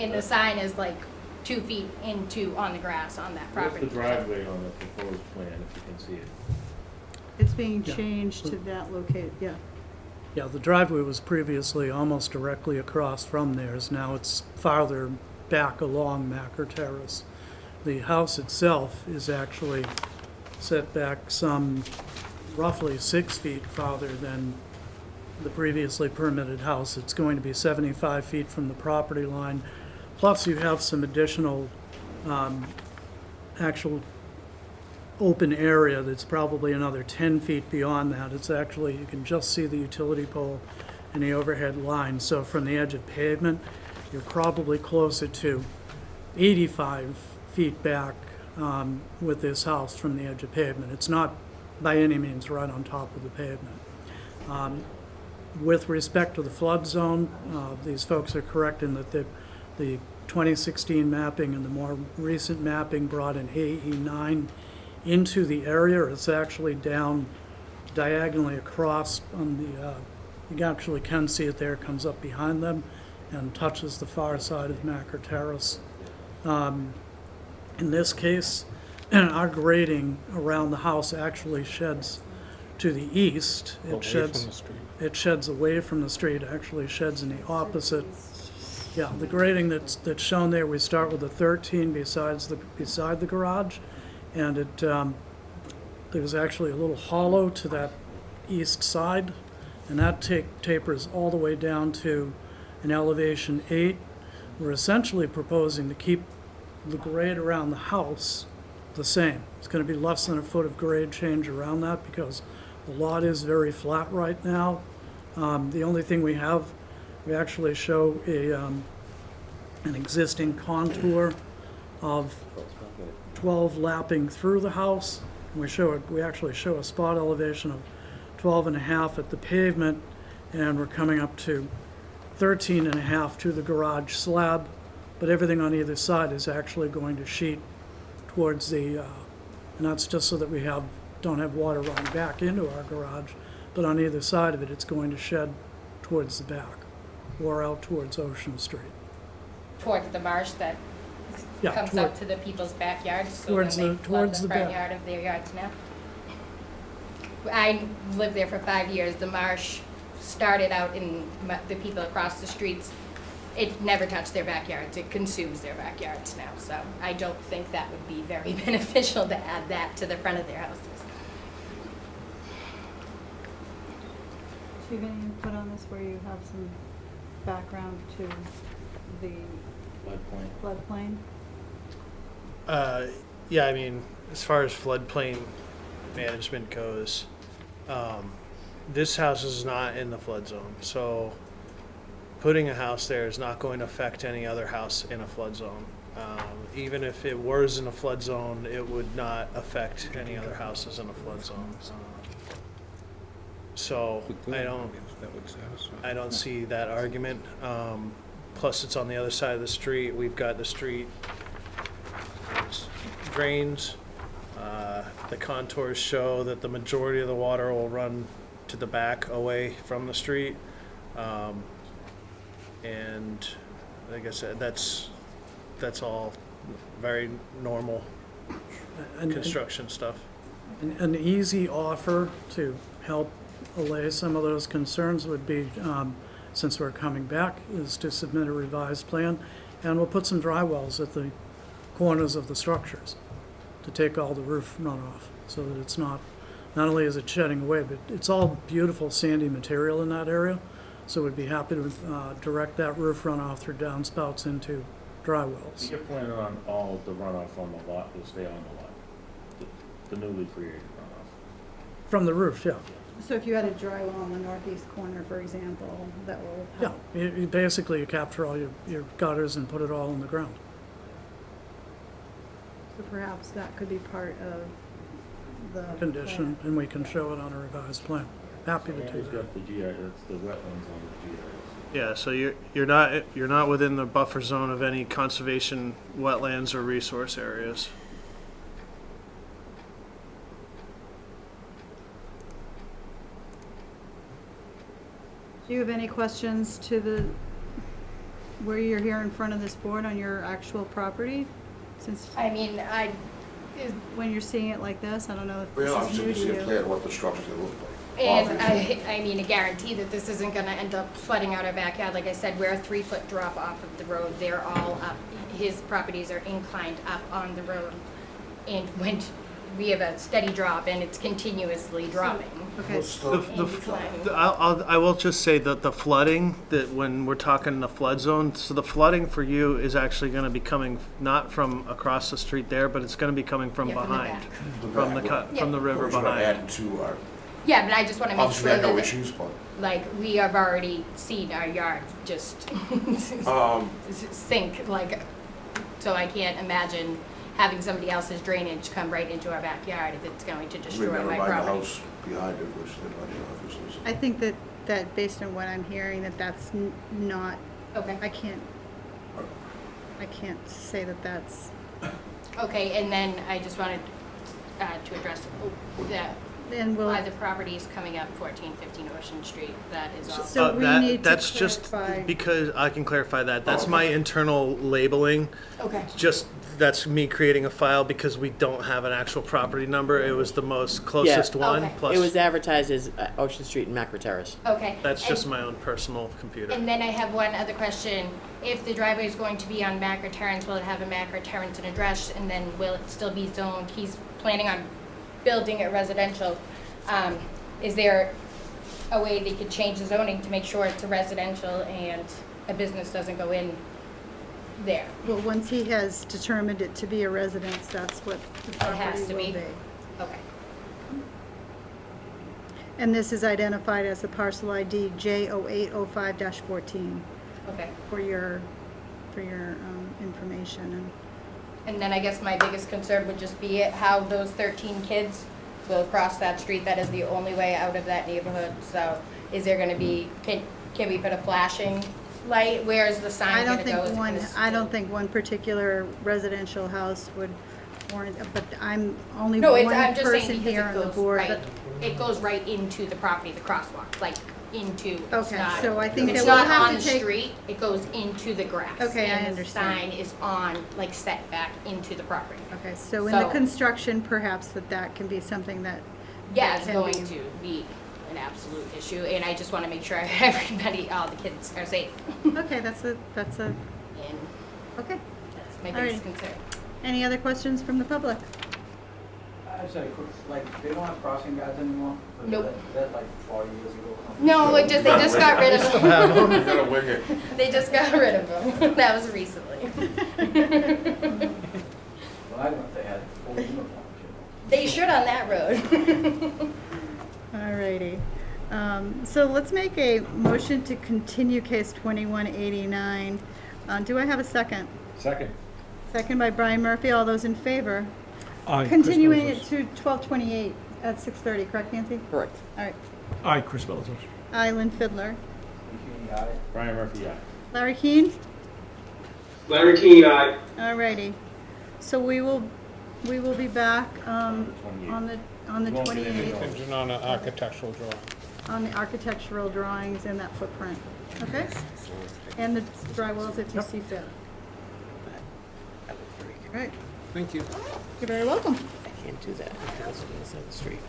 and the sign is like 2 feet into, on the grass on that What's property. the driveway on the proposed plan, if you can see it? It's being Yeah. changed to that locate, yeah. Yeah, the driveway was previously almost directly across from theirs. Now it's farther back along Macker Terrace. The house itself is actually set back some roughly 6 feet farther than the previously permitted house. It's going to be 75 feet from the property line. Plus you have some additional actual open area that's probably another 10 feet beyond that. It's actually, you can just see the utility pole and the overhead line. So from the edge of pavement, you're probably closer to 85 feet back with this house from the edge of pavement. It's not by any means right on top of the pavement. With respect to the flood zone, these folks are correct in that the 2016 mapping and the more recent mapping brought an AE9 into the area. It's actually down diagonally across on the You actually can see it there, it comes up behind them and touches the far side of Macker Terrace. In this case, our grading around the house actually sheds to the east. Away It sheds, from the street. it sheds away from the street, actually sheds in the opposite. Yeah, the grading that's shown there, we start with a 13 beside the garage, and there's actually a little hollow to that east side, and that tapers all the way down to an elevation 8. We're essentially proposing to keep the grade around the house the same. It's going to be less than a foot of grade change around that because the lot is very flat right now. The only thing we actually show an existing contour of 12 lapping through the house. We actually show a spot elevation of 12.5 at the pavement, and we're coming up to 13.5 to the garage slab, but everything on either side is actually going to sheet towards the, and that's just so that we don't have water running back into our garage, but on either side of it, it's going to shed towards the back or out towards Ocean Street. Towards the marsh that Yeah, comes toward- out to the people's backyards, so when Towards they the- flood towards the the front back. yard of their yards now. I lived there for 5 years. The marsh started out in the people across the streets. It never touched their backyards. It consumes their backyards now. So I don't think that would be very beneficial to add that to the front of their houses. Do you have any input on this where you have some background to the floodplain? Yeah, I mean, as far as floodplain management goes, this house is not in the flood zone, so putting a house there is not going to affect any other house in a flood zone. Even if it was in a flood zone, it would not affect any other houses in a flood zone. So I don't see that argument. Plus, it's on the other side of the street. We've got the street drains. The contours show that the majority of the water will run to the back away from the street. And like I said, that's all very normal construction stuff. An easy offer to help allay some of those concerns would be, since we're coming back, is to submit a revised plan, and we'll put some dry wells at the corners of the structures to take all the roof runoff, so that it's not only is it shedding away, but it's all beautiful sandy material in that area, so we'd be happy to direct that roof runoff through downspouts into dry wells. You're planning on all the runoff on the lot will stay on the lot, the newly created runoff? From the roof, yeah. So if you had a dry well on the northeast corner, for example, that will Yeah, help. you basically capture all your gutters and put it all in the ground. So perhaps that could be part of the Condition, and we can show it on a revised plan. Happy to do It's that. got the GI, that's the wetlands on the GIS. Yeah, so you're not within the buffer zone of any conservation wetlands or resource areas. Do you have any questions to where you're here in front of this board on your actual property? Since, I mean, when you're seeing it like this, I don't know if Well, this is obviously, new you to see a you. plan of what the structure's gonna look like. And Obviously. I mean, a guarantee that this isn't gonna end up flooding out our backyard. Like I said, we're a 3-foot drop off of the road. They're all up. His properties are inclined up on the road. And when we have a steady drop and it's continuously dropping. Okay. I will just say that the flooding, that when we're talking the flood zone, so the flooding for you is actually going to be coming not from across the street there, but it's going to be coming from Yeah, from the behind, back. from the river We're gonna behind. add to our, Yeah, but I just wanna make obviously, sure I have no that, issues, but, like, we have already seen our yard just sink, like, so I can't imagine having somebody else's drainage come right into our backyard if it's going to we destroy never my mind the property. house behind it, which they're not in, obviously. so. I think that based on what I'm hearing, that's not, Okay. I can't say that that's, Okay, and then I just wanted to address that And we'll, by the properties coming up 1415 Ocean Street, that is all. So we need to That's just clarify- because, I can clarify that, that's my internal labeling. Okay. Just, that's me creating a file because we don't have an actual property number. It was the most closest one, Okay. plus. It was advertised as Ocean Street and Macra Terrace. Okay. That's just And- my own personal computer. And then I have one other question. If the driveway is going to be on Macra Terrace, will it have a Macra Terrace and address, and then will it still be zoned? He's planning on building it residential. Is there a way they could change the zoning to make sure it's a residential and a business doesn't go in there? well, once he has determined it to be a residence, that's what the It has property to will be. be. Okay. And this is identified as the parcel ID J0805-14 Okay. for your information. And then I guess my biggest concern would just be how those 13 kids will cross that street. That is the only way out of that neighborhood. So is there gonna be, can we put a flashing light? Where is the I sign don't gonna think go? Is it one, gonna I don't think one particular residential house would warrant, but I'm only No, one it's, I'm just saying person because here it on the goes board. right, but- it goes right into the property, the crosswalk, like into, it's Okay, not, so I think it's that we'll not have on to the take- street, it goes into the grass. Okay, I And understand. the sign is on, like set back into the property. Okay, so in the So- construction, perhaps that can be something that. Yeah, it's can going be- to be an absolute issue, and I just wanna make sure everybody, all the kids are safe. Okay, that's a, And okay. that's my Alrighty. biggest concern. Any other questions from the public? I just had a quick, like, they don't have crossing guards anymore? Nope. Is that like 40 years ago? No, they just got rid of them. You gotta wing it. They just got rid of them. That was recently. Well, I don't know if they had full uniforms, They should on that road. Alrighty. So let's make a motion to continue case 2189. Do I have a second? Second. Second by Brian Murphy. All those in favor? Aye. Chris Continuing it Belzos. to 1228 at 6:30, correct, Nancy? Correct. All right. Aye, Chris Belzos. Aye, Lynn Fiddler. Brian Murphy, aye. Larry Keane? Larry Keane, aye. Alrighty. So we will be back on the 28th Contingent on an architectural drawing. on the architectural drawings and that footprint. Okay? And the dry wells if you see fit. Right. Thank you. You're very welcome. I can't do that because it's on the side of the street.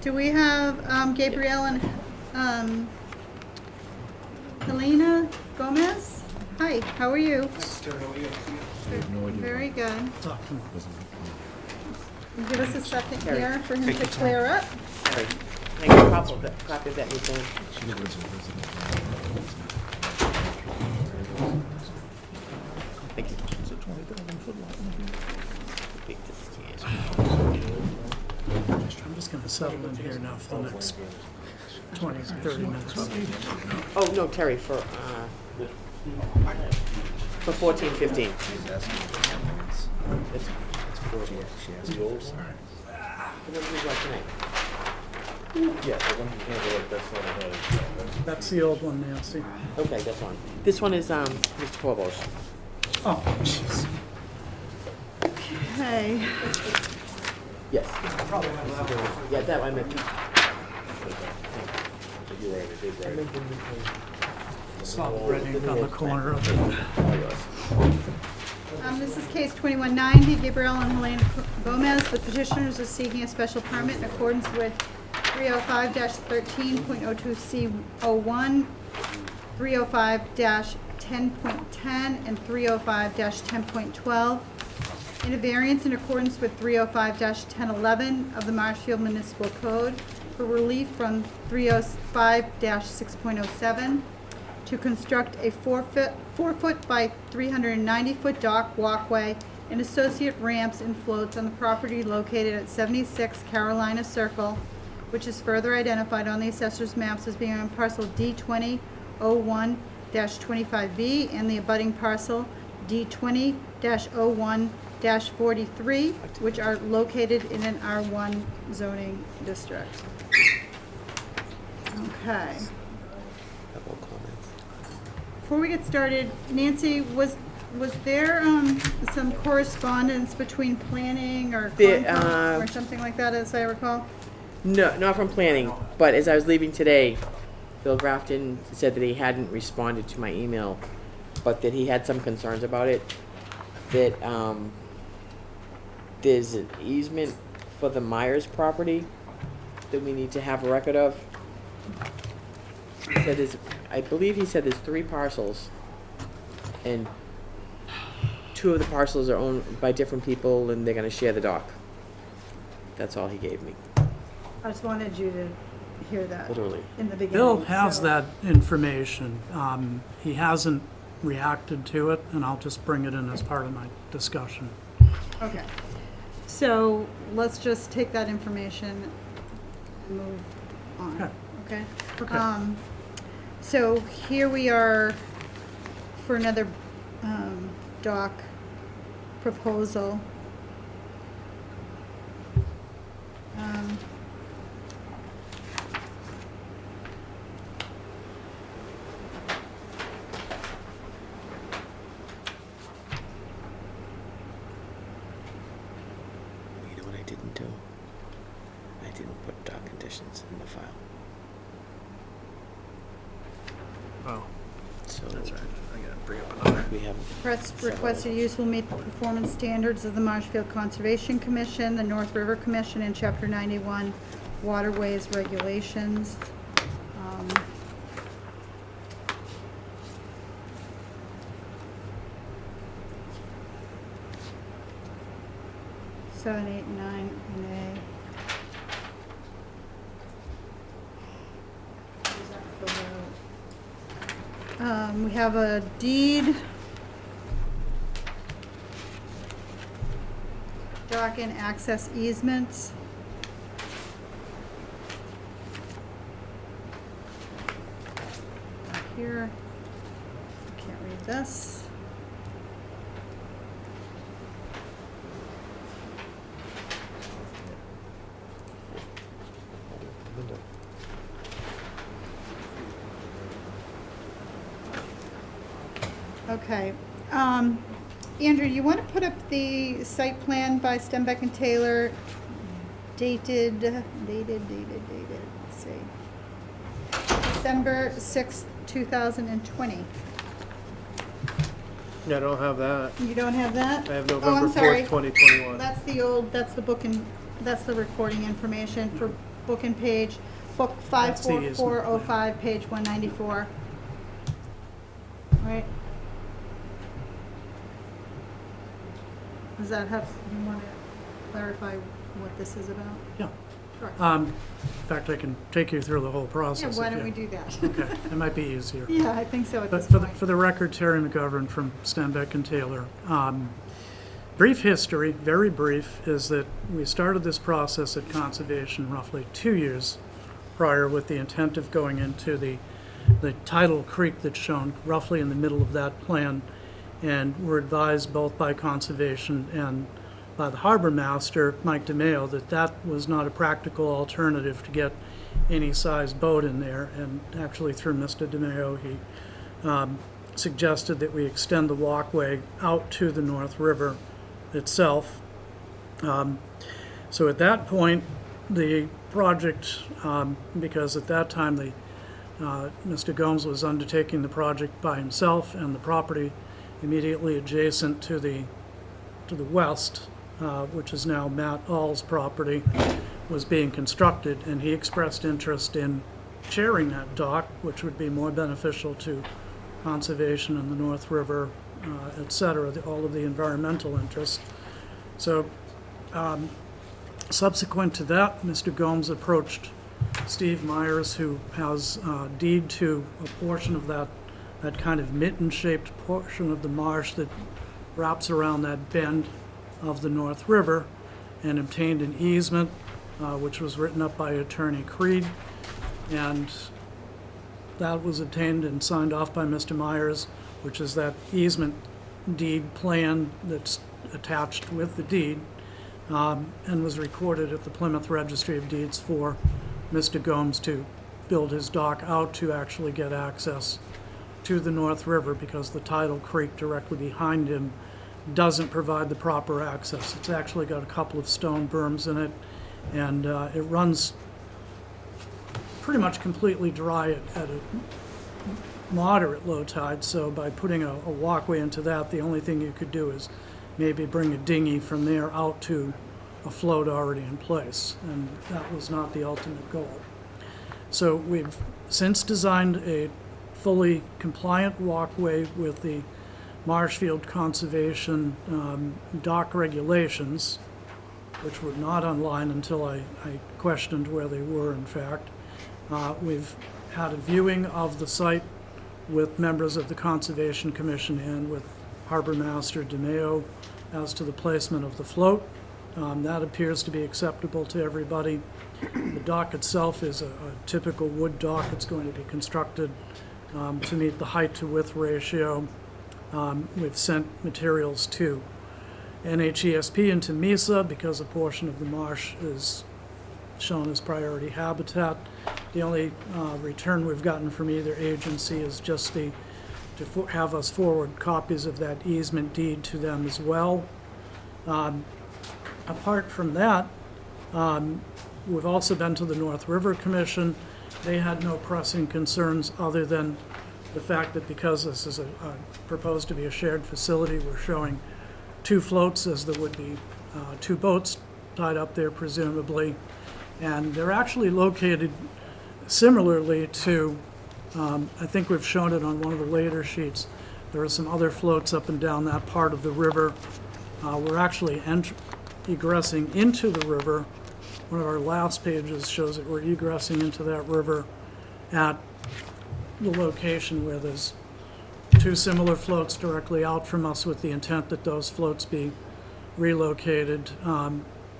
Do we have Gabrielle and Helena Gomez? Hi, how are you? Very good. Give us a second here for him to clear up. Sorry. Can I get a copy of that new plan? Thank you. Big disc, I'm just gonna settle in here now for the next 20, 30 minutes. Oh, no, Terry, for 1415. It's 40. The one we got tonight. Yeah, the one you can't do it, that's not a That's the old one, Nancy. Okay, that's one. This one is Mr. Corvo's. Oh, jeez. Okay. Yes. Yeah, that I meant. You're right, it did I right. meant the new plan. Saw the red ink on the corner of it. This is case 2190, Gabrielle and Helena Gomez. The petitioners are seeking a special permit in accordance with 305-13.02C01, 305-10.10, and 305-10.12, and a variance in accordance with 305-1011 of the Marshfield Municipal Code for relief from 305-6.07 to construct a 4-foot by 390-foot dock walkway and associate ramps and floats on the property located at 76 Carolina Circle, which is further identified on the assessor's maps as being on parcel D20-01-25B and the abutting parcel D20-01-43, which are located in an R1 zoning district. Okay. before we get started, Nancy, was there some correspondence between planning or Concom or something like that, as I recall? No, not from planning, but as I was leaving today, Bill Grafton said that he hadn't responded to my email, but that he had some concerns about it, that there's an easement for the Myers property that we need to have a record of. He said I believe he said there's 3 parcels, and 2 of the parcels are owned by different people, and they're gonna share the dock. That's all he gave me. I just wanted you to hear that Literally. in the beginning. Bill has so- that information. He hasn't reacted to it, and I'll just bring it in as part of my discussion. Okay. So let's just take that information and move on. Okay? Okay. So here we are for another dock proposal. You know what I didn't do? I didn't put dock conditions in the file. Oh, So that's right. I gotta bring up another. we have Requested use will meet the performance standards of the Marshfield Conservation Commission, the North River Commission, and Chapter 91 Waterways Regulations. 7, 8, 9, and A. We have a deed, dock and access easements. Back here, can't read this. Okay. Andrew, you want to put up the site plan by Stenbeck and Taylor dated, let's see, December 6th, 2020. Yeah, I don't have that. You don't have that? I have Oh, November I'm sorry. 4th, 2021. That's the old, that's the book and, that's the recording information for book and page, book That's the easement 54405, page 194. Right? Does that have, you want to clarify what this is about? Yeah. Sure. In fact, I can take you through the whole Yeah, process. why if don't you- we do that? Okay, it might be easier. Yeah, I think so at But this for the, point. for the record, Terry McGovern from Stenbeck and Taylor. Brief history, very brief, is that we started this process at Conservation roughly 2 years prior with the intent of going into the tidal creek that's shown roughly in the middle of that plan. And were advised both by Conservation and by the harbor master, Mike DeMeo, that that was not a practical alternative to get any size boat in there. And actually through Mr. DeMeo, he suggested that we extend the walkway out to the North River itself. So at that point, the project, because at that time Mr. Gomes was undertaking the project by himself, and the property immediately adjacent to the west, which is now Matt All's property, was being constructed, and he expressed interest in sharing that dock, which would be more beneficial to conservation in the North River, et cetera, all of the environmental interests. So subsequent to that, Mr. Gomes approached Steve Myers, who has deed to a portion of that kind of mitten-shaped portion of the marsh that wraps around that bend of the North River, and obtained an easement, which was written up by Attorney Creed, and that was obtained and signed off by Mr. Myers, which is that easement deed plan that's attached with the deed, and was recorded at the Plymouth Registry of Deeds for Mr. Gomes to build his dock out to actually get access to the North River because the tidal creek directly behind him doesn't provide the proper access. It's actually got a couple of stone berms in it, and it runs pretty much completely dry at a moderate low tide, so by putting a walkway into that, the only thing you could do is maybe bring a dinghy from there out to a float already in place, and that was not the ultimate goal. So we've since designed a fully compliant walkway with the Marshfield Conservation dock regulations, which were not online until I questioned where they were, in fact. We've had a viewing of the site with members of the Conservation Commission and with Harbor Master DeMeo as to the placement of the float. That appears to be acceptable to everybody. The dock itself is a typical wood dock. It's going to be constructed to meet the height to width ratio. We've sent materials to NHESP and to MESA because a portion of the marsh is shown as priority habitat. The only return we've gotten from either agency is just to have us forward copies of that easement deed to them as well. Apart from that, we've also been to the North River Commission. They had no pressing concerns other than the fact that because this is proposed to be a shared facility, we're showing 2 floats as there would be 2 boats tied up there presumably. And they're actually located similarly to, I think we've shown it on one of the later sheets, there are some other floats up and down that part of the river. We're actually egressing into the river. One of our last pages shows that we're egressing into that river at the location where there's 2 similar floats directly out from us with the intent that those floats be relocated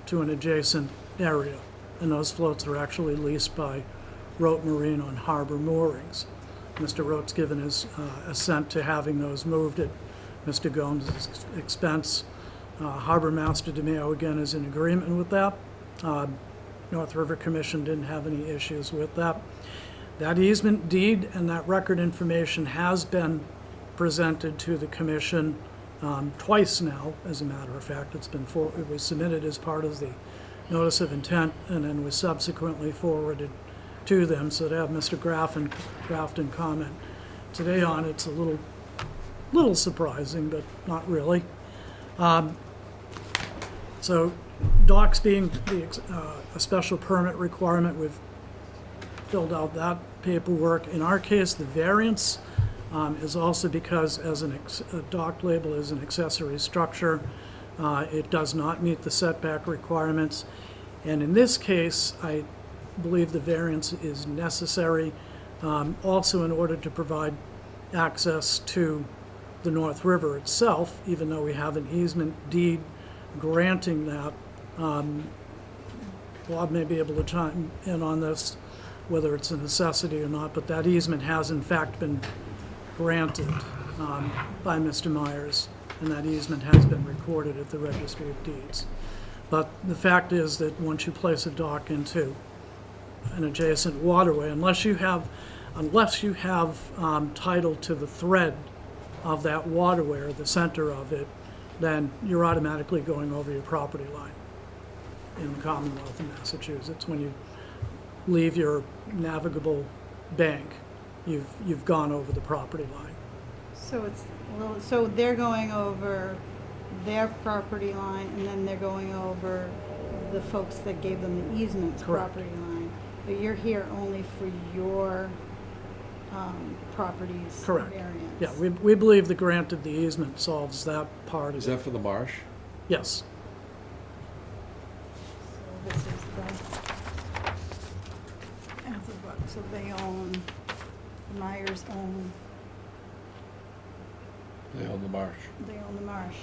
to an adjacent area. And those floats are actually leased by Rote Marine on harbor moorings. Mr. Rote's given his assent to having those moved at Mr. Gomes' expense. Harbor Master DeMeo, again, is in agreement with that. North River Commission didn't have any issues with that. That easement deed and that record information has been presented to the commission twice now, as a matter of fact. It was submitted as part of the notice of intent and then was subsequently forwarded to them. So to have Mr. Grafton comment today on it's a little surprising, but not really. So docks being a special permit requirement, we've filled out that paperwork. In our case, the variance is also because as a dock label is an accessory structure, it does not meet the setback requirements. And in this case, I believe the variance is necessary also in order to provide access to the North River itself, even though we have an easement deed granting that. Bob may be able to chime in on this, whether it's a necessity or not, but that easement has in fact been granted by Mr. Myers, and that easement has been recorded at the Registry of Deeds. But the fact is that once you place a dock into an adjacent waterway, unless you have title to the thread of that waterway or the center of it, then you're automatically going over your property line in the Commonwealth of Massachusetts. When you leave your navigable bank, you've gone over the property line. So so they're going over their property line, and then they're going over the folks that gave them the easement's Correct. property line. But you're here only for your property's Correct. variance. Yeah, we believe the grant of the easement solves that part Is of it. that for the marsh? Yes. So this is so they own, Myers own, They own the marsh. they own the marsh.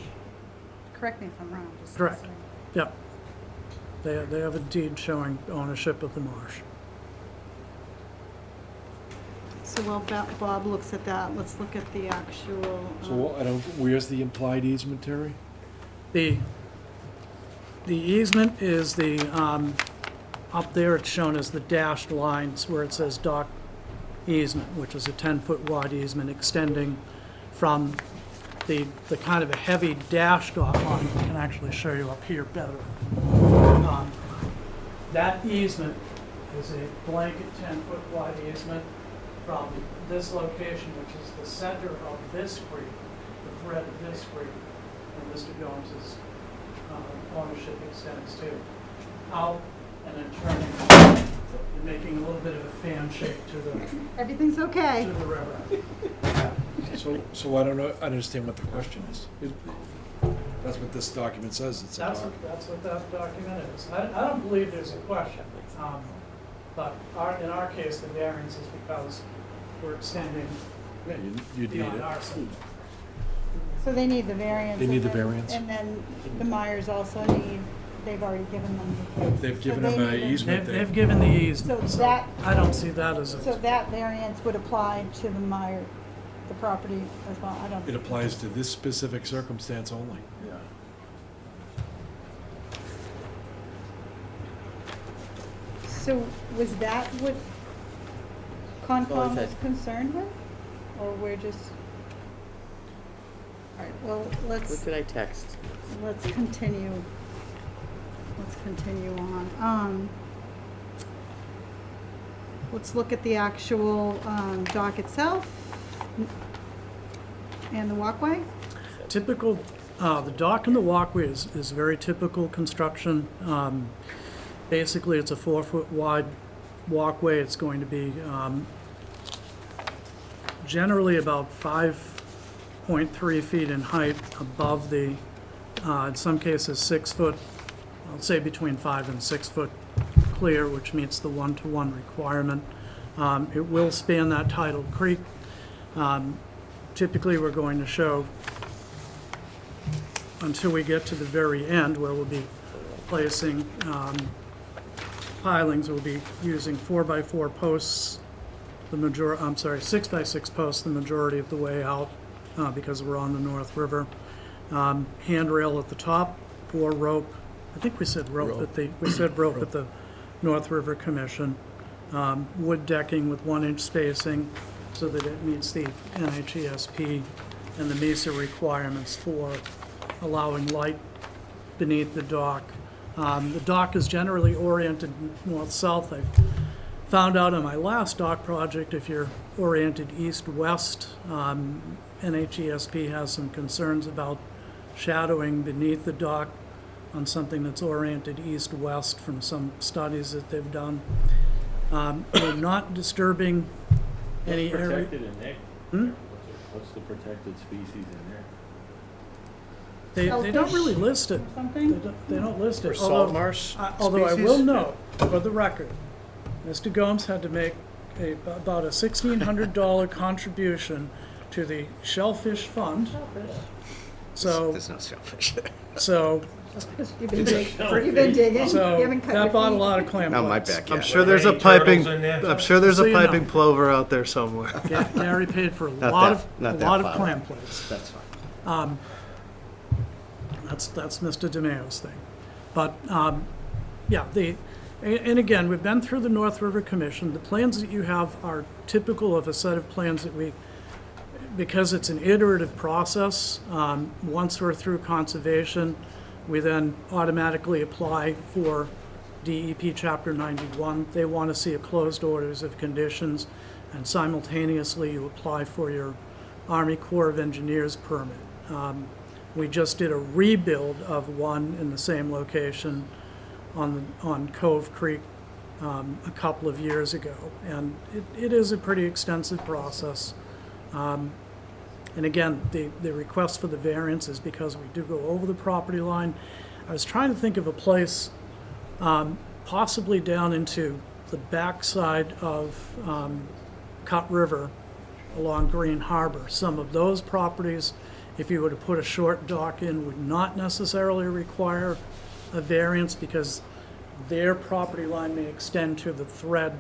Correct me if I'm wrong. just Correct. saying. Yeah. They have a deed showing ownership of the marsh. So while Bob looks at that, let's look at the actual. So where's the implied easement, Terry? The easement is up there it's shown as the dashed lines where it says dock easement, which is a 10-foot wide easement extending from the kind of a heavy dashed off line. I can actually show you up here better. That easement is a blanket 10-foot wide easement from this location, which is the center of this creek, the thread of this creek, and Mr. Gomes' ownership extends to, out and then turning and making a little bit of a fan shape to the Everything's okay. to the river. So I don't know, I understand what the question is. That's what this document says, it's a That's doc. what, that's what that document is. I don't believe there's a question, but in our case, the variance is because we're extending Yeah, you need beyond it. our side. So they need the variance. They need and the then- variance. And then the Myers also need, they've already given them. They've so given they them need an a- easement. They've given the easement, So so that- I don't see that as So a, that variance would apply to the Meyer, the property as well, I don't. It applies to this specific circumstance only. Yeah. So was that what Well, Concom it was said- concerned with? Or we're just? All right, well, What let's did I text? continue. Let's continue on. Let's look at the actual dock itself and the walkway. typical, the dock and the walkway is very typical construction. Basically, it's a 4-foot wide walkway. It's going to be generally about 5.3 feet in height above the, in some cases, 6 foot, I'll say between 5 and 6 foot clear, which meets the 1-to-1 requirement. It will span that tidal creek. Typically, we're going to show, until we get to the very end, where we'll be placing pilings, we'll be using 4x4 posts, the 6x6 posts the majority of the way out, because we're on the North River. Handrail at the top, or rope, I think we said rope at the, at the North River Commission. Wood decking with 1-inch spacing so that it meets the NHESP and the MESA requirements for allowing light beneath the dock. The dock is generally oriented north-south. I've found out on my last dock project, if you're oriented east-west, NHESP has some concerns about shadowing beneath the dock on something that's oriented east-west from some studies that they've done. We're not disturbing any What's area. protected in there? Hmm? What's the protected species in there? They don't Shellfish really list it. Something? They don't list it. For salt marsh Although I species? will note, for the record, Mr. Gomes had to make about a $1,600 contribution to the Shellfish Fund. So, There's no shellfish. so, You've been digging, you've been digging, you so haven't cut your that bought a feet. lot of clam Not my plates. backyard. I'm sure there's a Any turtles piping, in there? I'm sure there's So a you know. piping plover out there somewhere. Gary paid for a Not lot that- of, not a that lot of far. clam plates. That's fine. That's Mr. DeMeo's thing. But, yeah, and again, we've been through the North River Commission. The plans that you have are typical of a set of plans that we, because it's an iterative process, once we're through conservation, we then automatically apply for DEP Chapter 91. They want to see a closed orders of conditions, and simultaneously you apply for your Army Corps of Engineers permit. We just did a rebuild of one in the same location on Cove Creek a couple of years ago, and it is a pretty extensive process. And again, the request for the variance is because we do go over the property line. I was trying to think of a place possibly down into the backside of Cut River along Green Harbor. Some of those properties, if you were to put a short dock in, would not necessarily require a variance because their property line may extend to the thread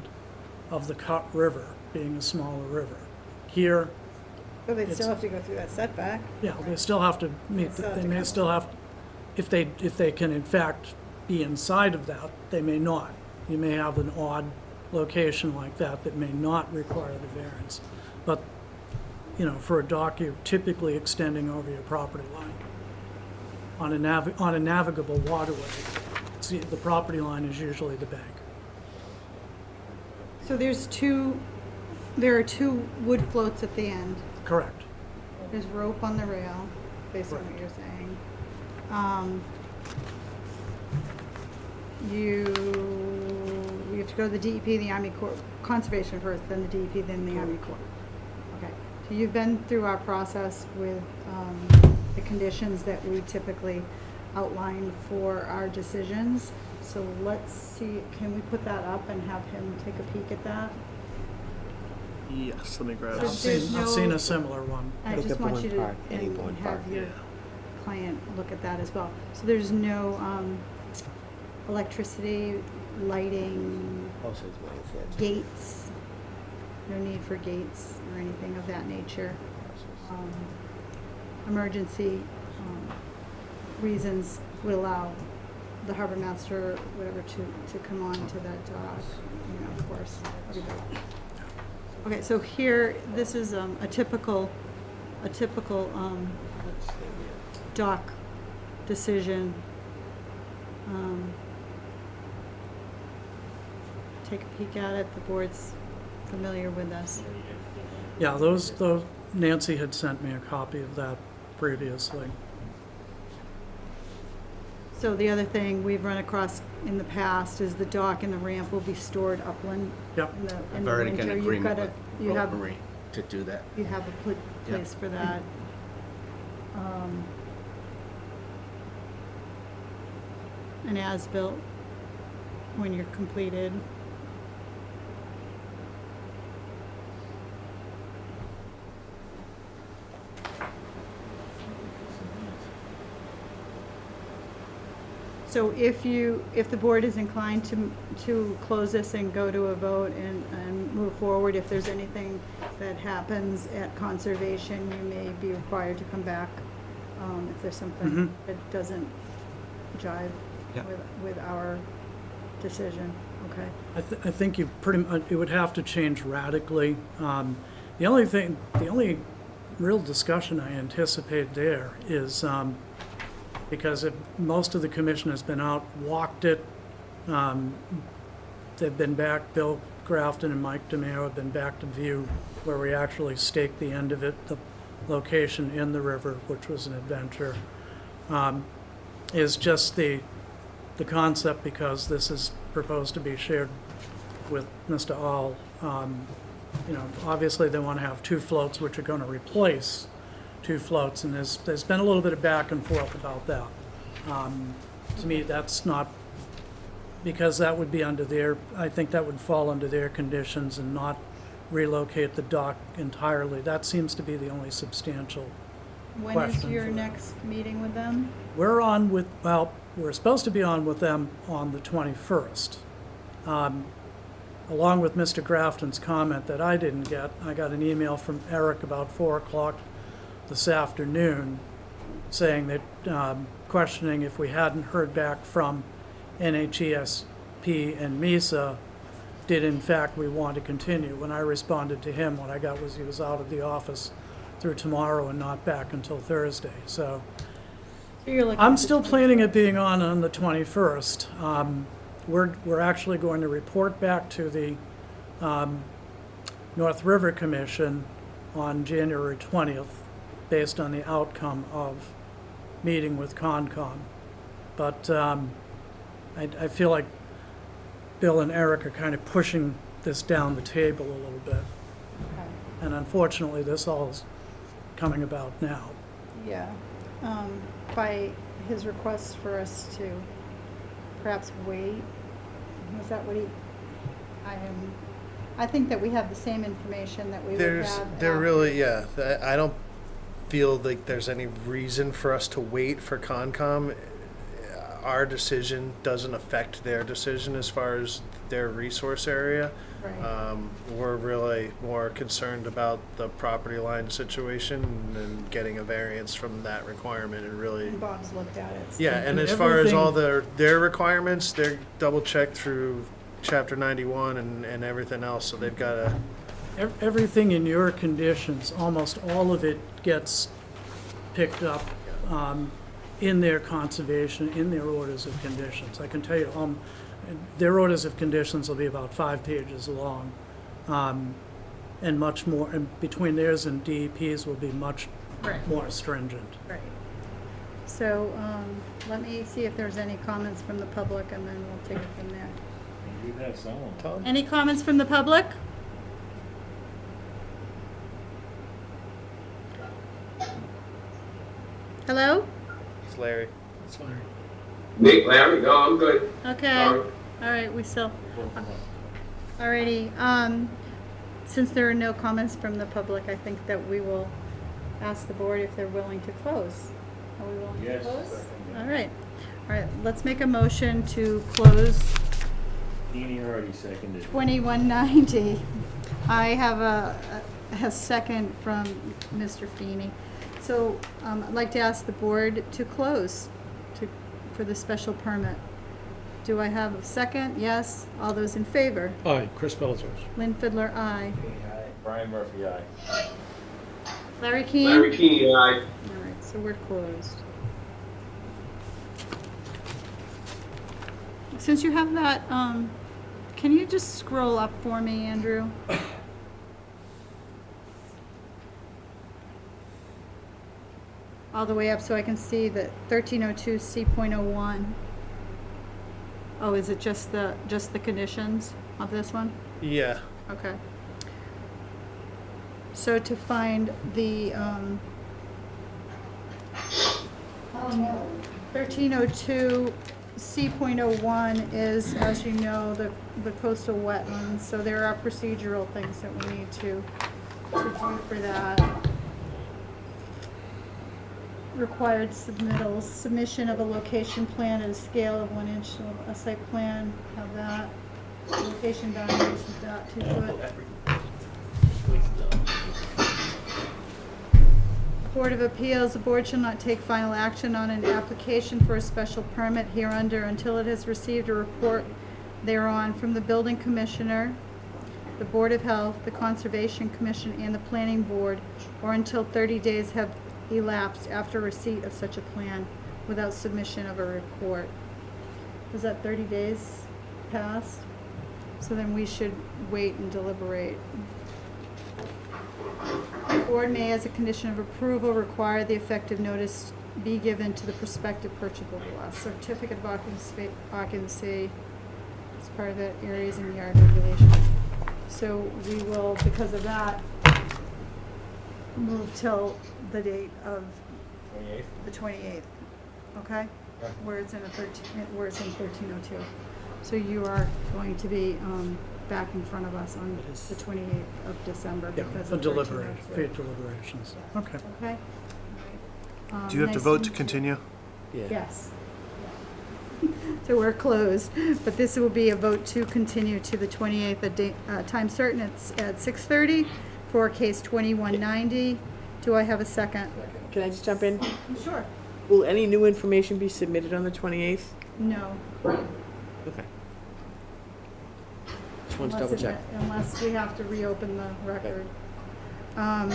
of the Cut River, being a smaller river. Here, But they'd still have to go through that setback. yeah, they still have to meet, Still have they to may come. still have, if they can in fact be inside of that, they may not. You may have an odd location like that that may not require the variance. But, you know, for a dock, you're typically extending over your property line. On a navigable waterway, the property line is usually the bank. So there are two wood floats at the end. Correct. There's rope on the rail, based on what you're saying. You have to go to the DEP, the Army Corps, Conservation first, then the DEP, then the Army Corps. Okay, so you've been through our process with the conditions that we typically outline for our decisions. So let's see, can we put that up and have him take a peek at that? Yes, let me grab So it. there's I've seen no- a similar one. I just want you to and have your client look at that as well. So there's no electricity, lighting, gates, no need for gates or anything of that nature. Emergency reasons would allow the harbor master, whatever, to come on to that dock, you know, of course. Okay, so here, this is a typical dock decision. Take a peek at it, the board's familiar with this. Yeah, those, Nancy had sent me a copy of that previously. So the other thing we've run across in the past is the dock and the ramp will be stored upland. Yep. In the I've already got winter. an You've agreement gotta- with you have- Rotary to do that. You have a place for that. An as-built when you're completed. So if the board is inclined to close this and go to a vote and move forward, if there's anything that happens at conservation, you may be required to come back, if there's something that doesn't jive Yeah. with our decision, okay? I think you pretty much, it would have to change radically. The only real discussion I anticipate there is, because most of the commission has been out, walked it. They've been back, Bill Grafton and Mike DeMeo have been back to view where we actually staked the end of it, the location in the river, which was an adventure. Is just the concept, because this is proposed to be shared with Mr. All. You know, obviously they want to have two floats which are going to replace two floats, and there's been a little bit of back and forth about that. To me, that's not, because that would be under their, I think that would fall under their conditions and not relocate the dock entirely. That seems to be the only substantial When is question your for them. next meeting with them? We're on with, well, we're supposed to be on with them on the 21st. Along with Mr. Grafton's comment that I didn't get, I got an email from Eric about 4 o'clock this afternoon saying that, questioning if we hadn't heard back from NHESP and MESA, did in fact we want to continue. When I responded to him, what I got was he was out of the office through tomorrow and not back until Thursday. So So you're looking I'm at the still planning it being on the 21st. We're actually going to report back to the North River Commission on January 20th, based on the outcome of meeting with Concom. But I feel like Bill and Eric are kind of pushing this down the table a little bit. Okay. And unfortunately, this all is coming about now. Yeah, by his request for us to perhaps wait, was that what he, I think that we have the same information that we would have. There after- really, yeah, I don't feel like there's any reason for us to wait for Concom. Our decision doesn't affect their decision as far as their resource area. Right. We're really more concerned about the property line situation and getting a variance from that requirement and really. And Bob's looked at it. so- Yeah, and as far as all their requirements, they're double checked through chapter 91 and everything else, so they've got to, Everything in your conditions, almost all of it gets picked up in their conservation, in their orders of conditions. I can tell you, their orders of conditions will be about 5 pages long, and much more, and between theirs and DEP's will be much Right. more stringent. Right. So, let me see if there's any comments from the public, and then we'll take it from there. You've had someone. Any comments from the public? Hello? it's Larry. Nick, Larry, no, I'm good. Okay. Sorry. All right, we still, alrighty, since there are no comments from the public, I think that we will ask the board if they're willing to close. Are we willing to Yes. close? All right, let's make a motion to close Deanie already seconded. 2190. I have a second from Mr. Feeney. So, I'd like to ask the board to close for the special permit. Do I have a second? Yes. All those in favor? Aye, Chris Belzos. Lynn Fiddler, aye. Brian Murphy, aye. Larry Keane? Larry Keane, aye. All right, so we're closed. Since you have that, can you just scroll up for me, Andrew? All the way up so I can see that 1302 C.01. Oh, is it just the conditions of this one? Yeah. Okay. So to find the, 1302 C.01 is, as you know, the coastal wetlands, so there are procedural things that we need to do for that. Required submittals, submission of a location plan at a scale of 1 inch, a site plan, have that. Location boundaries, with that, 2 foot. Board of Appeals, the board shall not take final action on an application for a special permit hereunder until it has received a report thereon from the building commissioner, the Board of Health, the Conservation Commission, and the Planning Board, or until 30 days have elapsed after receipt of such a plan without submission of a report. Was that 30 days passed? So then we should wait and deliberate. The board may, as a condition of approval, require the effective notice be given to the prospective purchaser. Certificate of occupancy as part of the areas and yard regulations. So we will, because of that, move till the date of 28th? the 28th, okay? Where it's in 1302. So you are going to be back in front of us on the 28th of December Yeah, because for of deliberations. Okay. Okay? Do you have to Nice vote to meet you. continue? Yes. So we're closed, but this will be a vote to continue to the 28th, time certain, it's at 6:30 for case 2190. Do I have a second? Can I just jump in? Sure. Will any new information be submitted on the 28th? No. Okay. Just wanted to double check. Unless we have to reopen the record. I'm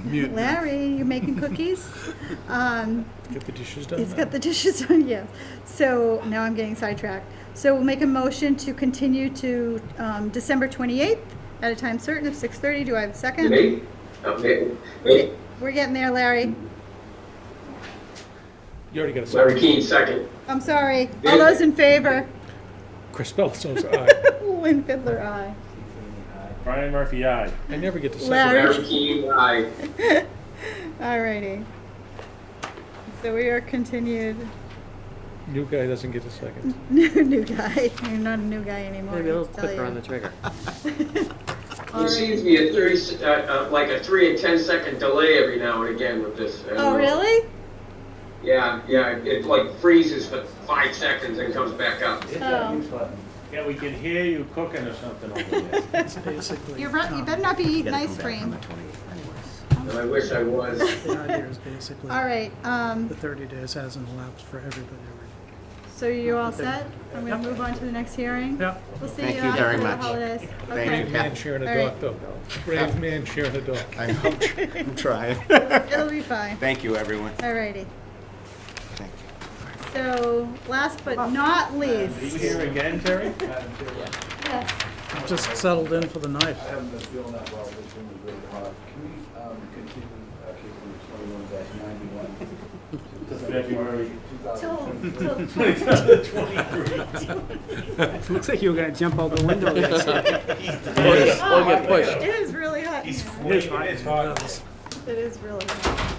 muting. Larry, you making cookies? Get the dishes done. He's got the dishes on, yeah. So now I'm getting sidetracked. So we'll make a motion to continue to December 28th at a time certain of 6:30. Do I have a second? Nate? Nate? We're getting there, Larry. You already got a Larry second. Keane, second. I'm sorry. All those in favor? Chris Belzos, aye. Lynn Fiddler, aye. Brian Murphy, aye. I never get to second. Larry. Larry Keane, aye. Alrighty. So we are continued. New guy doesn't get a second. New guy. You're not a new guy anymore. Maybe a little I tell quicker you. on the trigger. There seems to be a 30, like a 3 and 10 second delay every now and again with this. I don't Oh, know. really? Yeah, it like freezes for 5 seconds and comes back up. Hit that mute button. Yeah, we can hear you cooking or something over there. It's basically, You better not be eating ice cream. And I wish I was. the idea is basically, All right, the 30 days hasn't elapsed for everybody already. So you all set? I'm gonna move on to the next hearing. Yeah. We'll see Thank you you after very the much. holidays. Thank Okay. you. Man sharing a All dog, though. Brave man sharing a dog. I'm trying. It'll be fine. Thank you, everyone. Alrighty. Thank you. So, last but not least, Here again, Terry? yes, Just settled in for the night. I haven't been feeling that well, this room is really hot. Can we, continue actually from 21-91 to February till, 2023? Looks like you were gonna jump out the window there. Or get pushed. It is really hot. He's in here. hot. It is really hot.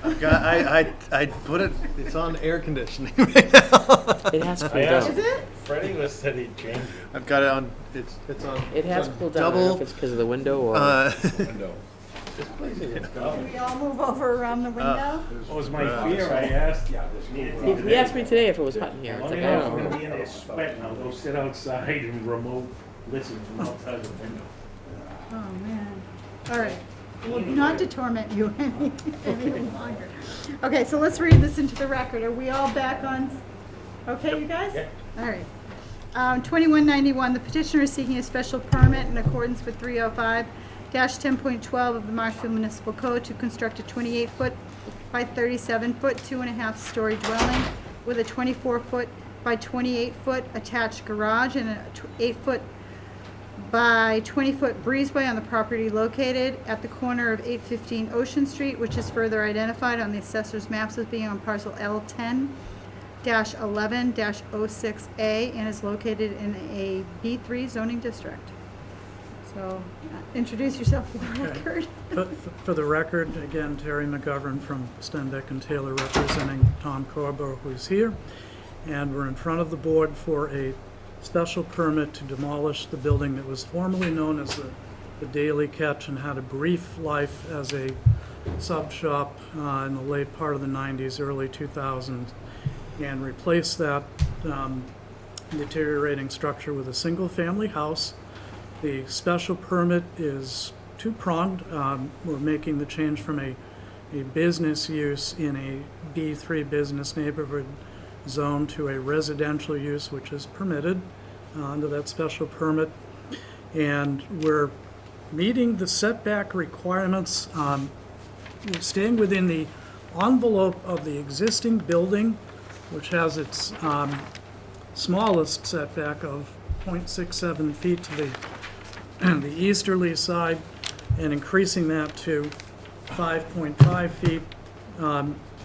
I put it, it's on air conditioning. It has cooled Is down. it? Freddie was said he'd change it. I've got it on, it's on. It has cooled down. I don't know if it's because of the window or. Window. We all move over around the window? What was my fear? I asked. He asked me today if it was hot in here. It's Let like, me I know if don't I'm know. gonna be in there sweating, I'll go sit outside and remote listen from outside the window. Oh, man. All right. Well, not to torment you any longer. Okay, so let's read this into the record. Are we all back on? Okay, you guys? Yeah. All right. 2191, the petitioner is seeking a special permit in accordance with 305-10.12 of the Marshfield Municipal Code to construct a 28-foot by 37-foot, 2.5-story dwelling with a 24-foot by 28-foot attached garage and a 8-foot by 20-foot breezeway on the property located at the corner of 815 Ocean Street, which is further identified on the assessor's maps as being on parcel L10-11-06A and is located in a B3 zoning district. So, introduce yourself for the record. For the record, again, Terry McGovern from Stenbeck and Taylor representing Tom Corbo, who's here. And we're in front of the board for a special permit to demolish the building that was formerly known as the Daily Catch and had a brief life as a sub shop in the late part of the 90s, early 2000s, and replace that deteriorating structure with a single-family house. The special permit is two-pronged. We're making the change from a business use in a B3 business neighborhood zone to a residential use, which is permitted under that special permit. And we're meeting the setback requirements, we're staying within the envelope of the existing building, which has its smallest setback of 0.67 feet to the easterly side, and increasing that to 5.5 feet,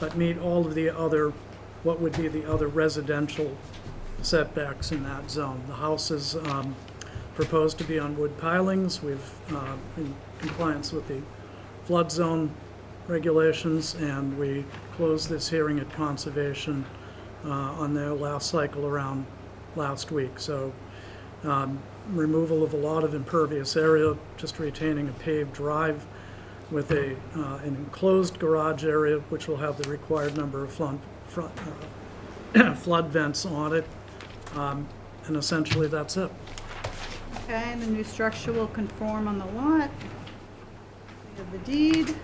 but meet all of the other, what would be the other residential setbacks in that zone. The house is proposed to be on wood pilings. We've, in compliance with the flood zone regulations, and we closed this hearing at Conservation on their last cycle around last week. So removal of a lot of impervious area, just retaining a paved drive with an enclosed garage area, which will have the required number of flood vents on it. And essentially, that's it. Okay, and the new structure will conform on the lot. We have the deed.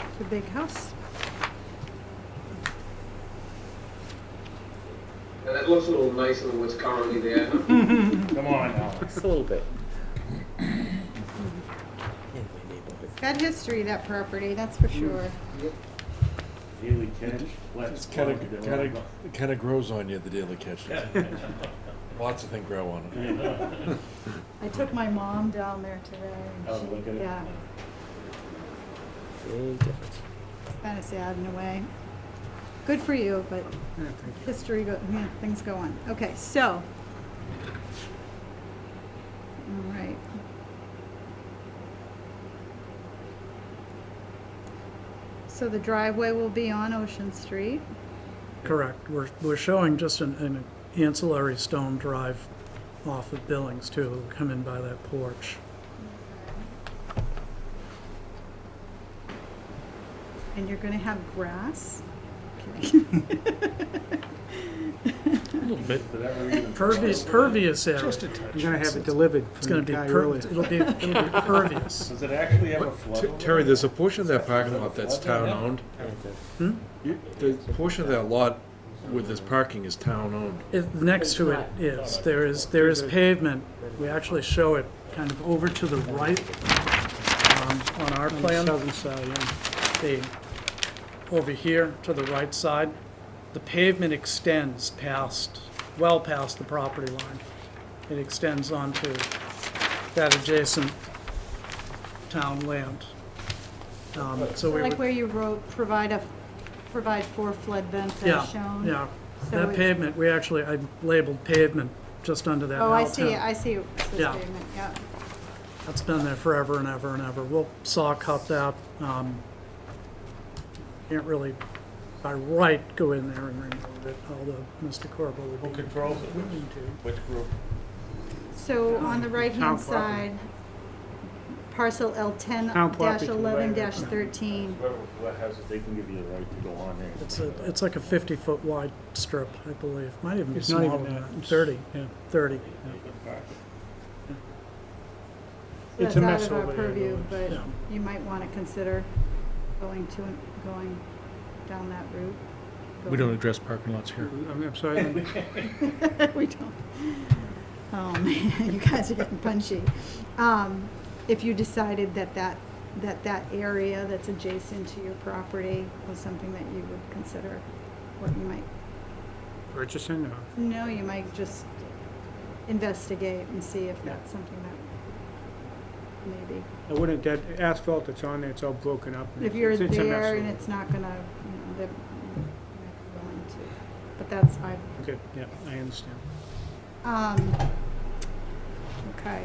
It's a big house. And it looks a little nicer than what's currently there. Come on now. Just a little bit. Got history, that property, that's for sure. Daily catch, let's Kind of grows on you, the Daily Catch. Lots of things grow on it. I took my mom down there today. and Oh, she- look at it. Yeah, Big difference. kind of sad in a way. Good for you, but history, things go on. Okay, so. All right. So the driveway will be on Ocean Street. Correct. We're showing just an ancillary stone drive off of Billings too. It'll come in by that porch. And you're gonna have grass? Kidding. Pervious area. Just a touch. You're gonna have it delivered It's from gonna the be, guy per- earlier. it'll be pervious. Does it actually have a flood? over Terry, there? there's a portion of that parking lot that's town-owned. The portion of that lot with this parking is town-owned. Next to it is, there is pavement. We actually show it kind of over to the right on our On the plan. southern side, yeah. Over here to the right side, the pavement extends well past the property line. It extends onto that adjacent town land. So we Like would, where you wrote, provide 4 flood vents yeah, as shown? yeah. So That it's- pavement, I labeled pavement just under that Oh, I L10. see, it says Yeah. pavement, yeah. That's been there forever and ever and ever. We'll saw cut that. Can't really, by right, go in there and remove it, although Mr. Corbo would Who be controls it? willing to. Which group? So on the right-hand Town property. side, parcel Town property to the right. L10-11-13. Whoever has it, they can give you the right to go on there. It's like a 50-foot wide strip, I believe. Might even be It's not smaller even than that. that. 30, Yeah. 30. It's a mess That's out of over our there, purview, though. but Yeah. you might want to consider going down that route. We don't address parking lots here. I'm sorry, Linda. We don't. Oh, man, you guys are getting punchy. If you decided that area that's adjacent to your property was something that you would consider, what you might, Purchasing, or? no, you might just investigate and see if that's something that maybe. I wouldn't, that asphalt that's on there, it's all broken up. and If you're it's a mess there over and there. it's not gonna, they're willing to, but that's, Okay, yeah, I understand. okay.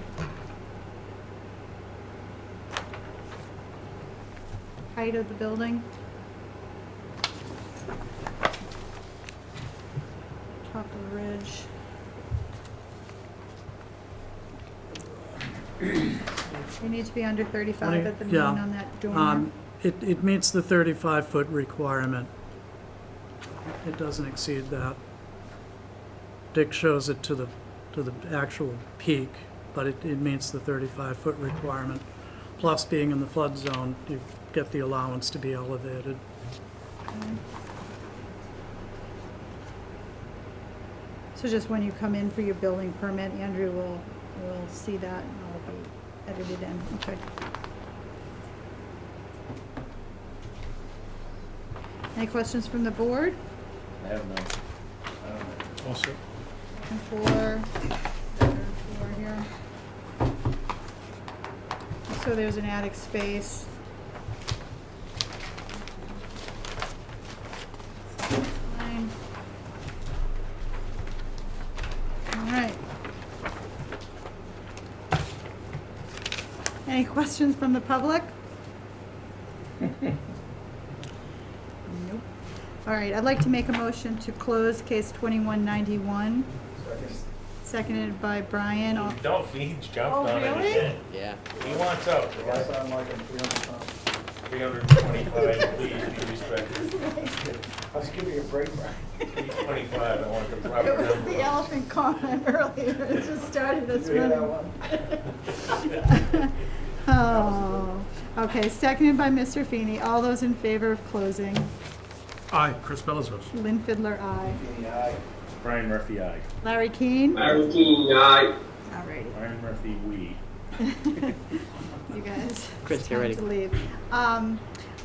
Height of the building? Top of the ridge. You need to be under 35 at the mean Yeah. on that dormer. It meets the 35-foot requirement. It doesn't exceed that. Dick shows it to the actual peak, but it meets the 35-foot requirement. Plus, being in the flood zone, you get the allowance to be elevated. So just when you come in for your building permit, Andrew will see that and it'll be edited in, okay. Any questions from the board? I have none. Also, Second floor, third floor here. So there's an attic space. Fine. All right. Any questions from the public? Nope. All right, I'd like to make a motion to close case 2191. Seconded by Brian. All- Don't, he jumped Oh, on it really? again. Yeah. He wants out. I sound like I'm 300 pounds. 325, please be respected. I was giving you a break, Brian. 325, I want the proper It was number. the elephant comment earlier, it just started us You hear that running. Oh, okay, seconded by Mr. Feeney. All those in favor of closing? aye, Chris Belizos. Lynn Fiddler, aye. Aye. Brian Murphy, aye. Larry Keane? Larry Keane, aye. Alrighty, Brian Murphy, we. you guys. Chris, it's you're time ready. to leave.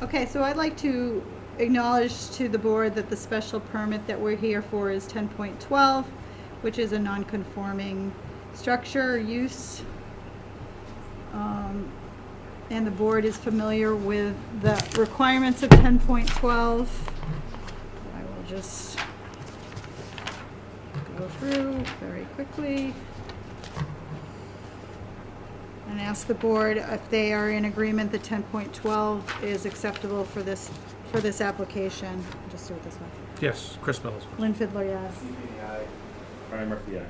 Okay, so I'd like to acknowledge to the board that the special permit that we're here for is 10.12, which is a non-conforming structure use. And the board is familiar with the requirements of 10.12. I will just go through very quickly and ask the board if they are in agreement that 10.12 is acceptable for this application. Just do it this way. Yes, Chris Belizos. Lynn Fiddler, yes. Brian Murphy, aye.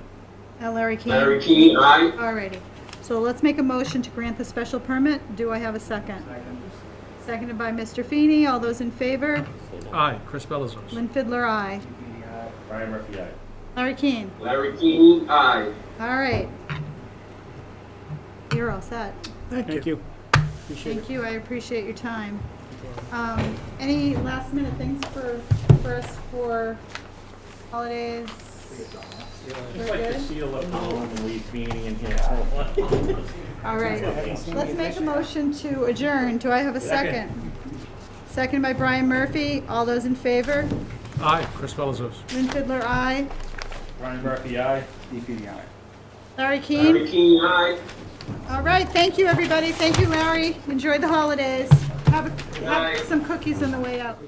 Now Larry Keane? Larry Keane, aye. Alrighty. So let's make a motion to grant the special permit. Do I have a second? Seconded by Mr. Feeney. All those in favor? Aye, Chris Belizos. Lynn Fiddler, aye. Brian Murphy, aye. Larry Keane. Larry Keane, aye. All right. You're all set. Thank you. Thank you, I appreciate your time. Any last minute things for us for holidays? We're good? Seal up and leave Feeny in here. All right, let's make a motion to adjourn. Do I have a second? Second by Brian Murphy. All those in favor? Aye, Chris Belazos. Lynn Fiddler, aye. Brian Murphy, aye. Steve Feeny, aye. Larry Keane? Larry Keane, aye. All right, thank you, everybody. Thank you, Larry. Enjoy the holidays. Have Aye. some cookies on the way out.